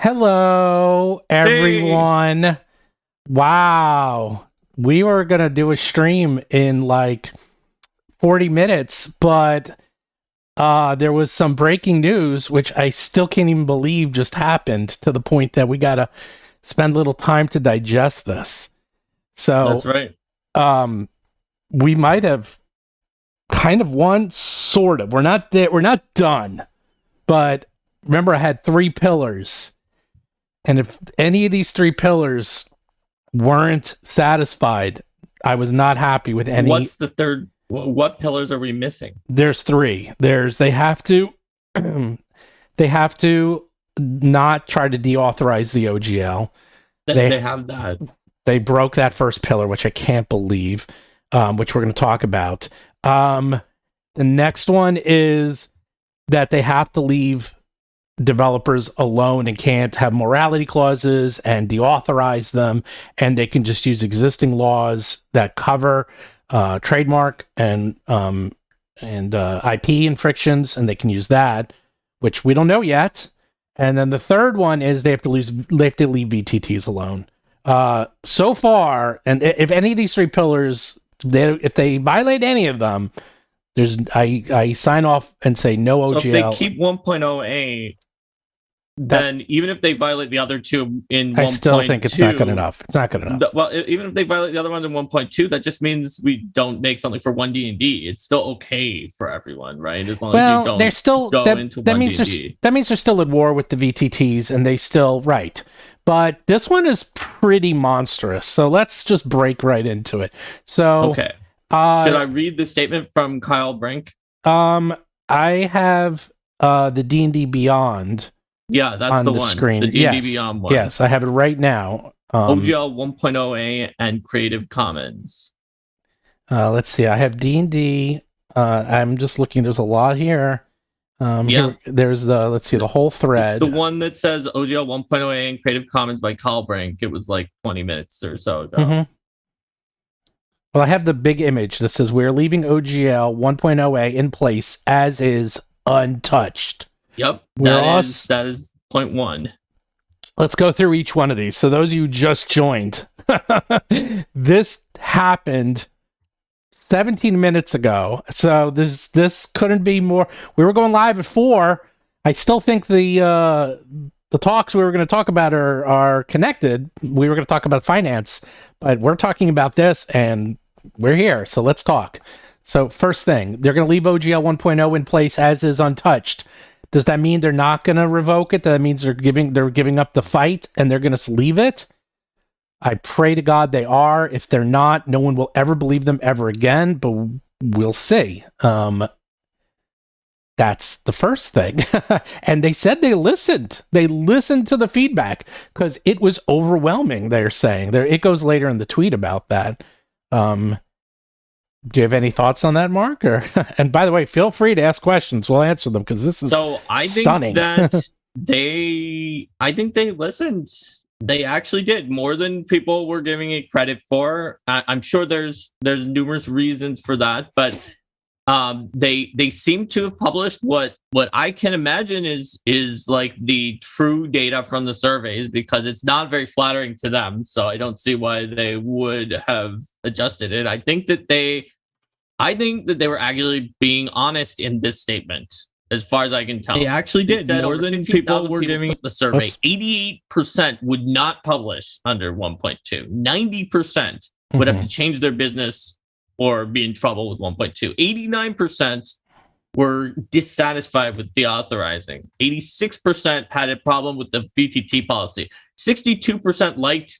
Hello, Hey, everyone. Wow. We were going to do a stream in like 40 minutes, but there was some breaking news, which I still can't even believe just happened to the point that we got to spend a little time to digest this. that's So, right. um, we might have kind of won, sort of. We're not there. We're not done. But remember, I had three pillars. And if any of these three pillars weren't satisfied, I was not happy with any. What's the third? What pillars are we missing? There's three. There's they have to they have to not try to deauthorize the OGL. That They they have that. they broke that first pillar, which I can't believe, which we're going to talk about. The next one is that they have to leave developers alone and can't have morality clauses and deauthorize them, and they can just use existing laws that cover trademark and IP infractions, and they can use that, which we don't know yet. And then the third one is they have to leave VTTs alone. So far, and if any of these three pillars, if they violate any of them, I sign off and say no OGL. So if they keep 1.0a, then even if they violate the other two in 1.2, I still think it's not good enough. It's not good enough. Well, even if they violate the other one in 1.2, that just means we don't make something for 1D&D. It's still okay for everyone, right? As long as you don't they're still go into 1D&D. That means they're still at war with the VTTs, and they still right. But this one is pretty monstrous. So let's just break right into it. So Okay. Should I read the statement from Kyle Brink? I have the D&D Beyond. Yeah, that's the one. Screen. The D&D Beyond one. Yes, I have it right now. OGL 1.0a and Creative Commons. Let's see. I have D&D. I'm just looking. There's a lot here. There's let's see, the whole thread. It's the one that says OGL 1.0a and Creative Commons by Kyle Brink. It was like 20 minutes or so ago. Mm-hmm. Well, I have the big image that says we're leaving OGL 1.0a in place as is, untouched. Yep, that is point one. Let's go through each one of these. So those of you who just joined, this happened 17 minutes ago. So this couldn't be more. We were going live at 4. I still think the talks we were going to talk about are connected. We were going to talk about finance, but we're talking about this, and we're here. So let's talk. So first thing, they're going to leave OGL 1.0 in place as is, untouched. Does that mean they're not going to revoke it? That means they're giving up the fight and they're going to leave it? I pray to God they are. If they're not, no one will ever believe them ever again, but we'll see. That's the first thing. And they said they listened. They listened to the feedback because it was overwhelming, they're saying. It goes later in the tweet about that. Do you have any thoughts on that, Mark? And by the way, feel free to ask questions. We'll answer them because this is stunning. I think they listened. They actually did more than people were giving it credit for. I'm sure there's numerous reasons for that, but they seem to have published what I can imagine is like the true data from the surveys, because it's not very flattering to them. So I don't see why they would have adjusted it. I think that they were actually being honest in this statement, as far as I can tell. They actually did more than people were giving the survey. Oops. 88% would not publish under 1.2. 90% would have to change their business or be in trouble with 1.2. 89% were dissatisfied with deauthorizing. 86% had a problem with the VTT policy. 62% liked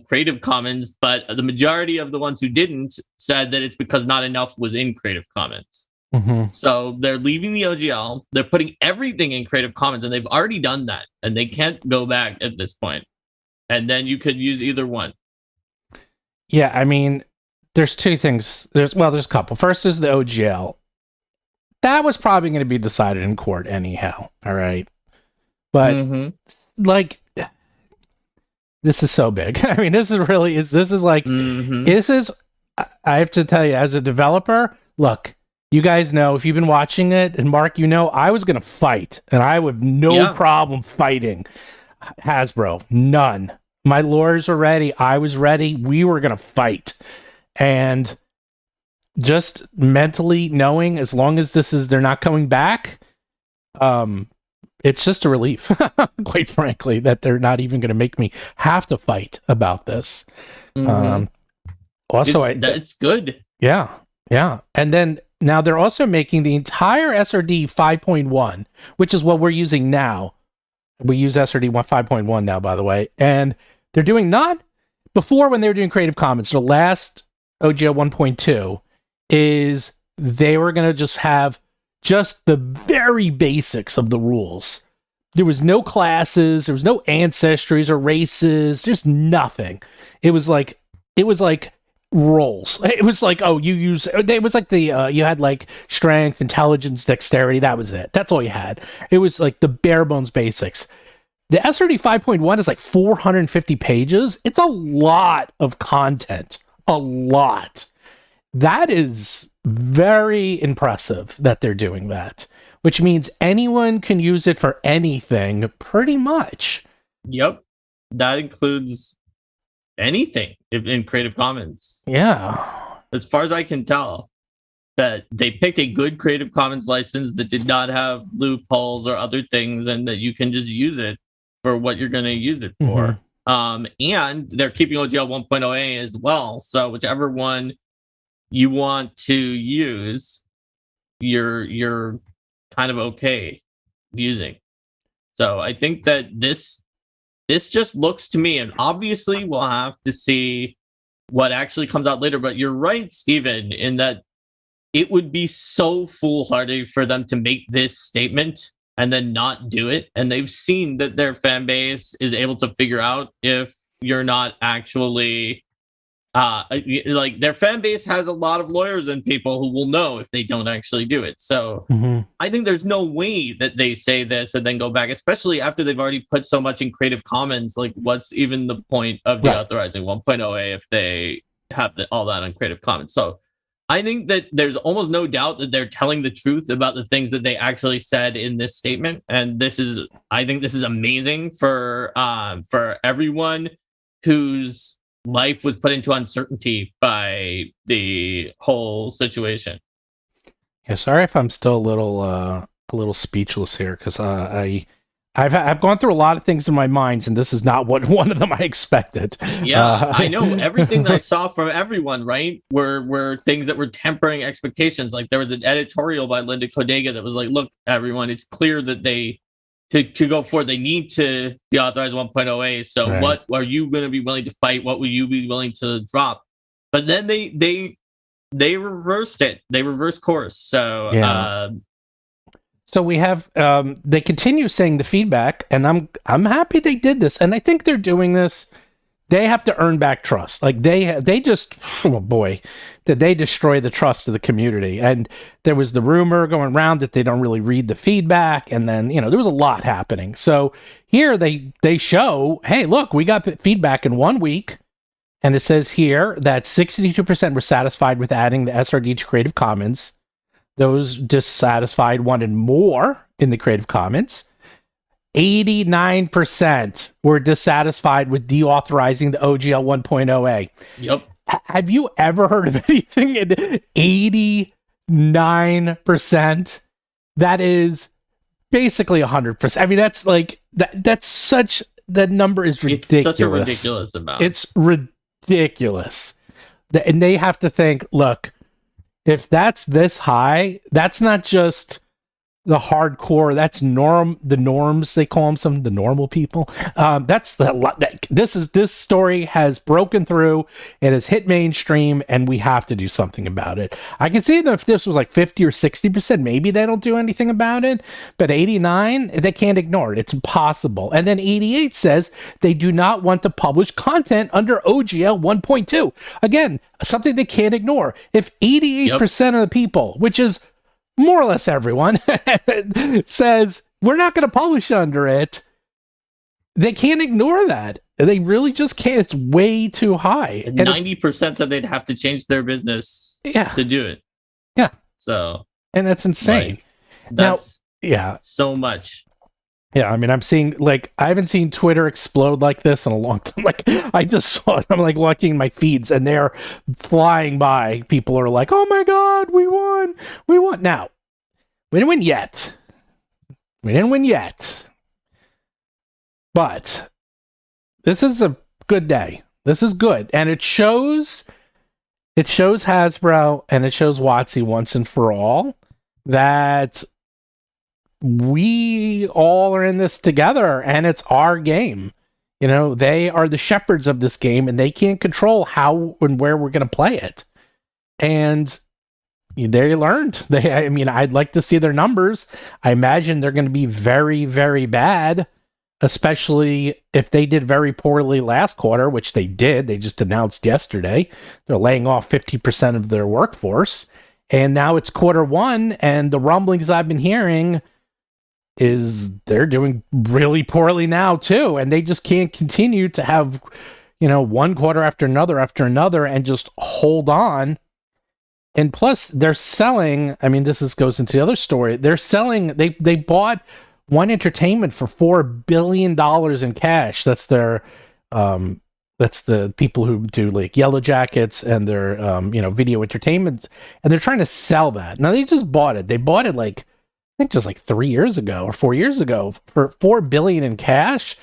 Creative Commons, but the majority of the ones who didn't said that it's because not enough was in Creative Commons. Mm-hmm. So they're leaving the OGL. They're putting everything in Creative Commons, and they've already done that, and they can't go back at this point. And then you could use either one. Yeah, I mean, there's two things. There's a couple. First is the OGL. That was probably going to be decided in court anyhow. All right. But like, this is so big. I mean, this is I have to tell you, as a developer, look, you guys know, if you've been watching it, and Mark, you know, I was going to fight, and I would have no problem fighting. Hasbro, none. My lawyers are ready. I was ready. We were going to fight. And just mentally knowing as long as they're not coming back, it's just a relief, quite frankly, that they're not even going to make me have to fight about this. Mhm. Also, it's good. Yeah. And then now they're also making the entire SRD 5.1, which is what we're using now. We use SRD 5.1 now, by the way. And they're doing not before when they were doing Creative Commons. The last OGL 1.2 is they were going to just have just the very basics of the rules. There was no classes, there was no ancestries or races, just nothing. It was like rolls. It was like, oh, it was like you had like strength, intelligence, dexterity. That was it. That's all you had. It was like the bare bones basics. The SRD 5.1 is like 450 pages. It's a lot of content. A lot. That is very impressive that they're doing that, which means anyone can use it for anything pretty much. Yep. That includes anything in Creative Commons. Yeah. As far as I can tell, that they picked a good Creative Commons license that did not have loopholes or other things, and that you can just use it for what you're going to use it for. And they're keeping OGL 1.0a as well. So whichever one you want to use, you're kind of okay using. So I think that this just looks to me, and obviously we'll have to see what actually comes out later, but you're right, Steven, in that it would be so foolhardy for them to make this statement and then not do it. And they've seen that their fan base is able to figure out if you're not actually like their fan base has a lot of lawyers and people who will know if they don't actually do it. So I think there's no way that they say this and then go back, especially after they've already put so much in Creative Commons. Like, what's even the point of deauthorizing 1.0a if they have all that on Creative Commons? So I think that there's almost no doubt that they're telling the truth about the things that they actually said in this statement. And I think this is amazing for everyone whose life was put into uncertainty by the whole situation. Yeah, sorry if I'm still a little speechless here, because I've gone through a lot of things in my mind, and this is not what one of them I expected. Yeah, I know everything that I saw from everyone, right, were things that were tempering expectations. Like there was an editorial by Linda Codega that was like, "Look, everyone, it's clear that they to go forward, they need to deauthorize 1.0a. So what are you going to be willing to fight? What will you be willing to drop?" But then they reversed it. They reversed course. So so we have they continue saying the feedback, and I'm happy they did this, and I think they're doing this. They have to earn back trust. Like they just, oh boy, did they destroy the trust of the community. And there was the rumor going around that they don't really read the feedback, and then there was a lot happening. So here they show, hey, look, we got feedback in 1 week, and it says here that 62% were satisfied with adding the SRD to Creative Commons. Those dissatisfied wanted more in the Creative Commons. 89% were dissatisfied with deauthorizing the OGL 1.0a. Yep. Have you ever heard of anything in 89%? That is basically 100%. I mean, that's like that number is ridiculous. It's such a ridiculous amount. It's ridiculous. And they have to think, look, if that's this high, that's not just the hardcore, that's the norms, they call them, the normal people. This story has broken through, it has hit mainstream, and we have to do something about it. I can see that if this was like 50 or 60%, maybe they don't do anything about it, but 89, they can't ignore it. It's impossible. And then 88 says they do not want to publish content under OGL 1.2. Again, something they can't ignore. If 88% of the people, which is more or less everyone, says we're not going to publish under it, they can't ignore that. They really just can't. It's way too high. 90% said they'd have to change their business to do it. Yeah. So, and that's insane. That's now, so much. Yeah, I mean, I'm seeing, like, I haven't seen Twitter explode like this in a long time. Like, I just saw it. I'm like watching my feeds, and they're flying by. People are like, "Oh my god, we won! We won!" Now, we didn't win yet. We didn't win yet, but this is a good day. This is good, and it shows. It shows Hasbro and it shows WotC once and for all that we all are in this together, and it's our game. You know, they are the shepherds of this game, and they can't control how and where we're going to play it. And they learned. I mean, I'd like to see their numbers. I imagine they're going to be very, very bad, especially if they did very poorly last quarter, which they did. They just announced yesterday they're laying off 50% of their workforce. And now it's quarter one, and the rumblings I've been hearing is they're doing really poorly now too, and they just can't continue to have, you know, one quarter after another and just hold on. And plus they're selling, I mean, goes into the other story. They're selling, they bought One Entertainment for $4 billion in cash. That's their that's the people who do like Yellow Jackets and their video entertainment, and they're trying to sell that. Now they just bought it. They bought it like, I think just like 3 years ago or 4 years ago for $4 billion in cash.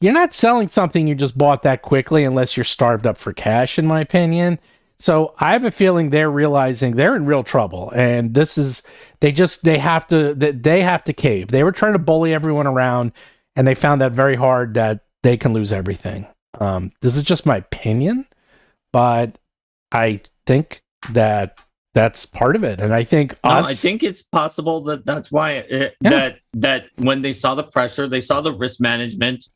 You're not selling something you just bought that quickly unless you're starved up for cash, in my opinion. So I have a feeling they're realizing they're in real trouble, and this is they have to cave. They were trying to bully everyone around, and they found that very hard that they can lose everything. This is just my opinion, but I think that's part of it, and I think I think it's possible that's why that when they saw the pressure, they saw the risk management.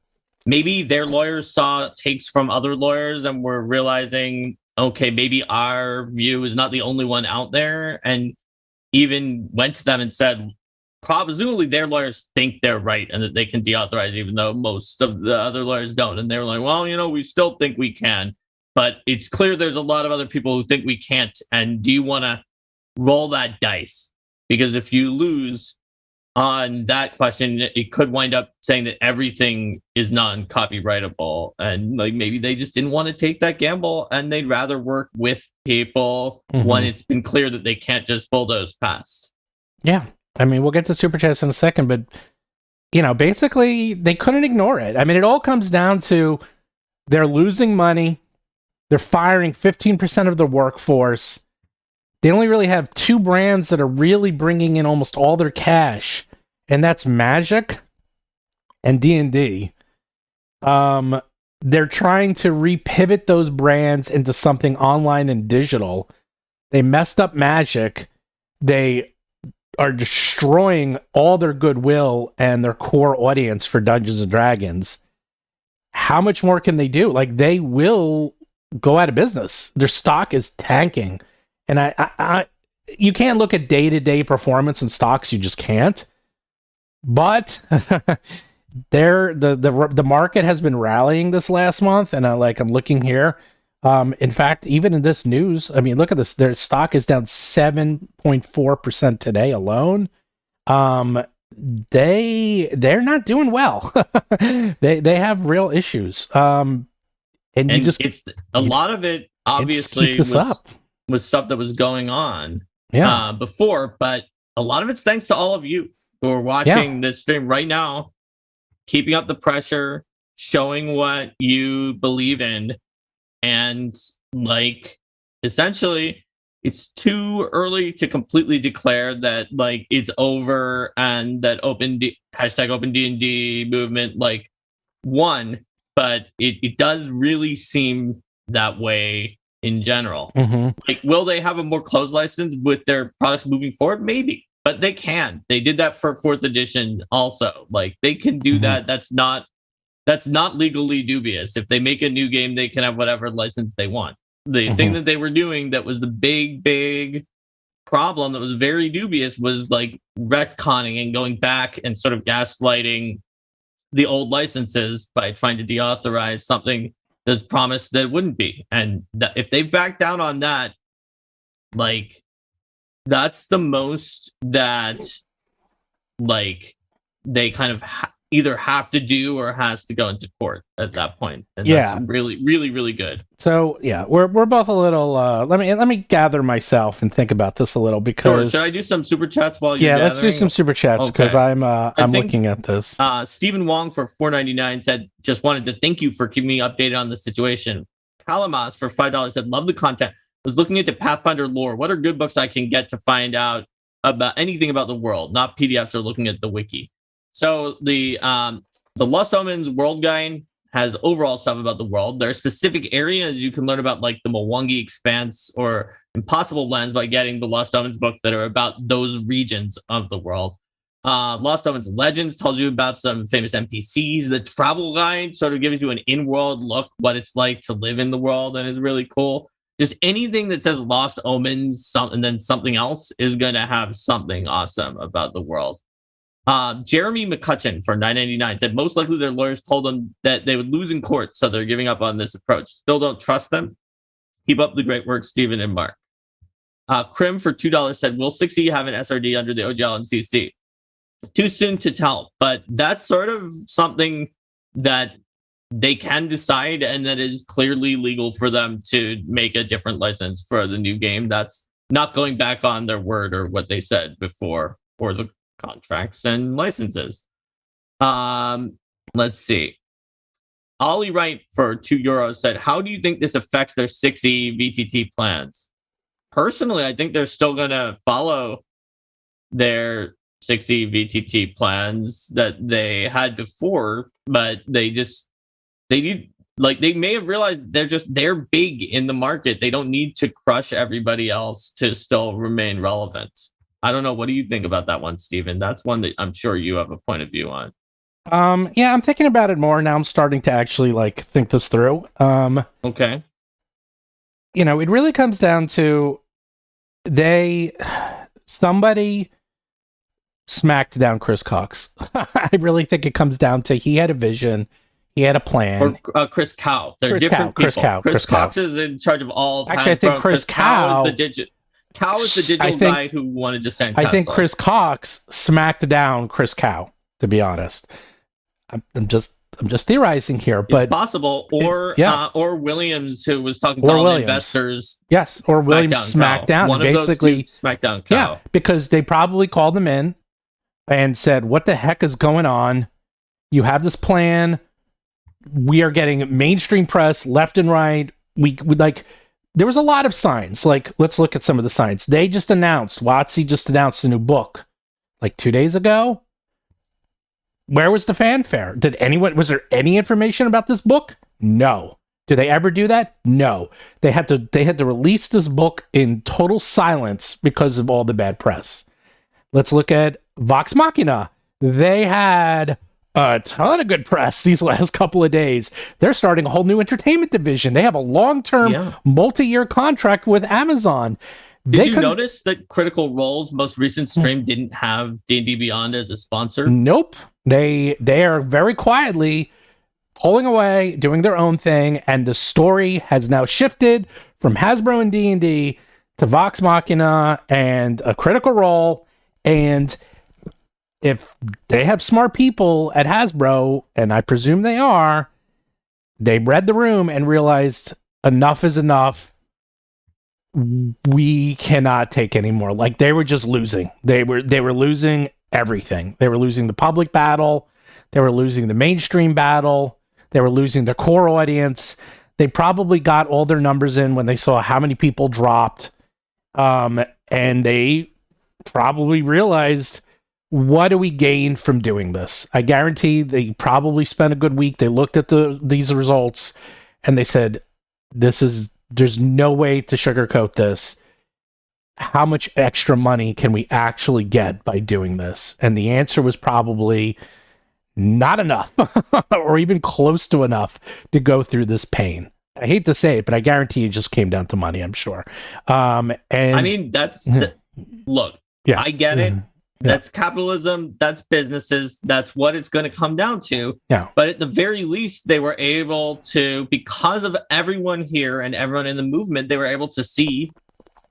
Maybe their lawyers saw takes from other lawyers and were realizing, okay, maybe our view is not the only one out there, and even went to them and said, presumably their lawyers think they're right and that they can deauthorize, even though most of the other lawyers don't. And they were like, well, we still think we can. But it's clear there's a lot of other people who think we can't. And do you want to roll that dice? Because if you lose on that question, it could wind up saying that everything is non-copyrightable. And like maybe they just didn't want to take that gamble, and they'd rather work with people when it's been clear that they can't just bulldoze past. Yeah. I mean, we'll get to Super Chats in a second, but, basically they couldn't ignore it. I mean, it all comes down to they're losing money. They're firing 15% of their workforce. They only really have two brands that are really bringing in almost all their cash, and that's Magic and D&D. They're trying to repivot those brands into something online and digital. They messed up Magic. They are destroying all their goodwill and their core audience for Dungeons and Dragons. How much more can they do? Like, they will go out of business. Their stock is tanking. And I you can't look at day-to-day performance in stocks. You just can't. But the market has been rallying this last month, and I'm looking here. In fact, even in this news, I mean, look at this. Their stock is down 7.4% today alone. They're not doing well. they have real issues. And it's a lot of it obviously was stuff that was going on before, but a lot of it's thanks to all of you who are watching this stream right now, keeping up the pressure, showing what you believe in, and essentially it's too early to completely declare that it's over and that #OpenDnD movement won, but it does really seem that way in general. Will they have a more closed license with their products moving forward? Maybe, but they can. They did that for 4th edition also. They can do that. That's not legally dubious. If they make a new game, they can have whatever license they want. The thing that they were doing that was the big problem that was very dubious was retconning and going back and sort of gaslighting the old licenses by trying to deauthorize something that's promised that it wouldn't be. And if they've backed down on that, that's the most that they kind of either have to do or has to go into court at that point. And Yeah. that's really, really, really good. So yeah, we're both a little. Let me gather myself and think about this a little Sure. because Should I do some super chats while you're let's do gathering? some super chats because Okay. I'm think- looking at this. Stephen Wong for $4.99 said, just wanted to thank you for keeping me updated on the situation. Kalamas for $5 said, love the content. Was looking into Pathfinder lore. What are good books I can get to find out about anything about the world? Not PDFs or looking at the wiki. So the Lost Omens World Guide has overall stuff about the world. There are specific areas you can learn about, like the Mwangi Expanse or Impossible Lands, by getting the Lost Omens book that are about those regions of the world. Lost Omens Legends tells you about some famous NPCs. The travel guide sort of gives you an in-world look, what it's like to live in the world, and is really cool. Just anything that says Lost Omens, and then something else is going to have something awesome about the world. Jeremy McCutcheon for $9.99 said, most likely their lawyers told them that they would lose in court, so they're giving up on this approach. Still don't trust them. Keep up the great work, Stephen and Mark. Krim for $2 said, will 6E have an SRD under the OGL and CC? Too soon to tell, but that's sort of something that they can decide, and that is clearly legal for them to make a different license for the new game. That's not going back on their word or what they said before, or the contracts and licenses. Let's see. Ollie Wright for €2 said, how do you think this affects their 6E VTT plans? Personally, I think they're still going to follow their 6E VTT plans that they had before, but they may have realized they're big in the market. They don't need to crush everybody else to still remain relevant. I don't know. What do you think about that one, Stephen? That's one that I'm sure you have a point of view on. Yeah, I'm thinking about it more now. I'm starting to actually think this through. Okay. It really comes down to somebody smacked down Chris Cox. I really think it comes down to he had a vision, he had a plan. Or Chris Cow. They're different people. Chris Cox is in charge of all of Hasbro. Actually, I think Chris Cow is the digital guy who wanted to send Tesla. I think Chris Cox smacked down Chris Cow, to be honest. I'm just theorizing here, but it's possible. Or Williams, who was talking to all the investors. Yes, or Williams smacked down. One basically, of those two smacked down Cow. Yeah, because they probably called them in and said, what the heck is going on? You have this plan. We are getting mainstream press left and right. We there was a lot of signs. Let's look at some of the signs. They just announced, WotC just announced a new book 2 days ago. Where was the fanfare? Was there any information about this book? No. Do they ever do that? No. They had to release this book in total silence because of all the bad press. Let's look at Vox Machina. They had a ton of good press these last couple of days. They're starting a whole new entertainment division. They have a long-term, multi-year contract with Amazon. Did you notice that Critical Role's most recent stream didn't have D&D Beyond as a sponsor? Nope. They are very quietly pulling away, doing their own thing, and the story has now shifted from Hasbro and D&D to Vox Machina and a Critical Role. And if they have smart people at Hasbro, and I presume they are, they read the room and realized enough is enough. We cannot take any more. They were just losing. They were losing everything. They were losing the public battle. They were losing the mainstream battle. They were losing their core audience. They probably got all their numbers in when they saw how many people dropped. And they probably realized, what do we gain from doing this? I guarantee they probably spent a good week. They looked at these results and they said, there's no way to sugarcoat this. How much extra money can we actually get by doing this? And the answer was probably not enough or even close to enough to go through this pain. I hate to say it, but I guarantee it just came down to money, I'm sure. And I mean, look, yeah, I get it. Yeah. That's capitalism. That's businesses. That's what it's going to come down to. Yeah. But at the very least, they were able to, because of everyone here and everyone in the movement, they were able to see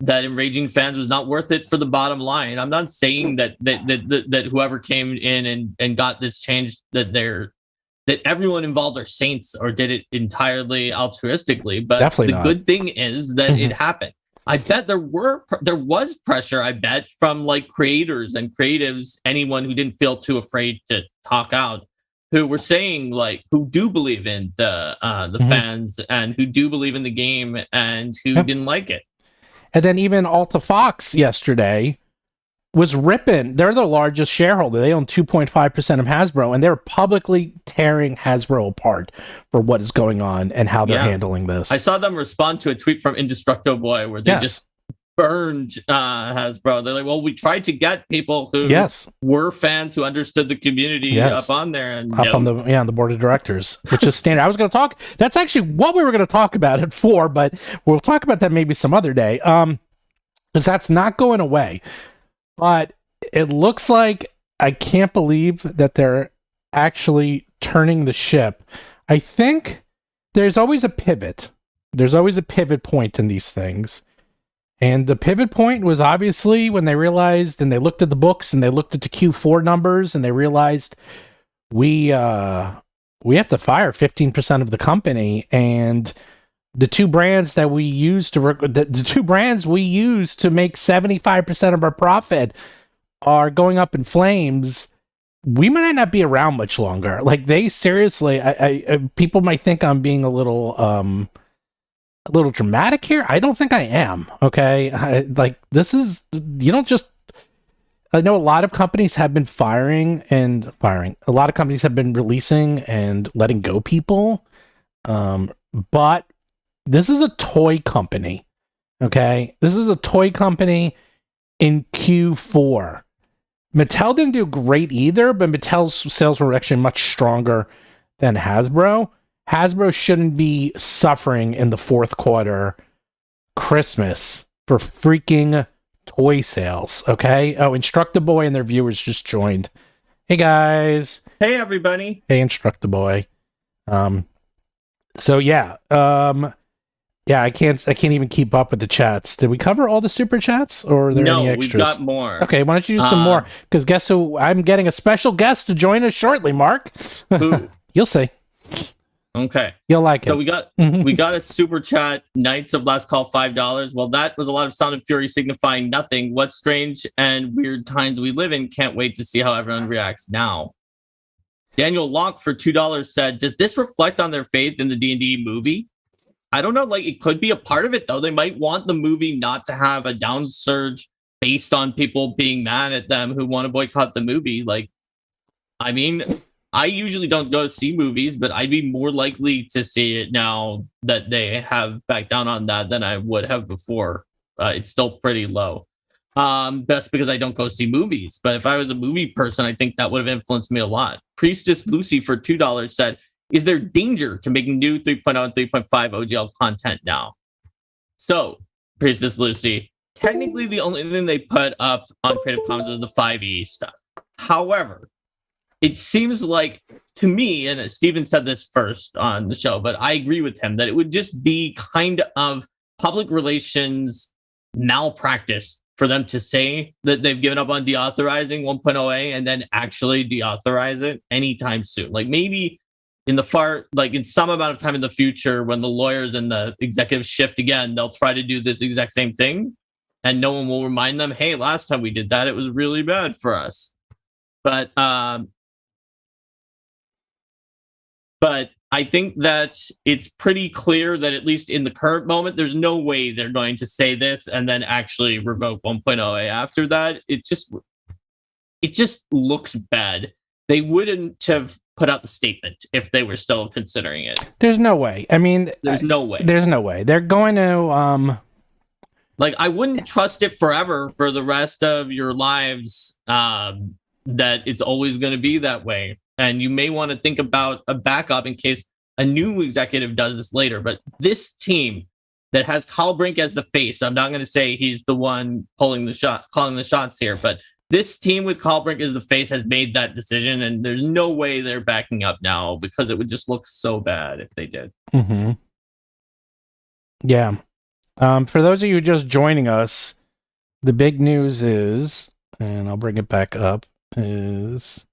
that enraging fans was not worth it for the bottom line. I'm not saying that whoever came in and got this change, that everyone involved are saints or did it entirely altruistically. But Definitely the not. good thing is that it happened. I bet there was pressure, I bet, from like creators and creatives, anyone who didn't feel too afraid to talk out, who were saying, like, who do believe in the fans and who do believe in the game and who didn't like it. And then even Alta Fox yesterday was ripping. They're the largest shareholder. They own 2.5% of Hasbro, and they're publicly tearing Hasbro apart for what is going on and how they're handling this. I saw them respond to a tweet from Indestructo Boy where they just burned Hasbro. They're like, well, we tried to get people who were fans who understood the community up on there, and up on the board of directors, which is standard. I was going to talk. That's actually what we were going to talk about it for, but we'll talk about that maybe some other day. Because that's not going away. But it looks like, I can't believe that they're actually turning the ship. I think there's always a pivot. There's always a pivot point in these things. And the pivot point was obviously when they realized, and they looked at the books and they looked at the Q4 numbers and they realized we have to fire 15% of the company, and the two brands that we use to the two brands we use to make 75% of our profit are going up in flames. We might not be around much longer. Like, they seriously, I people might think I'm being a little dramatic here. I don't think I am. Okay, this is, you don't just. I know a lot of companies have been firing. A lot of companies have been releasing and letting go people, but this is a toy company, okay? This is a toy company in Q4. Mattel didn't do great either, but Mattel's sales were actually much stronger than Hasbro. Hasbro shouldn't be suffering in the fourth quarter, Christmas, for freaking toy sales, okay? Oh, Instructaboy and their viewers just joined. Hey, guys. Hey, everybody. Hey, Instructaboy. So, yeah. Yeah, I can't even keep up with the chats. Did we cover all the super chats, or are there any extras? No, we've got more. Okay, why don't you do some more? Because guess who? I'm getting a special guest to join us shortly, Mark. Who? You'll see. Okay. You'll like it. So we got a super chat, Knights of Last Call, $5. Well, that was a lot of sound and fury signifying nothing. What strange and weird times we live in. Can't wait to see how everyone reacts now. Daniel Locke for $2 said, does this reflect on their faith in the D&D movie? I don't know, like, it could be a part of it, though. They might want the movie not to have a downsurge based on people being mad at them who want to boycott the movie. Like, I mean, I usually don't go see movies, but I'd be more likely to see it now that they have backed down on that than I would have before. It's still pretty low. That's because I don't go see movies. But if I was a movie person, I think that would have influenced me a lot. Priestess Lucy for $2 said, is there danger to making new 3.0 and 3.5 OGL content now? So, Priestess Lucy, technically the only thing they put up on Creative Commons was the 5e stuff. However, it seems like, to me, and Steven said this first on the show, but I agree with him, that it would just be kind of public relations malpractice for them to say that they've given up on deauthorizing 1.0a and then actually deauthorize it anytime soon. Like, maybe in some amount of time in the future, when the lawyers and the executives shift again, they'll try to do this exact same thing, and no one will remind them, hey, last time we did that, it was really bad for us. But I think that it's pretty clear that, at least in the current moment, there's no way they're going to say this and then actually revoke 1.0a after that. It just looks bad. They wouldn't have put out the statement if they were still considering it. There's no way. I mean, there's no way. There's no way. They're going to like, I wouldn't trust it forever for the rest of your lives, that it's always going to be that way. And you may want to think about a backup in case a new executive does this later. But this team that has Kyle Brink as the face, I'm not going to say he's the one calling the shots here, but this team with Kyle Brink as the face has made that decision, and there's no way they're backing up now, because it would just look so bad if they did. Mm-hmm. Yeah. For those of you just joining us, the big news is, and I'll bring it back up, is...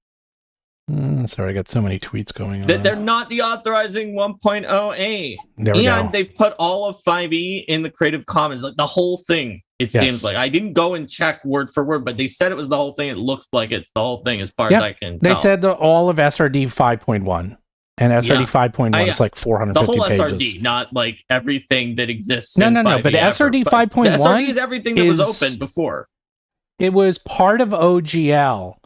sorry, I got so many tweets going on. They're not deauthorizing 1.0a. There we go. And they've put all of 5e in the Creative Commons, like the whole thing. It seems like I didn't go and check word for word, but they said it was the whole thing. It looks like it's the whole thing as far as I can tell. They said all of SRD 5.1, and SRD 5.1 is like 450 pages. The whole pages. SRD, not like everything that exists. No, but SRD 5.1 SRD is everything that was open before. It was part of OGL,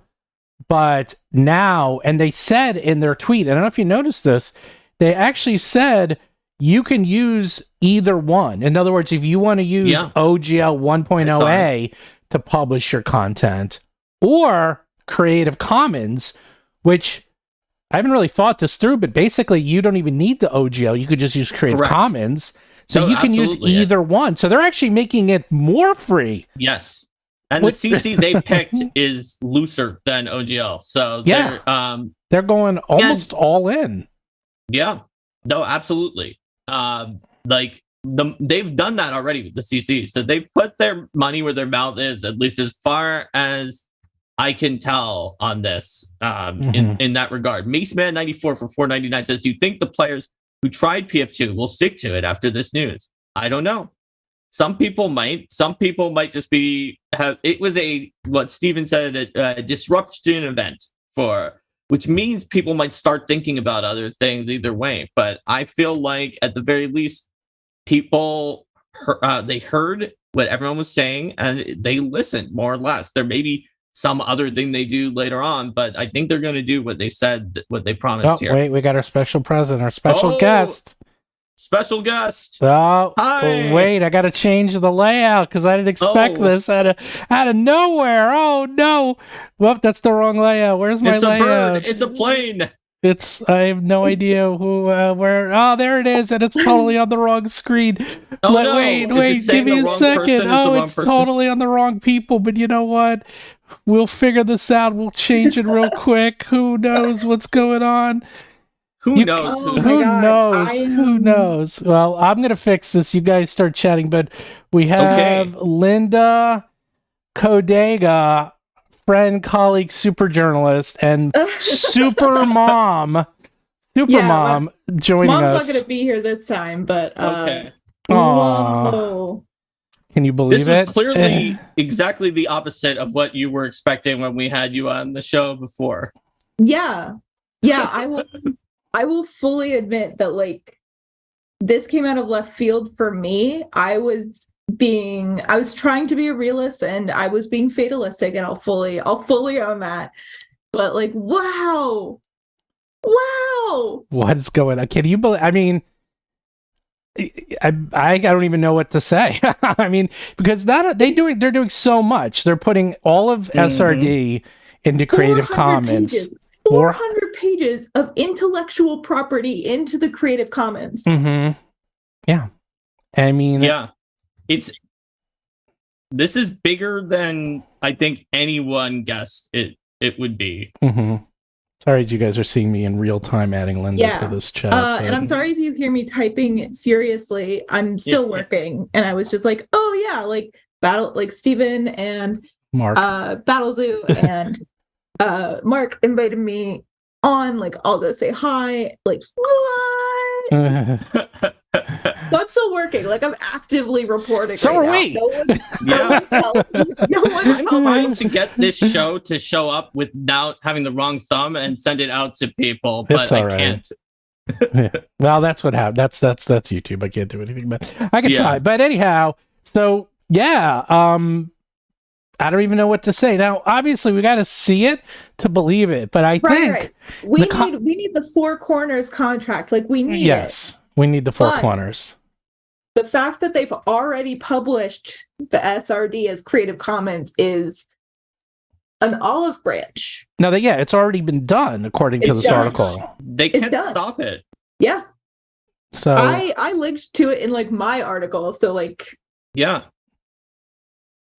but now, and they said in their tweet, I don't know if you noticed this, they actually said you can use either one. In other words, if you want to use OGL 1.0a to publish your content, or Creative Commons, which I haven't really thought this through, but basically you don't even need the OGL. You could just use Creative Commons. So you can use either one. So they're actually making it more free. Yes. And the CC they picked is looser than OGL. So they're going almost all in. Yeah. No, absolutely. They've done that already with the CC. So they've put their money where their mouth is, at least as far as I can tell on this, in that regard. Maceman94 for $4.99 says, do you think the players who tried PF2 will stick to it after this news? I don't know. Some people might. Some people might just be... it was what Steven said, a disruption event which means people might start thinking about other things either way. But I feel like at the very least, people, they heard what everyone was saying and they listened more or less. There may be some other thing they do later on, but I think they're going to do what they said, what they promised here. Wait, we got our special present, our special guest. Special guest. Oh, wait, I got to change the layout because I didn't expect this out of nowhere. Oh, no. Well, that's the wrong layout. Where's my layout? It's a bird. It's a plane. I have no idea where. Oh, there it is, and it's totally on the wrong screen. Wait, give me a second. It's totally on the wrong people, but you know what? We'll figure this out. We'll change it real quick. Who knows what's going on? Who knows? Who knows? Well, I'm going to fix this. You guys start chatting, but we have Linda Codega, friend, colleague, super journalist, and super mom joining us. Mom's not going to be here this time, but... okay. Aww. Can you believe it? This was clearly exactly the opposite of what you were expecting when we had you on the show before. Yeah, I will fully admit that, like, this came out of left field for me. I was trying to be a realist and I was being fatalistic, and I'll fully own that. But like, wow. What's going on? Can you believe? I mean, I don't even know what to say. I mean, because they're doing so much. They're putting all of SRD into Creative Commons. 400 pages of intellectual property into the Creative Commons. Yeah. I mean... Yeah. This is bigger than I think anyone guessed it would be. Sorry you guys are seeing me in real time adding Linda to this chat. And I'm sorry if you hear me typing furiously. I'm still working. And I was just like, oh yeah, like Steven and Mark. Battlezoo and Mark invited me on, like, I'll go say hi, like, what? So I'm still working, like, I'm actively reporting. So right are we. No one's I'm trying to get this show to show up without having the wrong thumb and send it out to people, but I can't. Well, that's what happened. That's YouTube. I can't do anything, but I can try. But anyhow, so I don't even know what to say. Now, obviously, we got to see it to believe it, but I think we need the Four Corners contract. Like, we need it. We need the Four Corners. The fact that they've already published the SRD as Creative Commons is an olive branch. No, it's already been done according to this article. They can't stop it. Yeah. So I linked to it in, like, my article. So, like,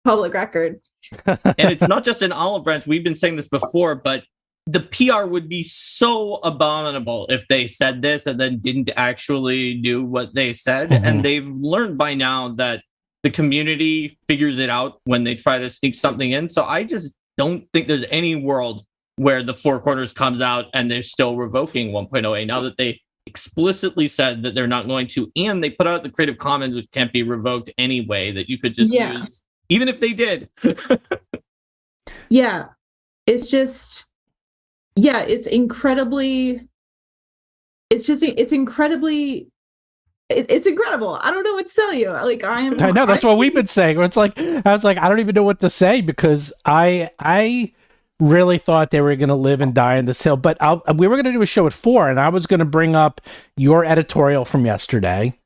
public record. And it's not just an olive branch. We've been saying this before, but the PR would be so abominable if they said this and then didn't actually do what they said. Mhm. And they've learned by now that the community figures it out when they try to sneak something in. So I just don't think there's any world where the Four Corners comes out and they're still revoking 1.0A now that they explicitly said that they're not going to, and they put out the Creative Commons, which can't be revoked anyway, that you could just use, even if they did. Yeah, it's just, yeah, it's incredibly, it's incredibly, it's incredible. I don't know what to tell you. Like, I know that's what we've been saying. It's like, I was like, I don't even know what to say, because I really thought they were going to live and die in this hill. But we were going to do a show at 4, and I was going to bring up your editorial from yesterday,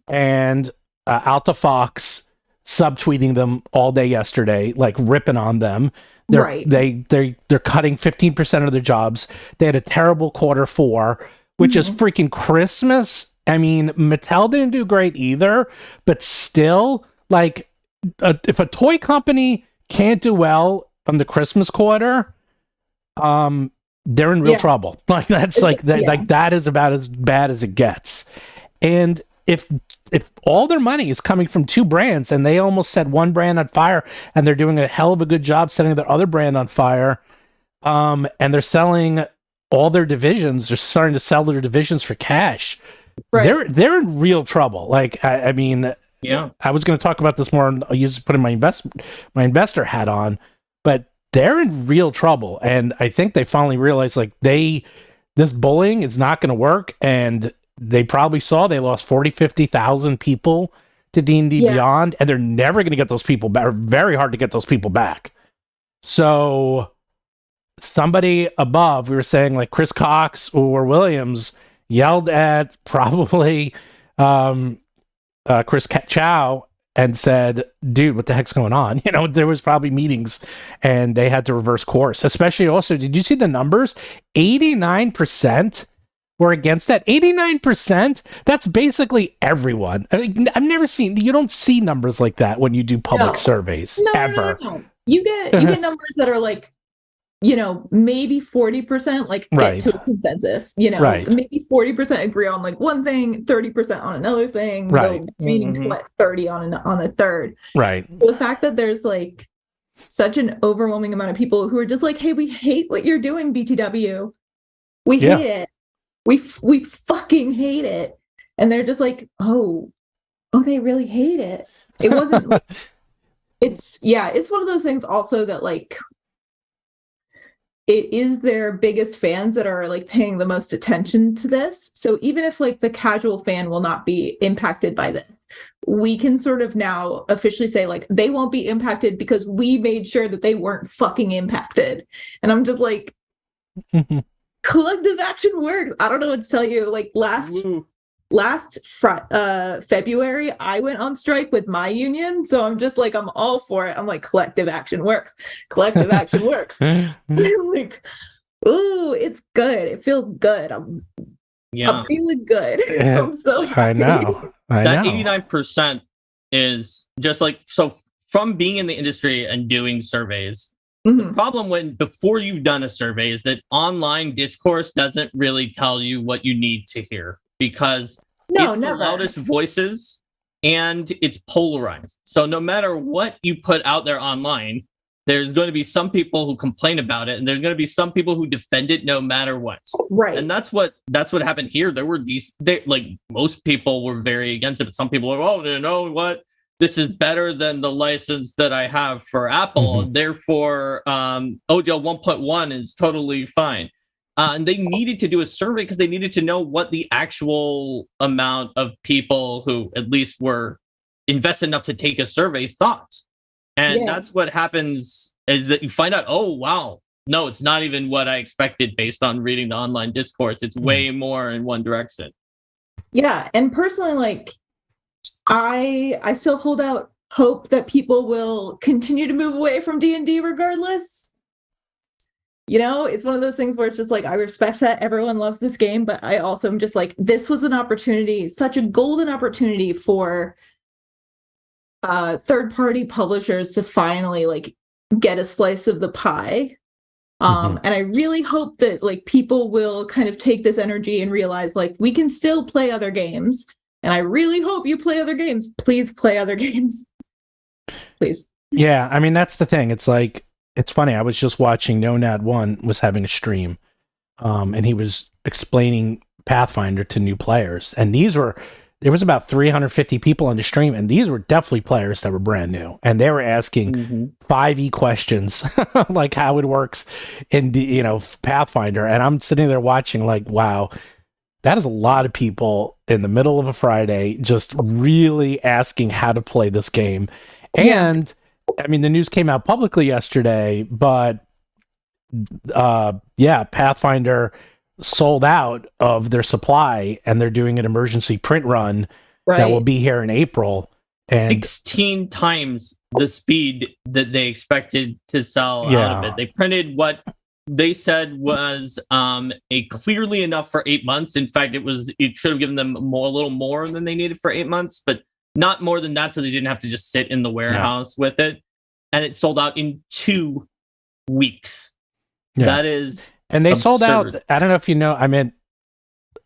and Alta Fox subtweeting them all day yesterday, like ripping on them. They're cutting 15% of their jobs. They had a terrible Q4, which is freaking Christmas. I mean, Mattel didn't do great either, but still, like, if a toy company can't do well on the Christmas quarter, they're in real trouble. Like, that's like that. Like, that is about as bad as it gets. And if all their money is coming from 2 brands, and they almost set one brand on fire, and they're doing a hell of a good job setting their other brand on fire, and they're selling all their divisions, they're starting to sell their divisions for cash. Right. They're in real trouble. Like, I mean, I was going to talk about this more. I used to put in my investor hat on, but they're in real trouble. And I think they finally realized, like, this bullying is not going to work. And they probably saw they lost 50,000 people to D&D Beyond, and they're never going to get those people back. Or very hard to get those people back. So somebody above, we were saying, like, Chris Cox or Williams yelled at probably Chris Chow and said, dude, what the heck's going on? You know, there was probably meetings, and they had to reverse course. Especially also, did you see the numbers? 89% were against that. 89%? That's basically everyone. I mean, I've never seen, you don't see numbers like that when you do public surveys, ever. No. You get numbers that are like, you know, maybe 40% like get to a consensus, you know, maybe 40% agree on like one thing, 30% on another thing, meaning 30 on a third. Right. The fact that there's like such an overwhelming amount of people who are just like, hey, we hate what you're doing, BTW. We hate it. We fucking hate it. And they're just like, oh, they really hate it. It wasn't it's one of those things also that, like, it is their biggest fans that are like paying the most attention to this. So even if like the casual fan will not be impacted by this, we can sort of now officially say, like, they won't be impacted because we made sure that they weren't fucking impacted. And I'm just like, collective action works. I don't know what to tell you. Like last February, I went on strike with my union. So I'm just like, I'm all for it. I'm like, collective action works. Collective action works. Like, ooh, it's good. It feels good. I'm feeling good. I'm so happy. I know. That 89% is just like, so from being in the industry and doing surveys, the problem before you've done a survey is that online discourse doesn't really tell you what you need to hear, because it's the loudest voices and it's polarized. So no matter what you put out there online, there's going to be some people who complain about it, and there's going to be some people who defend it no matter what. Right. And that's what happened here. There were like, most people were very against it, but some people were, oh, you know what? This is better than the license that I have for Apple. Therefore, OGL 1.1 is totally fine. And they needed to do a survey because they needed to know what the actual amount of people who at least were invested enough to take a survey thought. And that's what happens, is that you find out, oh, wow, no, it's not even what I expected based on reading the online discourse. It's way more in one direction. Yeah. And personally, like, I still hold out hope that people will continue to move away from D&D regardless. You know, it's one of those things where it's just like, I respect that everyone loves this game, but I also am just like, this was an opportunity, such a golden opportunity for third-party publishers to finally like get a slice of the pie And I really hope that like people will kind of take this energy and realize like we can still play other games. And I really hope you play other games. Please play other games. Please. Yeah, I mean, that's the thing. It's like, it's funny. I was just watching Nomad1 was having a stream, and he was explaining Pathfinder to new players. And there was about 350 people on the stream, and these were definitely players that were brand new. And they were asking 5e questions, like how it works in, Pathfinder. And I'm sitting there watching like, wow, that is a lot of people in the middle of a Friday just really asking how to play this game. And I mean, the news came out publicly yesterday, but Pathfinder sold out of their supply, and they're doing an emergency print run that will be here in April. And 16 times the speed that they expected to sell out of it. They printed what they said was a clearly enough for 8 months. In fact, it should have given them a little more than they needed for 8 months, but not more than that, so they didn't have to just sit in the warehouse with it. And it sold out in 2 weeks. That is and they absurd. sold out. I don't know if you know, I mean,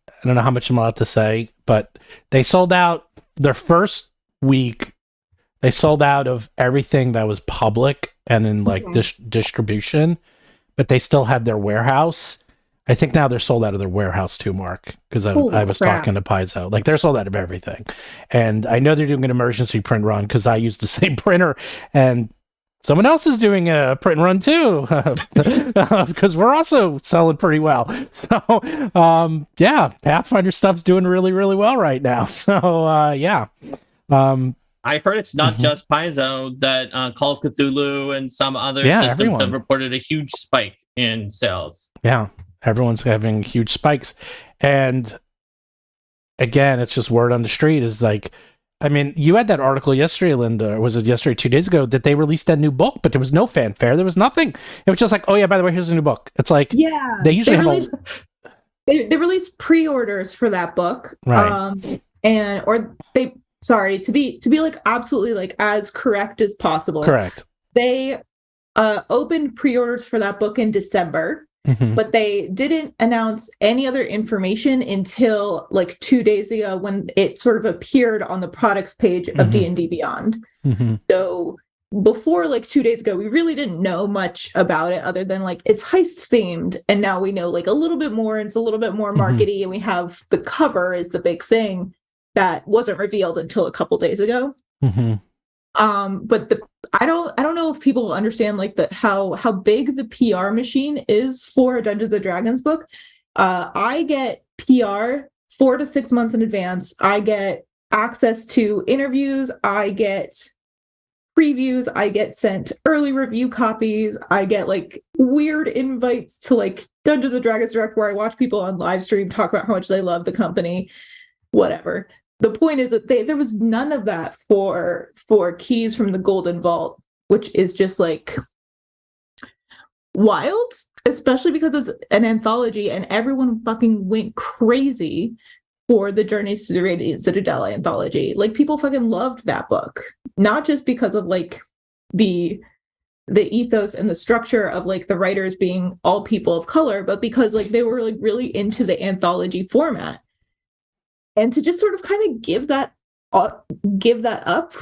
I don't know how much I'm allowed to say, but they sold out their first week. They sold out of everything that was public and in like distribution, but they still had their warehouse. I think now they're sold out of their warehouse too, Mark, because I was talking to Paizo. Like, they're sold out of everything. And I know they're doing an emergency print run because I use the same printer, and someone else is doing a print run too, because we're also selling pretty well. So, Pathfinder stuff's doing really, really well right now. So, I heard it's not just Paizo, that Call of Cthulhu and some other systems have reported a huge spike in sales. Yeah, everyone's having huge spikes. And again, it's just word on the street is like, I mean, you had that article yesterday, Linda, or was it yesterday, 2 days ago, that they released that new book, but there was no fanfare. There was nothing. It was just like, oh yeah, by the way, here's a new book. It's like, they usually they release pre-orders for that book. Right. To be like absolutely like as correct as possible. Correct. They opened pre-orders for that book in December. But they didn't announce any other information until like 2 days ago when it sort of appeared on the products page of D&D Beyond. So before like 2 days ago, we really didn't know much about it other than like it's heist themed. And now we know like a little bit more, and it's a little bit more markety. And we have the cover is the big thing that wasn't revealed until a couple days ago. But I don't know if people understand like how big the PR machine is for a Dungeons and Dragons book. I get PR 4 to 6 months in advance. I get access to interviews. I get previews. I get sent early review copies. I get like weird invites to like Dungeons and Dragons Direct where I watch people on live stream talk about how much they love the company, whatever. The point is that there was none of that for Keys from the Golden Vault, which is just like wild, especially because it's an anthology and everyone fucking went crazy for the Journeys to the Radiant Citadel anthology. Like, people fucking loved that book, not just because of like the ethos and the structure of like the writers being all people of color, but because like they were like really into the anthology format. And to just sort of kind of give that up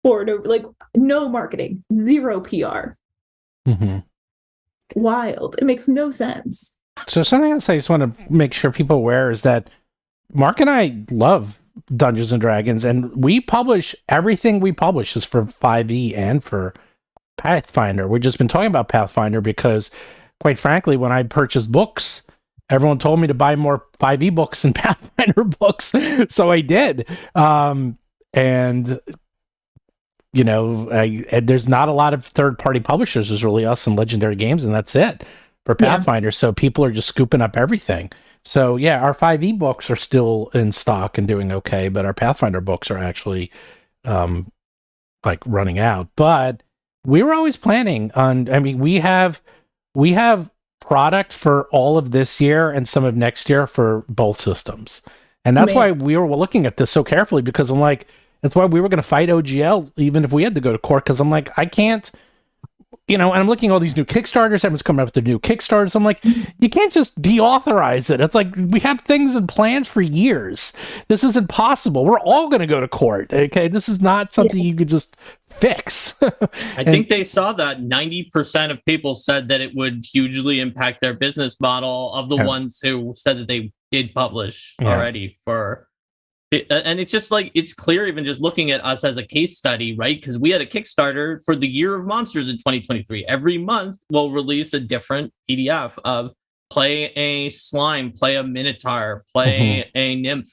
for like no marketing, zero PR. Wild. It makes no sense. So something else I just want to make sure people are aware is that Mark and I love Dungeons and Dragons, and we publish everything we publish is for 5e and for Pathfinder. We've just been talking about Pathfinder because, quite frankly, when I purchased books, everyone told me to buy more 5e books and Pathfinder books, so I did. And you know, there's not a lot of third-party publishers. There's really us and Legendary Games, and that's it for Pathfinder. So people are just scooping up everything. So yeah, our 5e books are still in stock and doing okay, but our Pathfinder books are actually like running out. But we were always planning on. I mean, we have product for all of this year and some of next year for both systems. And that's why we were looking at this so carefully, because I'm like, that's why we were going to fight OGL even if we had to go to court, because I'm like, I can't, and I'm looking at all these new Kickstarters. Everyone's coming up with their new Kickstarters. I'm like, you can't just deauthorize it. It's like we have things and plans for years. This is impossible. We're all going to go to court. Okay, this is not something you could just fix. I think they saw that 90% of people said that it would hugely impact their business model of the ones who said that they did publish already for it. And it's just like, it's clear even just looking at us as a case study, right? Because we had a Kickstarter for the Year of Monsters in 2023. Every month we'll release a different PDF of play a slime, play a minotaur, play a nymph,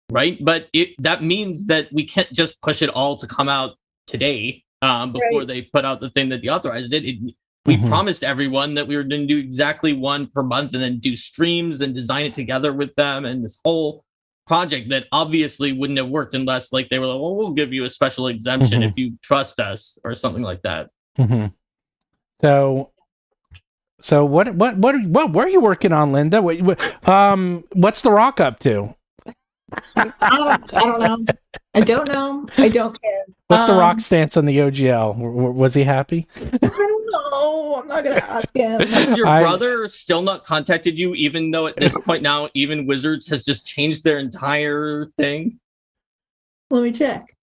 right? But that means that we can't just push it all to come out today before they put out the thing that deauthorized it. We promised everyone that we were going to do exactly one per month and then do streams and design it together with them, and this whole project that obviously wouldn't have worked unless like they were like, well, we'll give you a special exemption if you trust us or something like that. So what were you working on, Linda? What's the Rock up to? I don't know. I don't know. I don't care. What's the Rock stance on the OGL? Was he happy? I don't know. I'm not gonna ask him. Has your brother still not contacted you, even though at this point now, even Wizards has just changed their entire thing? Let me check.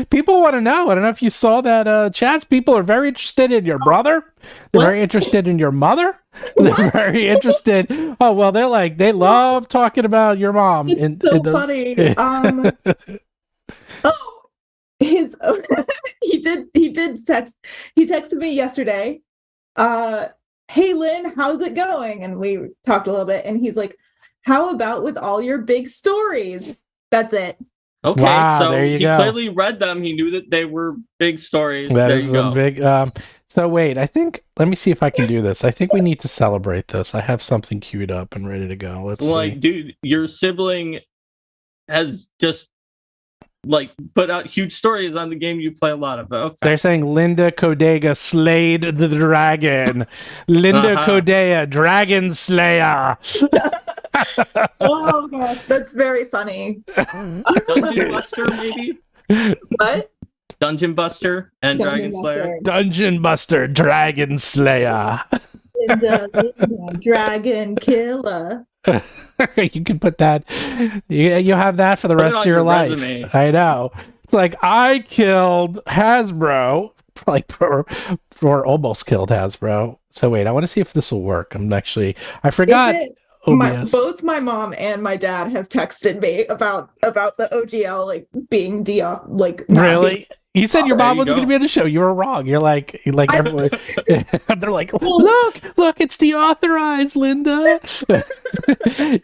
People want to know. I don't know if you saw that chats. People are very interested in your brother. They're very interested in your mother. They're very interested. Oh, well, they love talking about your mom. Funny. He texted me yesterday. Hey Lynn, how's it going? And we talked a little bit, and he's like, how about with all your big stories? That's it. Okay, wow, so he clearly read them. He knew that they were big stories. There you go. Big. So wait, let me see if I can do this. I think we need to celebrate this. I have something queued up and ready to go. Let's see. Like, dude, your sibling has just put out huge stories on the game you play a lot of. Okay. They're saying Linda Codega slayed the dragon. Linda Codega, dragon slayer. Oh gosh, that's very funny. Dungeon Buster, maybe? What? Dungeon Buster and Dragon Slayer. Dungeon Buster, Dragon Slayer. Linda, Dragon Killer. You can put that. You have that for the rest of your life. Resume. I know. It's like I killed Hasbro, or almost killed Hasbro. So wait, I want to see if this will work. I forgot. Both my mom and my dad have texted me about the OGL being really. You said your mom wasn't going to be on the show. You were wrong. You're like everyone. They're like, look, it's deauthorized, Linda.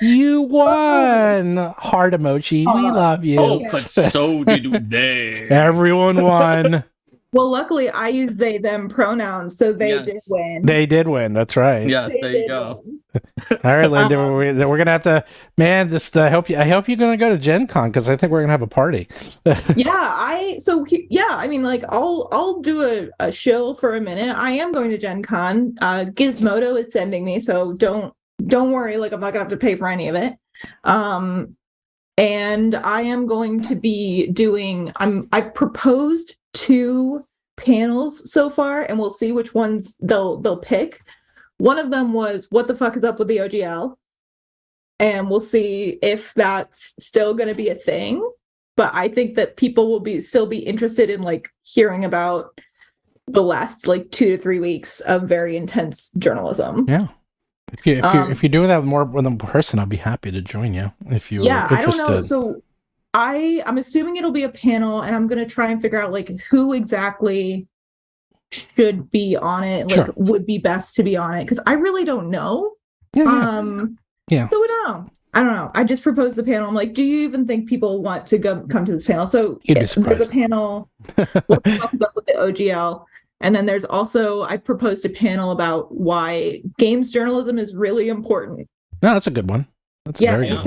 You won. Heart emoji. We love you. Oh, but so did they. Everyone won. Well, luckily, I use they, them pronouns, so they did win. They did win. That's right. Yes, there you go. All right, Linda, we're gonna have to. Man, just I hope you're gonna go to Gen Con, because I think we're gonna have a party. I'll do a shill for a minute. I am going to Gen Con. Gizmodo is sending me, so don't worry. I'm not gonna have to pay for any of it. And I am going to be doing. I've proposed 2 panels so far, and we'll see which ones they'll pick. One of them was what the fuck is up with the OGL, and we'll see if that's still going to be a thing. But I think that people will still be interested in hearing about the last 2 to 3 weeks of very intense journalism. Yeah. If you're doing that with more than one person, I'll be happy to join you if you're interested. I don't know. So I'm assuming it'll be a panel, and I'm going to try and figure out who exactly should be on it, would be best to be on it, because I really don't know. So we don't know. I don't know. I just proposed the panel. I'm like, do you even think people want to come to this panel? So there's a panel what comes up with the OGL, and then there's also I proposed a panel about why games journalism is really important. No, that's a good one. That's very good.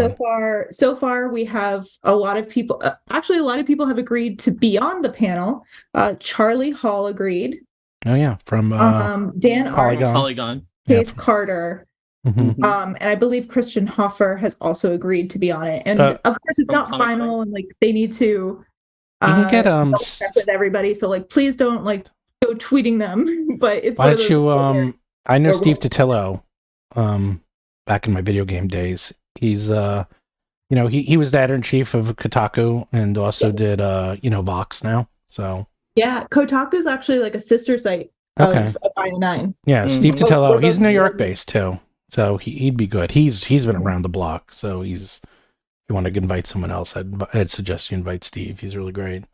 So far we have a lot of people. Actually, a lot of people have agreed to be on the panel. Charlie Hall agreed. Oh yeah, from Dan Polygon. Case Carter. And I believe Christian Hoffer has also agreed to be on it. And of course, it's not final, and they need to you can get check with everybody. So please don't go go tweeting them, but it's Why one of don't those you I know Or Steve we'll- Totillo back in my video game days. He's he was the editor-in-chief of Kotaku and also did Vox now. So Yeah, Kotaku's actually like a sister site okay. of IO9. Yeah, Steve Mhm. Totillo. We're He's both New York really- based too. So he'd be good. He's been around the block. So if you want to invite someone else, I'd suggest you invite Steve. He's really great.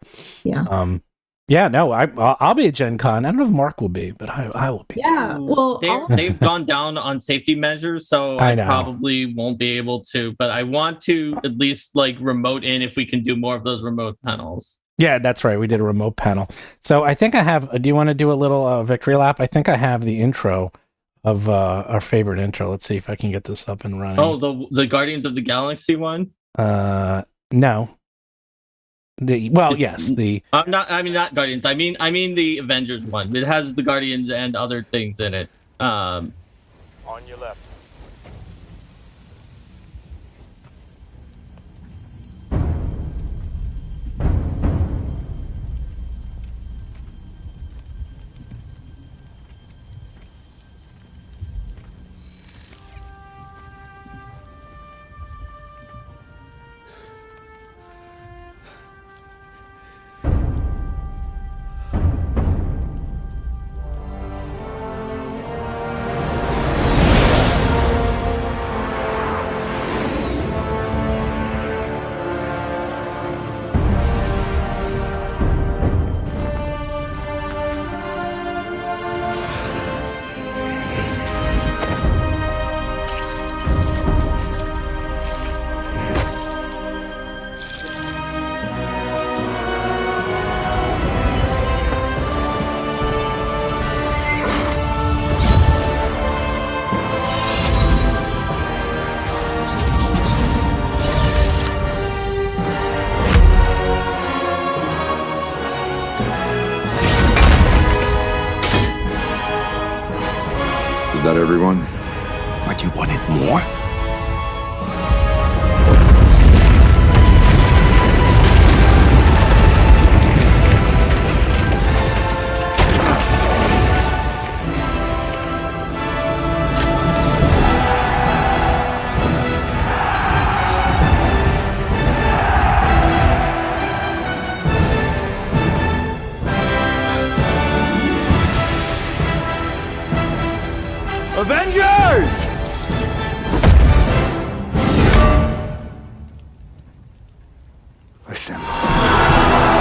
Yeah. I'll be at Gen Con. I don't know if Mark will be, but I will be. Yeah, well, they've gone down on safety measures, so I I know. probably won't be able to. But I want to at least like remote in if we can do more of those remote panels. Yeah, that's right. We did a remote panel. So I think I have. Do you want to do a little victory lap? I think I have the intro of our favorite intro. Let's see if I can get this up and running. Oh, the Guardians of the Galaxy one. No. Yes. Not Guardians. I mean the Avengers one. It has the Guardians and other things in it. On your left. Is that everyone? What, you wanted more? Avengers! Assemble.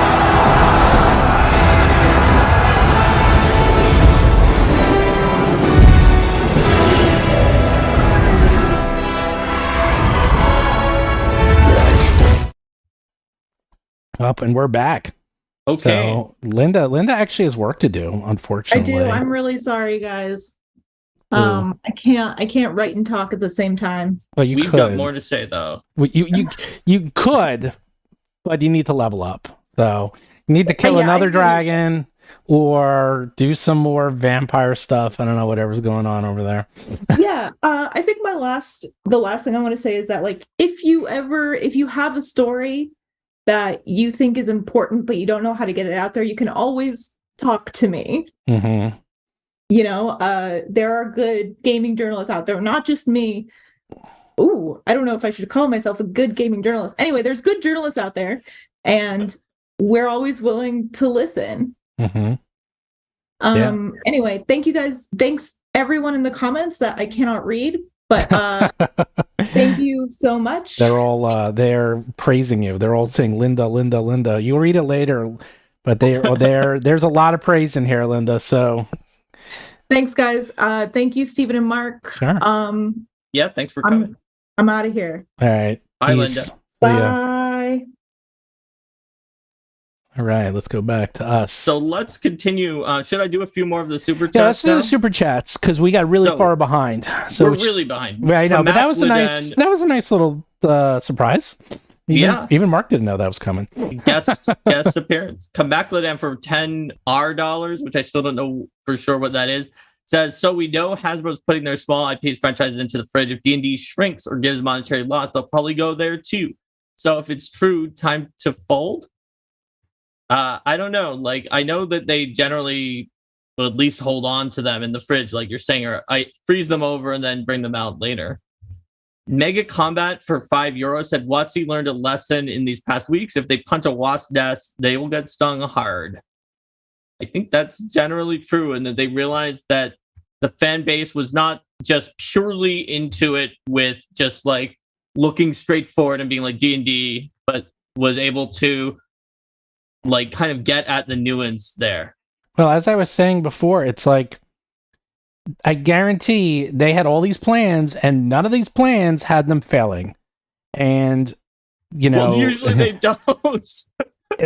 Up and we're back. Okay. So Linda actually has work to do, I unfortunately. do. I'm really sorry, guys. Ooh. I can't write and talk at the same time. But you We've could. got more to say though. Well, you could, but you need to level up. So you need to kill Yeah, I another do. dragon or do some more vampire stuff. I don't know, whatever's going on over there. Yeah, I think the last thing I want to say is that like if you have a story that you think is important but you don't know how to get it out there, you can always talk to me. Mm-hmm. There are good gaming journalists out there, not just me. Ooh, I don't know if I should call myself a good gaming journalist. Anyway, there's good journalists out there, and we're always willing to listen. Mm-hmm. Anyway, thank you guys. Thanks everyone in the comments that I cannot read, but thank you so much. They're all they're praising you. They're all saying Linda, Linda, Linda. You'll read it later, but there's a lot of praise in here, Linda. So Thanks, guys. Thank you, Stephen and Mark. Sure. Yeah, thanks for coming. I'm out of here. all right. Bye, Peace. Linda. See ya. Bye. All right, let's go back to us. So let's continue. Should I do a few more of the super chats? yeah, let's do now? the super chats because we got really So, far behind. So We're it's- really behind. Yeah, I know, but that was Kamak a nice little surprise. Even Mark didn't know that was coming. guest appearance. Kamaklidan for $10 which I still don't know for sure what that is. Says, so we know Hasbro's putting their small IPs franchises into the fridge. If D&D shrinks or gives monetary loss, they'll probably go there too. So if it's true, time to fold? I don't know. Like, I know that they generally at least hold on to them in the fridge, like you're saying, or I freeze them over and then bring them out later. Mega Combat for €5 said WotC learned a lesson in these past weeks. If they punch a wasp nest, they will get stung hard. I think that's generally true, and that they realized that the fan base was not just purely into it with just like looking straight forward and being like D&D, but was able to like kind of get at the nuance there. Well, as I was saying before, it's like I guarantee they had all these plans, and none of these plans had them failing. And Well, usually they don't.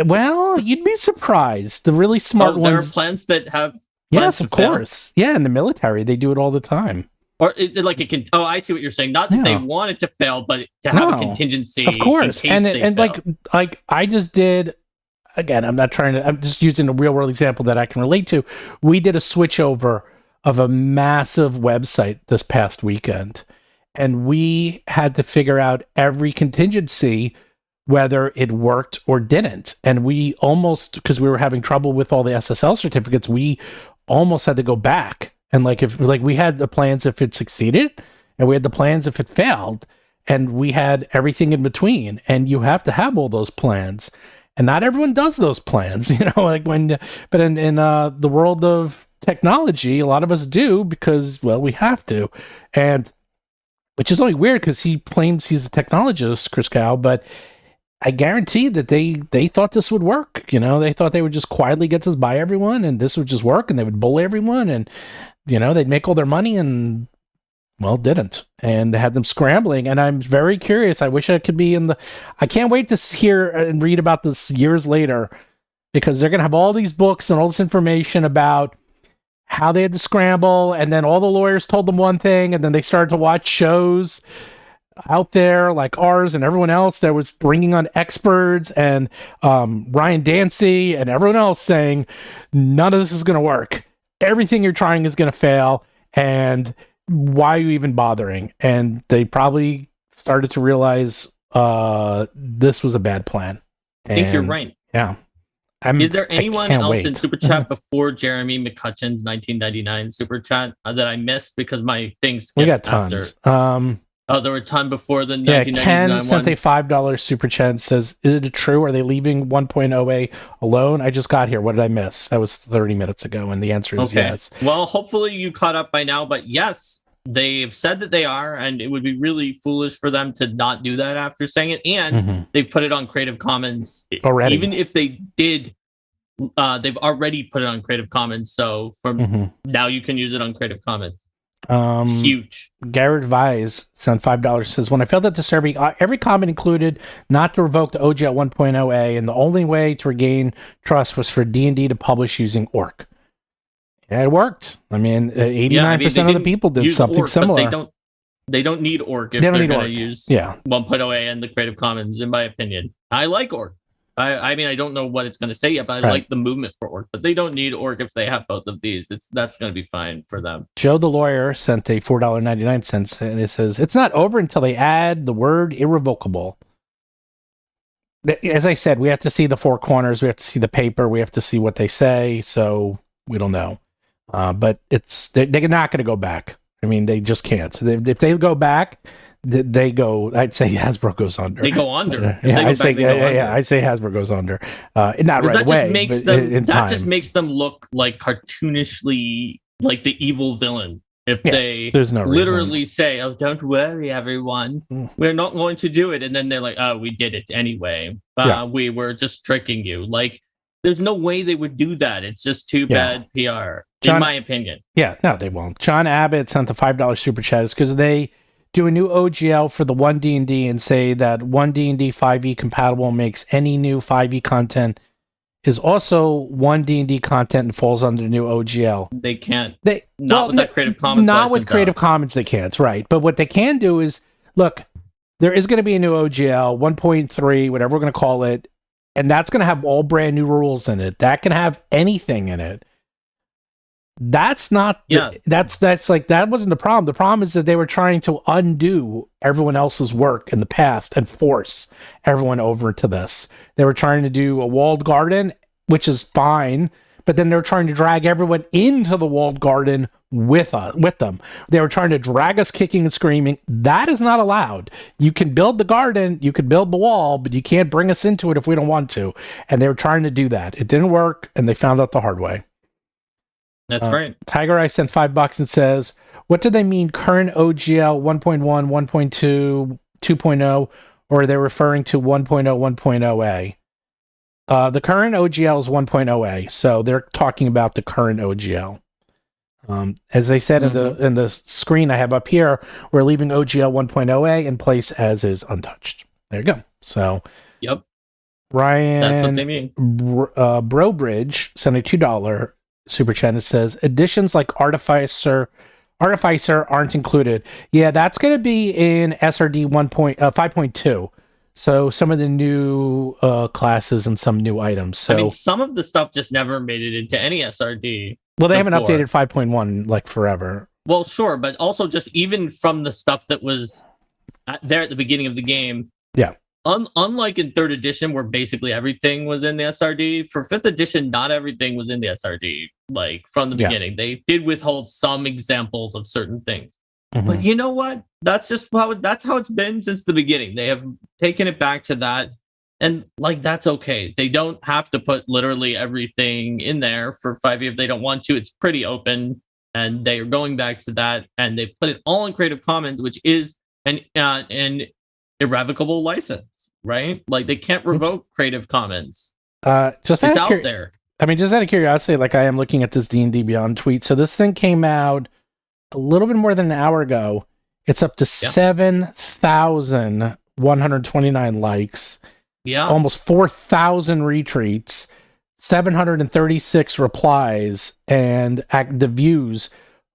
Well, you'd be surprised. The really smart ones. There are plans that have. Yes, of course. Yeah, in the military, they do it all the time. Or it can. Oh, I see what you're saying. Not that they want it to fail, but to have a contingency. Of course, in case and like I just did. Again, I'm just using a real world example that I can relate to. We did a switch over of a massive website this past weekend, and we had to figure out every contingency, whether it worked or didn't. And we almost, because we were having trouble with all the SSL certificates, we almost had to go back. And we had the plans if it succeeded, and we had the plans if it failed, and we had everything in between. And you have to have all those plans. And not everyone does those plans, but in the world of technology, a lot of us do because, well, we have to. And which is only weird because he claims he's a technologist, Chris Gow, but I guarantee that they thought this would work. They thought they would just quietly get this by everyone and this would just work and they would bully everyone and, they'd make all their money and, well, didn't. And they had them scrambling. And I'm very curious. I wish I could be I can't wait to hear and read about this years later, because they're going to have all these books and all this information about how they had to scramble. And then all the lawyers told them one thing. And then they started to watch shows out there like ours and everyone else that was bringing on experts and Ryan Dancy and everyone else saying, none of this is going to work. Everything you're trying is going to fail. And why are you even bothering? And they probably started to realize this was a bad plan. I think you're right. Yeah. Is there anyone else in Super Chat before Jeremy McCutcheon's 1999 Super Chat that I missed because my thing skipped? We got tons. There were a ton before the 1999 Ken sent a $5 Super Chat and says, is it true? Are they leaving 1.0A alone? I just got here. What did I miss? That was 30 minutes ago, and the answer is yes. Well, hopefully you caught up by now, but yes, they've said that they are, and it would be really foolish for them to not do that after saying it, and they've put it on Creative Commons. Already. Even if they did, they've already put it on Creative Commons, so from now you can use it on Creative Commons. It's huge. Garrett Vise sent $5, says, when I filled out the survey, every comment included not to revoke the OGL 1.0A, and the only way to regain trust was for D&D to publish using Orc. Yeah, it worked. I mean, 89% of the people did something Orc, similar. They don't need Orc if they're going to use 1.0A and the Creative Commons, in my opinion. I like Orc. I mean, I don't know what it's going to say yet, but I like the movement for Orc. But they don't need Orc if they have both of these. That's going to be fine for them. Joe the lawyer sent a $4.99, and it says, it's not over until they add the word irrevocable. As I said, we have to see the four corners. We have to see the paper. We have to see what they say. So we don't know. But they're not going to go back. I mean, they just can't. So if they go back, they go. I'd say Hasbro goes under. They go under. I'd say Hasbro goes under. Not right away. That just makes them look like cartoonishly like the evil villain. If they literally say, "Oh, don't worry, everyone, we're not going to do it," and then they're like, "Oh, we did it anyway. We were just tricking you." Like, there's no way they would do that. It's just too bad PR, in my opinion. Yeah, no, they won't. John Abbott sent a $5 super chat. It's because they do a new OGL for the 1D&D and say that 1D&D 5e compatible makes any new 5e content is also 1D&D content and falls under the new OGL. They can't. Not with that Creative Commons. Not with Creative Commons, they can't. Right. But what they can do is, look, there is going to be a new OGL 1.3, whatever we're going to call it, and that's going to have all brand new rules in it. That can have anything in it. That's not, that's like, that wasn't the problem. The problem is that they were trying to undo everyone else's work in the past and force everyone over to this. They were trying to do a walled garden, which is fine, but then they're trying to drag everyone into the walled garden with them. They were trying to drag us kicking and screaming. That is not allowed. You can build the garden, you can build the wall, but you can't bring us into it if we don't want to. And they were trying to do that. It didn't work, and they found out the hard way. That's right. Tiger Eye sent $5 and says, what do they mean current OGL 1.1, 1.2, 2.0, or are they referring to 1.0, 1.0A? The current OGL is 1.0A, so they're talking about the current OGL. As I said in the screen I have up here, we're leaving OGL 1.0A in place as is untouched. There you go. So, yep, Ryan, that's what they mean. Brobridge sent a $2 super chat and says additions like Artificer aren't included. Yeah, that's going to be in SRD 5.2. So some of the new classes and some new items. So I mean, some of the stuff just never made it into any SRD. Well, they haven't updated 5.1 like forever. Well, sure, but also just even from the stuff that was there at the beginning of the game. Yeah. Unlike in 3rd edition, where basically everything was in the SRD, for 5th edition, not everything was in the SRD. Like from the beginning, they did withhold some examples of certain things. Mm-hmm. But you know what? That's just how it's been since the beginning. They have taken it back to that, and like that's okay. They don't have to put literally everything in there for 5e if they don't want to. It's pretty open, and they are going back to that, and they've put it all in Creative Commons, which is an irrevocable license, right? Like they can't revoke Creative Commons. It's out there. I mean, just out of curiosity, like I am looking at this D&D Beyond tweet. So this thing came out a little bit more than an hour ago. It's up to 7,129 likes. Yeah. Almost 4,000 retweets, 736 replies, and the views,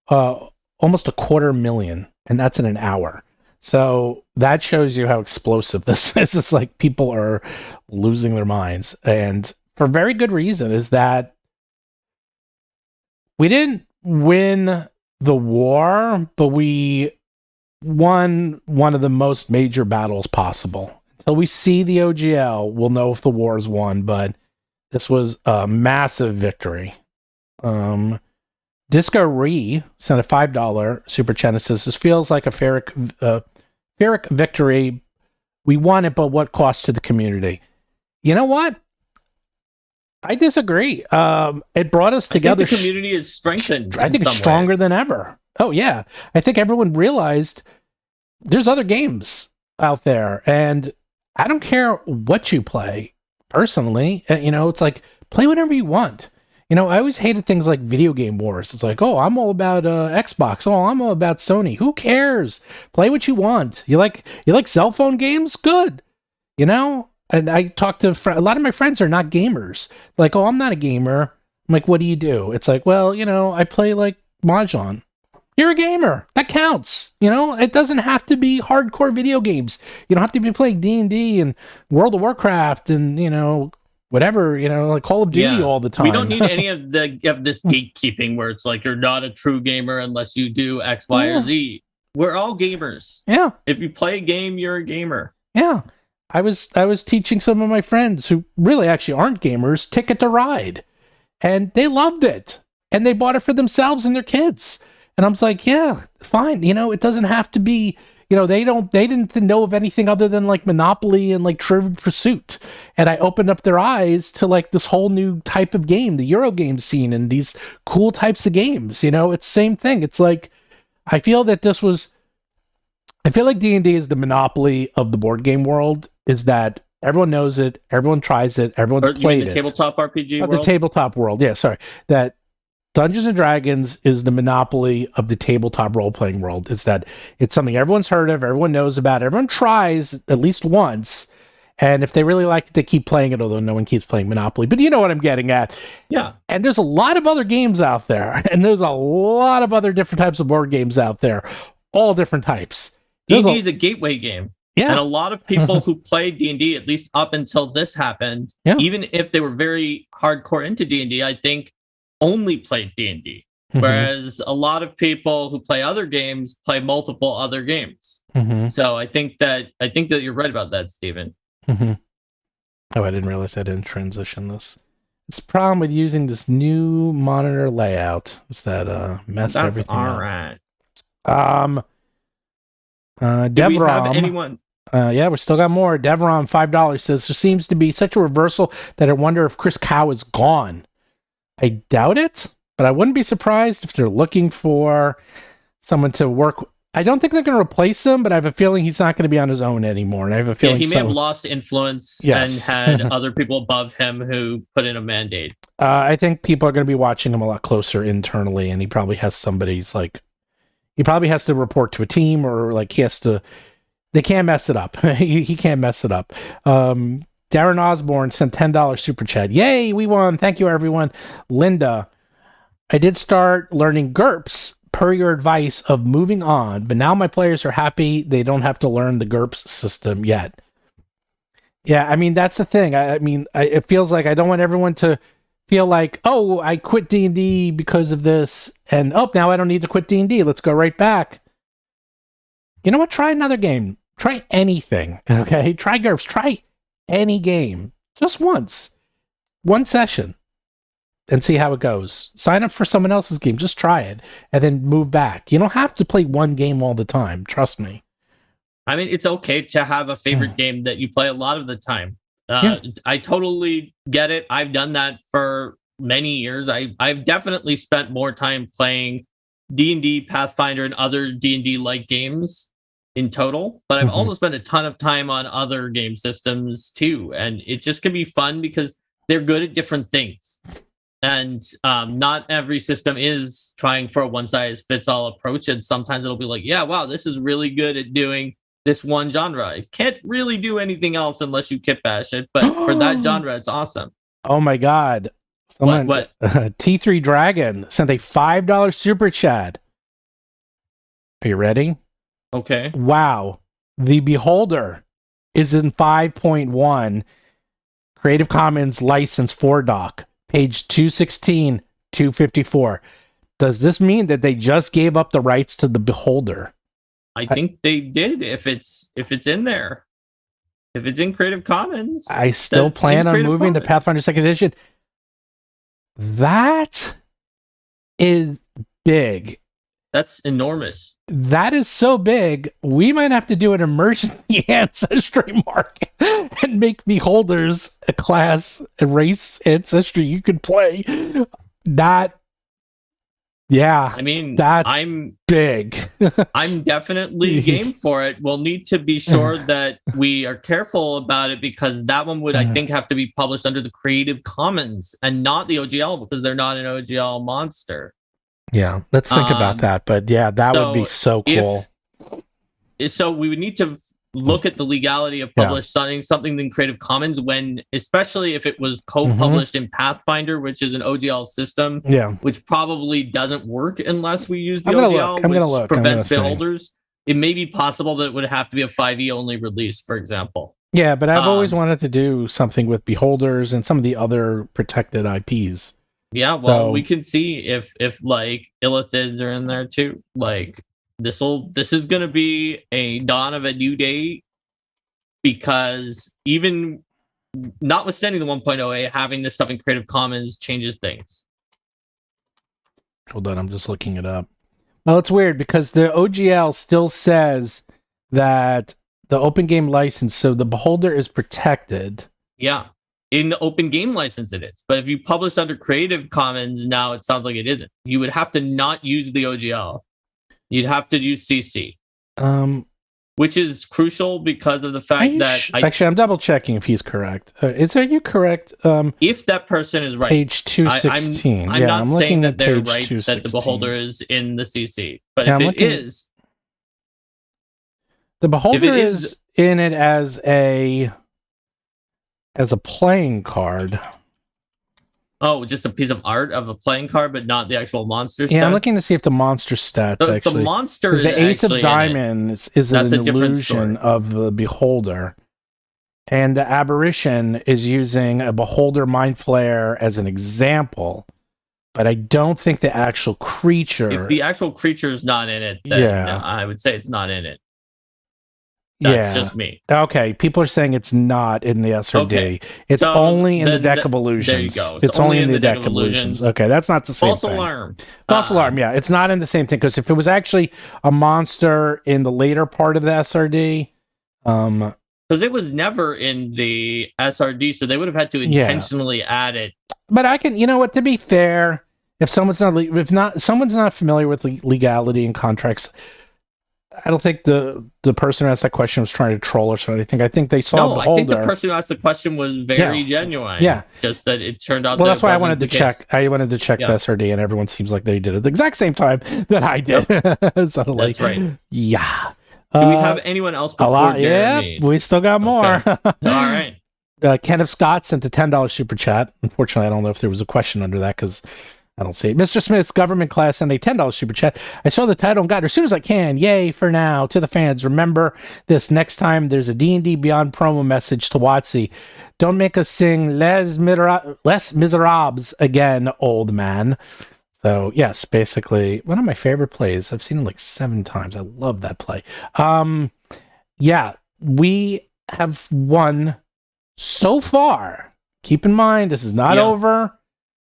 almost 250,000. And that's in an hour. So that shows you how explosive this is. It's like people are losing their minds. And for very good reason, is that we didn't win the war, but we won one of the most major battles possible. Until we see the OGL, we'll know if the war is won, but this was a massive victory. Disco Re sent a $5 super chat and says, this feels like a Ferric victory. We won it, but what cost to the community? You know what? I disagree. It brought us together. I think the community is strengthened. I think it's stronger than ever. Oh, yeah. I think everyone realized there's other games out there, and I don't care what you play, personally. It's like, play whatever you want. I always hated things like video game wars. It's like, oh, I'm all about Xbox. Oh, I'm all about Sony. Who cares? Play what you want. You like cell phone games? Good. And I talk to a lot of my friends are not gamers. Like, oh, I'm not a gamer. I'm like, what do you do? It's like, well, I play like Mahjong. You're a gamer. That counts. It doesn't have to be hardcore video games. You don't have to be playing D&D and World of Warcraft and, whatever, like Call of Duty all the time. We don't need any of this gatekeeping where it's like you're not a true gamer unless you do X, Y, or Z. We're all gamers. Yeah. If you play a game, you're a gamer. Yeah. I was teaching some of my friends who really actually aren't gamers Ticket to Ride, and they loved it, and they bought it for themselves and their kids. And I was like, yeah, fine. It doesn't have to be. They didn't know of anything other than like Monopoly and like Trivial Pursuit, and I opened up their eyes to like this whole new type of game, the Euro game scene, and these cool types of games. It's the same thing. It's like I feel like D&D is the monopoly of the board game world. Is that everyone knows it, everyone tries it, everyone's played it. The tabletop RPG world? The tabletop world, yeah, sorry. That Dungeons and Dragons is the monopoly of the tabletop role-playing world. It's that it's something everyone's heard of, everyone knows about, everyone tries at least once, and if they really like it, they keep playing it, although no one keeps playing Monopoly. But you know what I'm getting at. Yeah. And there's a lot of other games out there, and there's a lot of other different types of board games out there, all different types. D&D is a gateway game. Yeah. And a lot of people who played D&D, at least up until this happened, even if they were very hardcore into D&D, I think only played D&D. Whereas a lot of people who play other games play multiple other games. So I think that you're right about that, Stephen. Oh, I didn't realize I didn't transition this. It's a problem with using this new monitor layout. Is that messed That's everything all up. right. Do we have Devrom. anyone? Yeah, we still got more. Devron, $5 says there seems to be such a reversal that I wonder if Chris Cow is gone. I doubt it, but I wouldn't be surprised if they're looking for someone to work. I don't think they're going to replace him, but I have a feeling he's not going to be on his own anymore. And I have a Yeah, feeling he may have lost influence Yes. and had other people above him who put in a mandate. I think people are going to be watching him a lot closer internally, and he probably has he probably has to report to a team, or like he has to. They can't mess it up. he can't mess it up. Darren Osborne sent $10 super chat. Yay, we won. Thank you, everyone. Linda, I did start learning GURPS per your advice of moving on, but now my players are happy they don't have to learn the GURPS system yet. Yeah, I mean, that's the thing. It feels like I don't want everyone to feel like, oh, I quit D&D because of this, and oh, now I don't need to quit D&D. Let's go right back. You know what? Try another game. Try anything. Okay? Try GURPS. Try any game. Just once. One session. And see how it goes. Sign up for someone else's game. Just try it. And then move back. You don't have to play one game all the time. Trust me. I mean, it's okay to have a favorite game that you play a lot of the time. Yeah. I totally get it. I've done that for many years. I've definitely spent more time playing D&D, Pathfinder, and other D&D-like games in total, but I've also spent a ton of time on other game systems too, and it just can be fun because they're good at different things. And not every system is trying for a one-size-fits-all approach, and sometimes it'll be like, yeah, wow, this is really good at doing this one genre. It can't really do anything else unless you kit bash it, but for that genre, it's awesome. Oh my god. Someone, What? T3 Dragon sent a $5 super chat. Are you ready? Okay. Wow. The Beholder is in 5.1 Creative Commons license 4doc, page 216, 254. Does this mean that they just gave up the rights to the Beholder? I think they did if it's in there. If it's in Creative Commons. I still plan on moving to Pathfinder 2nd Edition. That is big. That's enormous. That is so big, we might have to do an emergency ancestry market and make Beholders a class, a race ancestry you could play. That, yeah. I mean, I'm big. I'm definitely game for it. We'll need to be sure that we are careful about it because that one would, I think, have to be published under the Creative Commons and not the OGL because they're not an OGL monster. Yeah, let's think about that. But yeah, that would be so cool. So we would need to look at the legality of publishing something in Creative Commons when, especially if it was co-published in Pathfinder, which is an OGL system, which probably doesn't work unless we use the OGL, which prevents Beholders. It may be possible that it would have to be a 5e only release, for example. Yeah, but I've always wanted to do something with Beholders and some of the other protected IPs. Yeah, well, we can see if like Illithids are in there too. Like this is gonna be a dawn of a new day because even notwithstanding the 1.0a, having this stuff in Creative Commons changes things. Hold on, I'm just looking it up. Well, it's weird because the OGL still says that the open game license, so the Beholder is protected. Yeah. In the open game license, it is. But if you published under Creative Commons, now it sounds like it isn't. You would have to not use the OGL. You'd have to use CC. Which is crucial because of the fact that... Actually, I'm double checking if he's correct. Are you correct? If that person is right. Page 216. I'm not saying that they're right, that the Beholder is in the CC. But if it is... The Beholder is in it as a playing card. Oh, just a piece of art of a playing card, but not the actual monster stats? Yeah, I'm looking to see if the monster stats actually... The monster is the Ace of Diamonds is an illusion of the Beholder. And the Aberration is using a Beholder Mind Flayer as an example. But I don't think the actual creature... If the actual creature is not in it, then I would say it's not in it. That's Yeah. just me. Okay, people are saying it's not in the SRD. Okay, It's so only in the then Deck of Illusions. there you go. It's only in the Deck of Illusions. Okay, that's not the same False thing. alarm. False alarm, yeah. It's not in the same thing, because if it was actually a monster in the later part of the SRD, Because it was never in the SRD, so they would have had to intentionally add it. but I can, you know what, to be fair, if someone's not familiar with legality and contracts, I don't think the person who asked that question was trying to troll or something. I think they saw No, I think the person who asked the question was very genuine. Yeah. Just that it turned out. Well, that that's why I wanted to check. I wanted to check the SRD, and everyone seems like they did it at the exact same time that I did. So that's right. Yeah. Do we have anyone else before Jeremy? Yeah, we still got more. Okay. All right. Kenneth Scott sent a $10 super chat. Unfortunately, I don't know if there was a question under that because I don't see it. Mr. Smith's government class sent a $10 super chat. I saw the title and got it as soon as I can. Yay for now. To the fans, remember this next time there's a D&D Beyond promo message to WotC. Don't make us sing Les Miserables again, old man. So, yes, basically, one of my favorite plays. I've seen it like 7 times. I love that play. Yeah, we have won so far. Keep in mind, this is not over.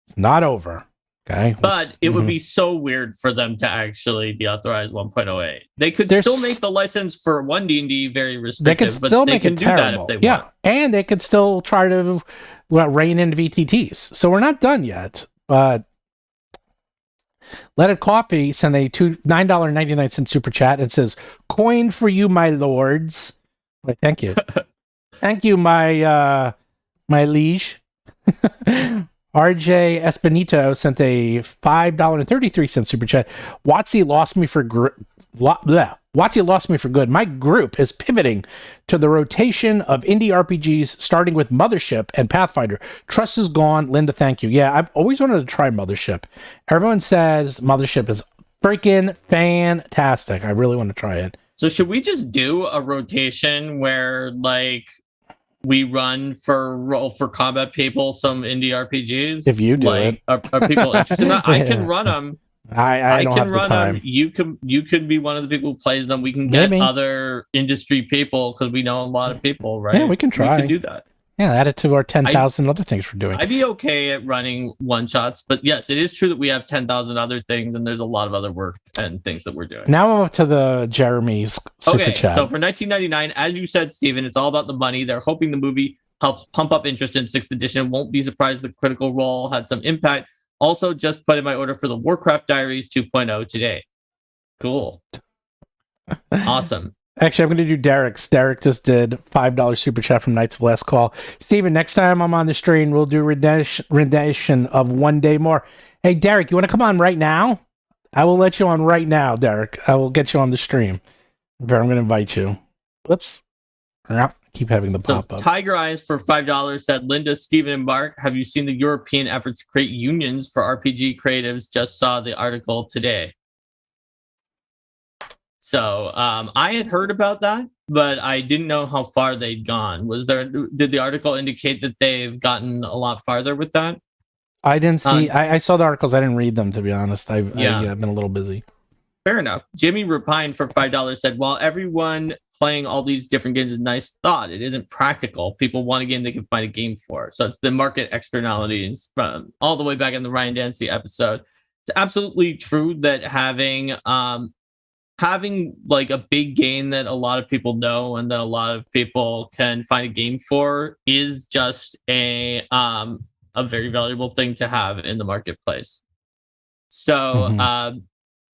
It's not over. Okay. But it would be so weird for them to actually deauthorize 1.08. They could still make the license for 1D&D very restrictive, but they can do that if they want. Yeah, and they could still try to rein in VTTs. So we're not done yet, but Let It Coffee sent a $9.99 super chat and says, "Coin for you, my lords." Wait, thank you. Thank you, my liege. RJ Espinito sent a $5.33 super chat. WotC lost me for WotC lost me for good. My group is pivoting to the rotation of indie RPGs, starting with Mothership and Pathfinder. Trust is gone. Linda, thank you. Yeah, I've always wanted to try Mothership. Everyone says Mothership is freaking fantastic. I really want to try it. So should we just do a rotation where, like, we run for Roll for Combat people some indie RPGs? If you do it. Are people interested in that? I can run them. I don't can have run the time. them. You could be one of the people who plays them. We can get other industry people because we know a lot of people, right? Yeah, we can try. We can do that. Yeah, add it to our 10,000 other things we're doing. I'd be okay at running one shots, but yes, it is true that we have 10,000 other things, and there's a lot of other work and things that we're doing. Now I'm up to the Jeremy's super chat. So for 1999, as you said, Steven, it's all about the money. They're hoping the movie helps pump up interest in 6th edition. Won't be surprised the Critical Role had some impact. Also, just put in my order for the Warcraft Diaries 2.0 today. Cool. Awesome. Actually, I'm going to do Derek's. Derek just did $5 super chat from Knights of Last Call. Steven, next time I'm on the stream, we'll do rendition of One Day More. Hey, Derek, you want to come on right now? I will let you on right now, Derek. I will get you on the stream. I'm going to invite you. Whoops. Keep having the pop-up. Tiger Eyes for $5 said, Linda, Steven, and Mark, have you seen the European efforts to create unions for RPG creatives? Just saw the article today. So I had heard about that, but I didn't know how far they'd gone. Did the article indicate that they've gotten a lot farther with that? I didn't see. I saw the articles. I didn't read them, to be honest. I've been a little busy. Fair enough. Jimmy Rapine for $5 said, while everyone playing all these different games is a nice thought, it isn't practical. People want a game they can find a game for. So it's the market externalities from all the way back in the Ryan Dancy episode. It's absolutely true that having like a big game that a lot of people know and that a lot of people can find a game for is just a very valuable thing to have in the marketplace. So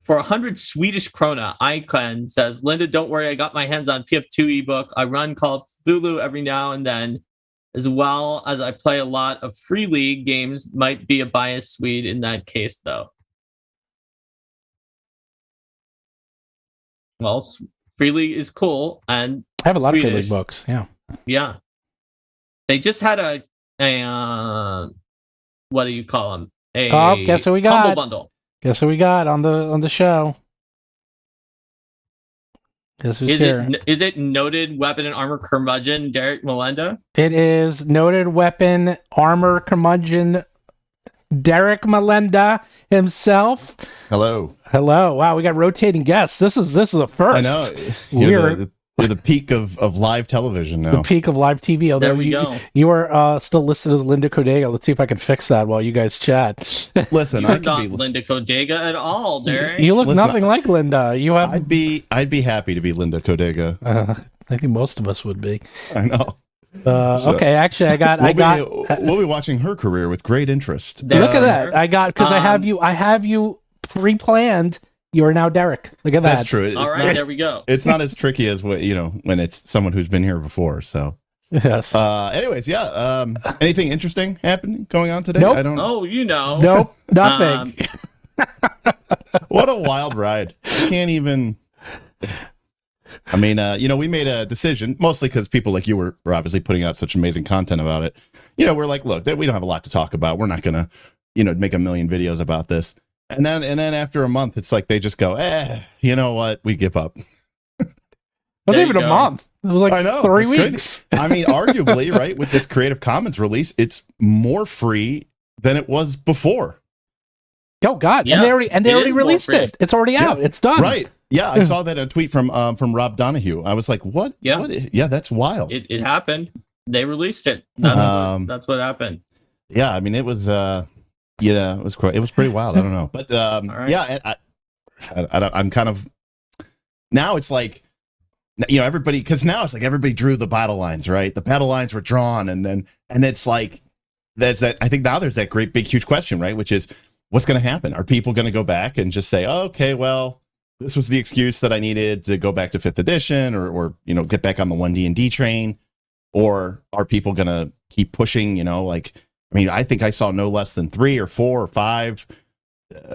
for 100 Swedish krona, Icon says, Linda, don't worry, I got my hands on PF2 ebook. I run Call of Cthulhu every now and then, as well as I play a lot of Free League games. Might be a biased Swede in that case, though. Well, Free League is cool, and I have a lot of Free Swedish. League books. Yeah. They just had a what do you call them? Guess what we got? Humble bundle. Guess what we got on the show? Guess who's here? Is it noted weapon and armor curmudgeon Derek Melenda? It is noted weapon armor curmudgeon Derek Melenda himself. Hello. Wow, we got rotating guests. This is a first. I know. Weird. You're the peak of live television now. The peak of live TV. Although There we go. You are still listed as Linda Codega. Let's see if I can fix that while you guys chat. Listen, You're I not could be. Linda Codega at all, Derek. You look Listen, nothing like Linda. You have. I'd be happy to be Linda Codega. I think most of us would be. I know. So, Okay, actually, We'll be watching her career with great interest. There- Look at that. I got because I have Um, you pre-planned. You are now Derek. Look at that. That's true. All right, there we go. It's not as tricky as what when it's someone who's been here before. So, Yes. anyways, yeah. Anything interesting happening going on today? Nope. I don't. Oh, Nope. Nothing. What a wild ride! I can't even. I mean, we made a decision mostly because people like you were obviously putting out such amazing content about it. We're like, look, we don't have a lot to talk about. We're not gonna, make a million videos about this. And then after a month, it's like they just go, you know what? We give up. It wasn't even you a go. month. It was like I know, 3 it's weeks. crazy. I mean, arguably, right, with this Creative Commons release, it's more free than it was before. Oh God! Yeah, and they already it is more released free. it. It's already out. It's done. Right. Yeah, I saw that a tweet from Rob Donahue. I was like, what? Yeah. What? Yeah, that's wild. It happened. They released it. That's what happened. Yeah, I mean, it was it was pretty wild. I don't know. But right. yeah, I'm kind of now it's like everybody, because now it's like everybody drew the battle lines, right? The battle lines were drawn, and it's like there's that. I think now there's that great big huge question, right? Which is what's going to happen? Are people going to go back and just say, oh, okay, well, this was the excuse that I needed to go back to 5th edition, or get back on the 1D&D train, or are people going to keep pushing? I think I saw no less than 3 or 4 or 5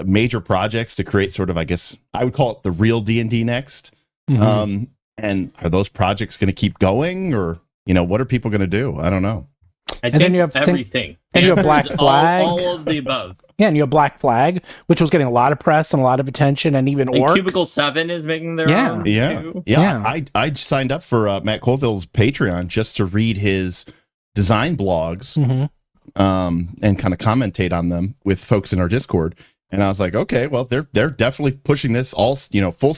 major projects to create sort of, I guess I would call it the real D&D next. Mhm. And are those projects going to keep going, or what are people going to do? I don't know. I then think you have everything. and you have Black Flag. All of the above. Yeah, and you have Black Flag, which was getting a lot of press and a lot of attention, and even And Orc. Cubicle 7 is making their Yeah. own. Yeah. too. Yeah. I signed up for Matt Colville's Patreon just to read his design blogs, Mhm. and kind of commentate on them with folks in our Discord. And I was like, okay, well, they're definitely pushing this all, full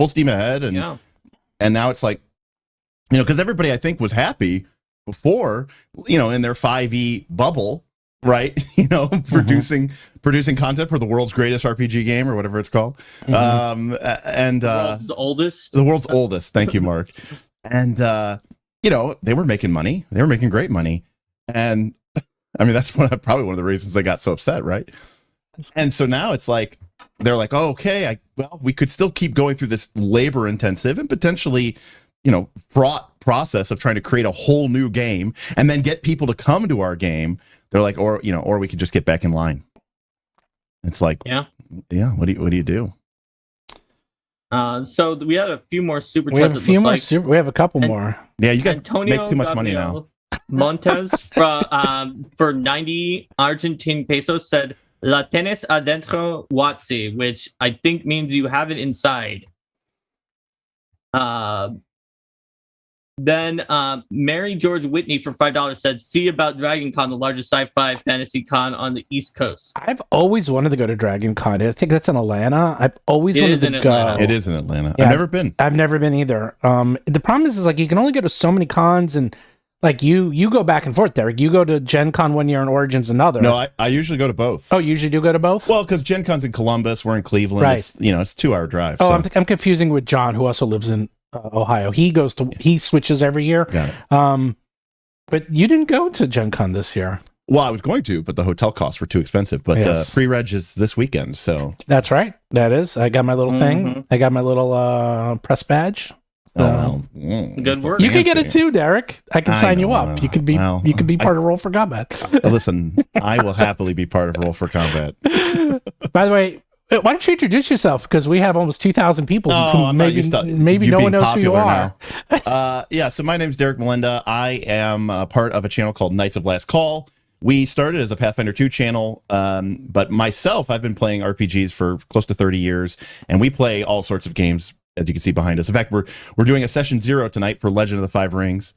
steam ahead. And Yeah. and now it's like, because everybody I think was happy before, in their 5e bubble, right? Producing content for the world's greatest RPG game, or whatever it's called. Mhm. And World's oldest. the world's oldest. Thank you, Mark. And they were making money. They were making great money. And I mean, that's probably one of the reasons they got so upset, right? And so now it's like they're like, oh, okay, we could still keep going through this labor intensive and potentially, fraught process of trying to create a whole new game and then get people to come to our game. They're like, or we could just get back in line. It's like, Yeah. What do you do? So we had a few more super We have chats. a few more. We have a couple And- more. Yeah, you guys Antonio make too much money now. Gabriel Montes for 90 Argentine pesos said "La tienes adentro WotC," which I think means you have it inside. Then Mary George Whitney for $5 said, "See about Dragon Con, the largest sci-fi fantasy con on the East Coast." I've always wanted to go to Dragon Con. I think that's in Atlanta. I've always It wanted is to in go. Atlanta. It is in Atlanta. Yeah. I've never been. I've never been either. The problem is like you can only go to so many cons, and like you go back and forth, Derek. You go to Gen Con one year and Origins another. No, I usually go to both. Oh, you usually do go to both? Well, because Gen Con's in Columbus, we're in Cleveland. Right. It's it's 2-hour drive. Oh, so. I'm confusing with John, who also lives in Ohio. He switches every year. Got it. But you didn't go to Gen Con this year. Well, I was going to, but the hotel costs were too expensive. But Yes. pre-reg is this weekend, so That's right. That is. I got my little thing. I got my little press badge. Good work. You can get fancy. it too, Derek. I can I sign you know, up. You could be part of Roll for Combat. Listen, I will happily be part of Roll for Combat. By the way, why don't you introduce yourself? Because we have almost 2,000 people. Oh, who I'm not maybe used to maybe you no being one knows who you popular are. Yeah, so my name's Derek Melenda. I am part of a channel called Knights of Last Call. We started as a Pathfinder 2 channel, but myself, I've been playing RPGs for close to 30 years, and we play all sorts of games, as you can see behind us. In fact, we're doing a session 0 tonight for Legend of the Five Rings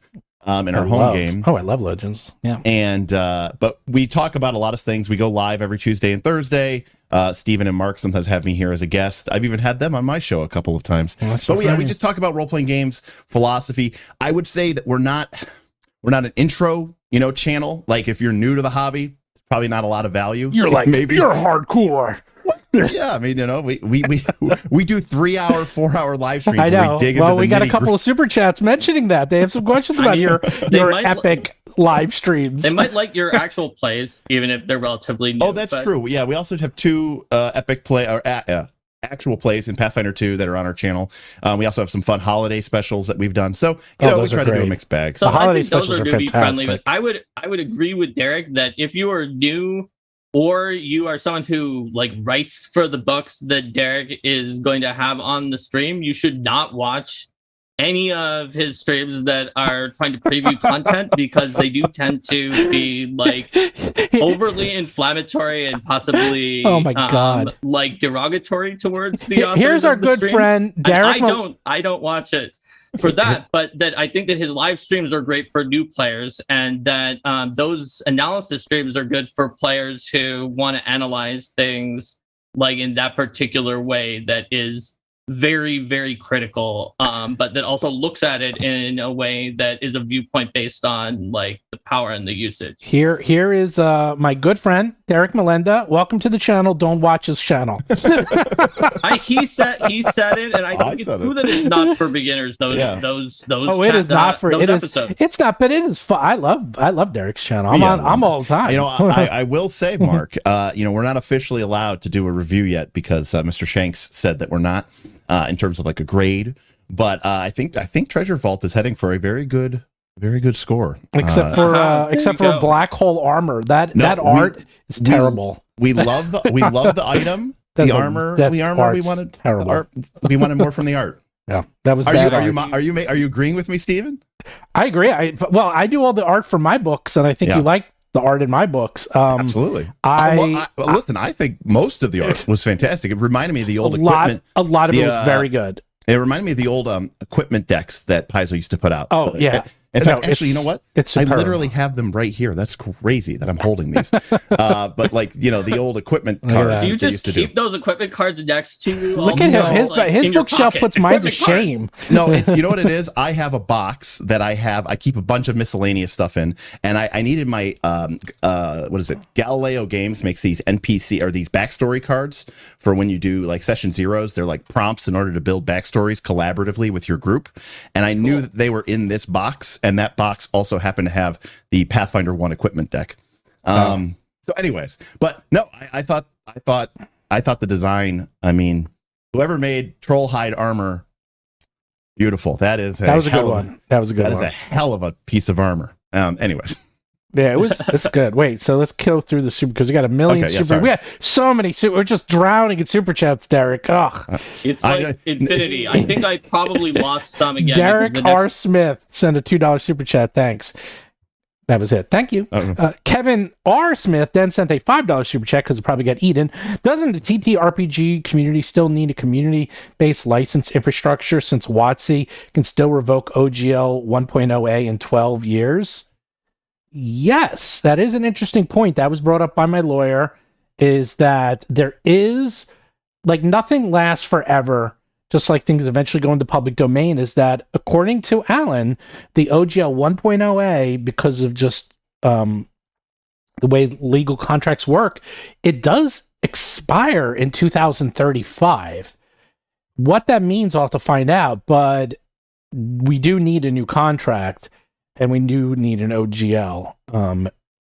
in our home game. Oh, I love Legends. Yeah. And but we talk about a lot of things. We go live every Tuesday and Thursday. Steven and Mark sometimes have me here as a guest. I've even had them on my show a couple of times. But yeah, we just talk about role-playing games, philosophy. I would say that we're not an intro, channel. Like if you're new to the hobby, it's probably not a lot of value. You're like, maybe you're hardcore. Yeah, I mean, we do 3-hour, 4-hour live streams. I know. We got a couple of of super chats mentioning that. They have some questions about your epic live streams. They might like your actual plays, even if they're relatively new. Oh, that's true. Yeah, we also have 2 epic play or actual plays in Pathfinder 2 that are on our channel. We also have some fun holiday specials that we've done. So we try to do a mixed bag. So holiday I think those specials are are newbie friendly. fantastic. But I would agree with Derek that if you are new or you are someone who writes for the books that Derek is going to have on the stream, you should not watch any of his streams that are trying to preview content, because they do tend to be overly inflammatory and possibly oh my god, derogatory towards the authors. Here's our good streams. friend Derek. I don't watch it for that, but that I think that his live streams are great for new players, and that those analysis streams are good for players who want to analyze things in that particular way that is very, very critical, but that also looks at it in a way that is a viewpoint based on the power and the usage. Here is my good friend Derek Melenda. Welcome to the channel. Don't watch his channel. He said it, and I think it's true that it's not for beginners. Those it is not for those episodes. It's not, but it is fun. I love Derek's channel. I'm all the time. I will say, Mark, we're not officially allowed to do a review yet because Mr. Shanks said that we're not. In terms of a grade, but I think Treasure Vault is heading for a very good score. Except for black hole armor. That art is terrible. We love the item, the armor. We wanted terrible. Art. We wanted more from the art. Yeah, that was bad. Are you agreeing with me, Steven? I agree. I do all the art for my books, and I think you like the art in my books. Absolutely. Listen, I think most of the art was fantastic. It reminded me of the old equipment. A lot of it was very good. It reminded me of the old equipment decks that Paizo used to put out. Oh, yeah. In fact, actually, you know what? I literally have them right here. That's crazy that I'm holding these. But the old equipment cards. Do you just keep those equipment cards next to you? Look at him. His bookshelf puts mine to shame. No, you know what it is? I have a box that I keep a bunch of miscellaneous stuff in, and I needed my what is it? Galileo Games makes these NPC or these backstory cards for when you do session zeros. They're prompts in order to build backstories collaboratively with your group, and I knew that they were in this box. And that box also happened to have the Pathfinder 1 equipment deck. So anyways, but no, I thought the design, whoever made Troll Hide armor, beautiful. That was a good one. That is a hell of a piece of armor. Anyways. Yeah, it's good. Wait, so let's go through the super, because we got a million super. We got so many super. We're just drowning in super chats, Derek. Ugh. It's infinity. I think I probably lost some again. Derek R. Smith sent a $2 super chat. Thanks. That was it. Thank you. Kevin R. Smith then sent a $5 super chat because it probably got eaten. Doesn't the TTRPG community still need a community-based license infrastructure since WotC can still revoke OGL 1.0A in 12 years? Yes, that is an interesting point. That was brought up by my lawyer, is that there is, nothing lasts forever, just like things eventually go into public domain, is that according to Alan, the OGL 1.0A, because of just the way legal contracts work, it does expire in 2035. What that means, I'll have to find out, but we do need a new contract. And we do need an OGL.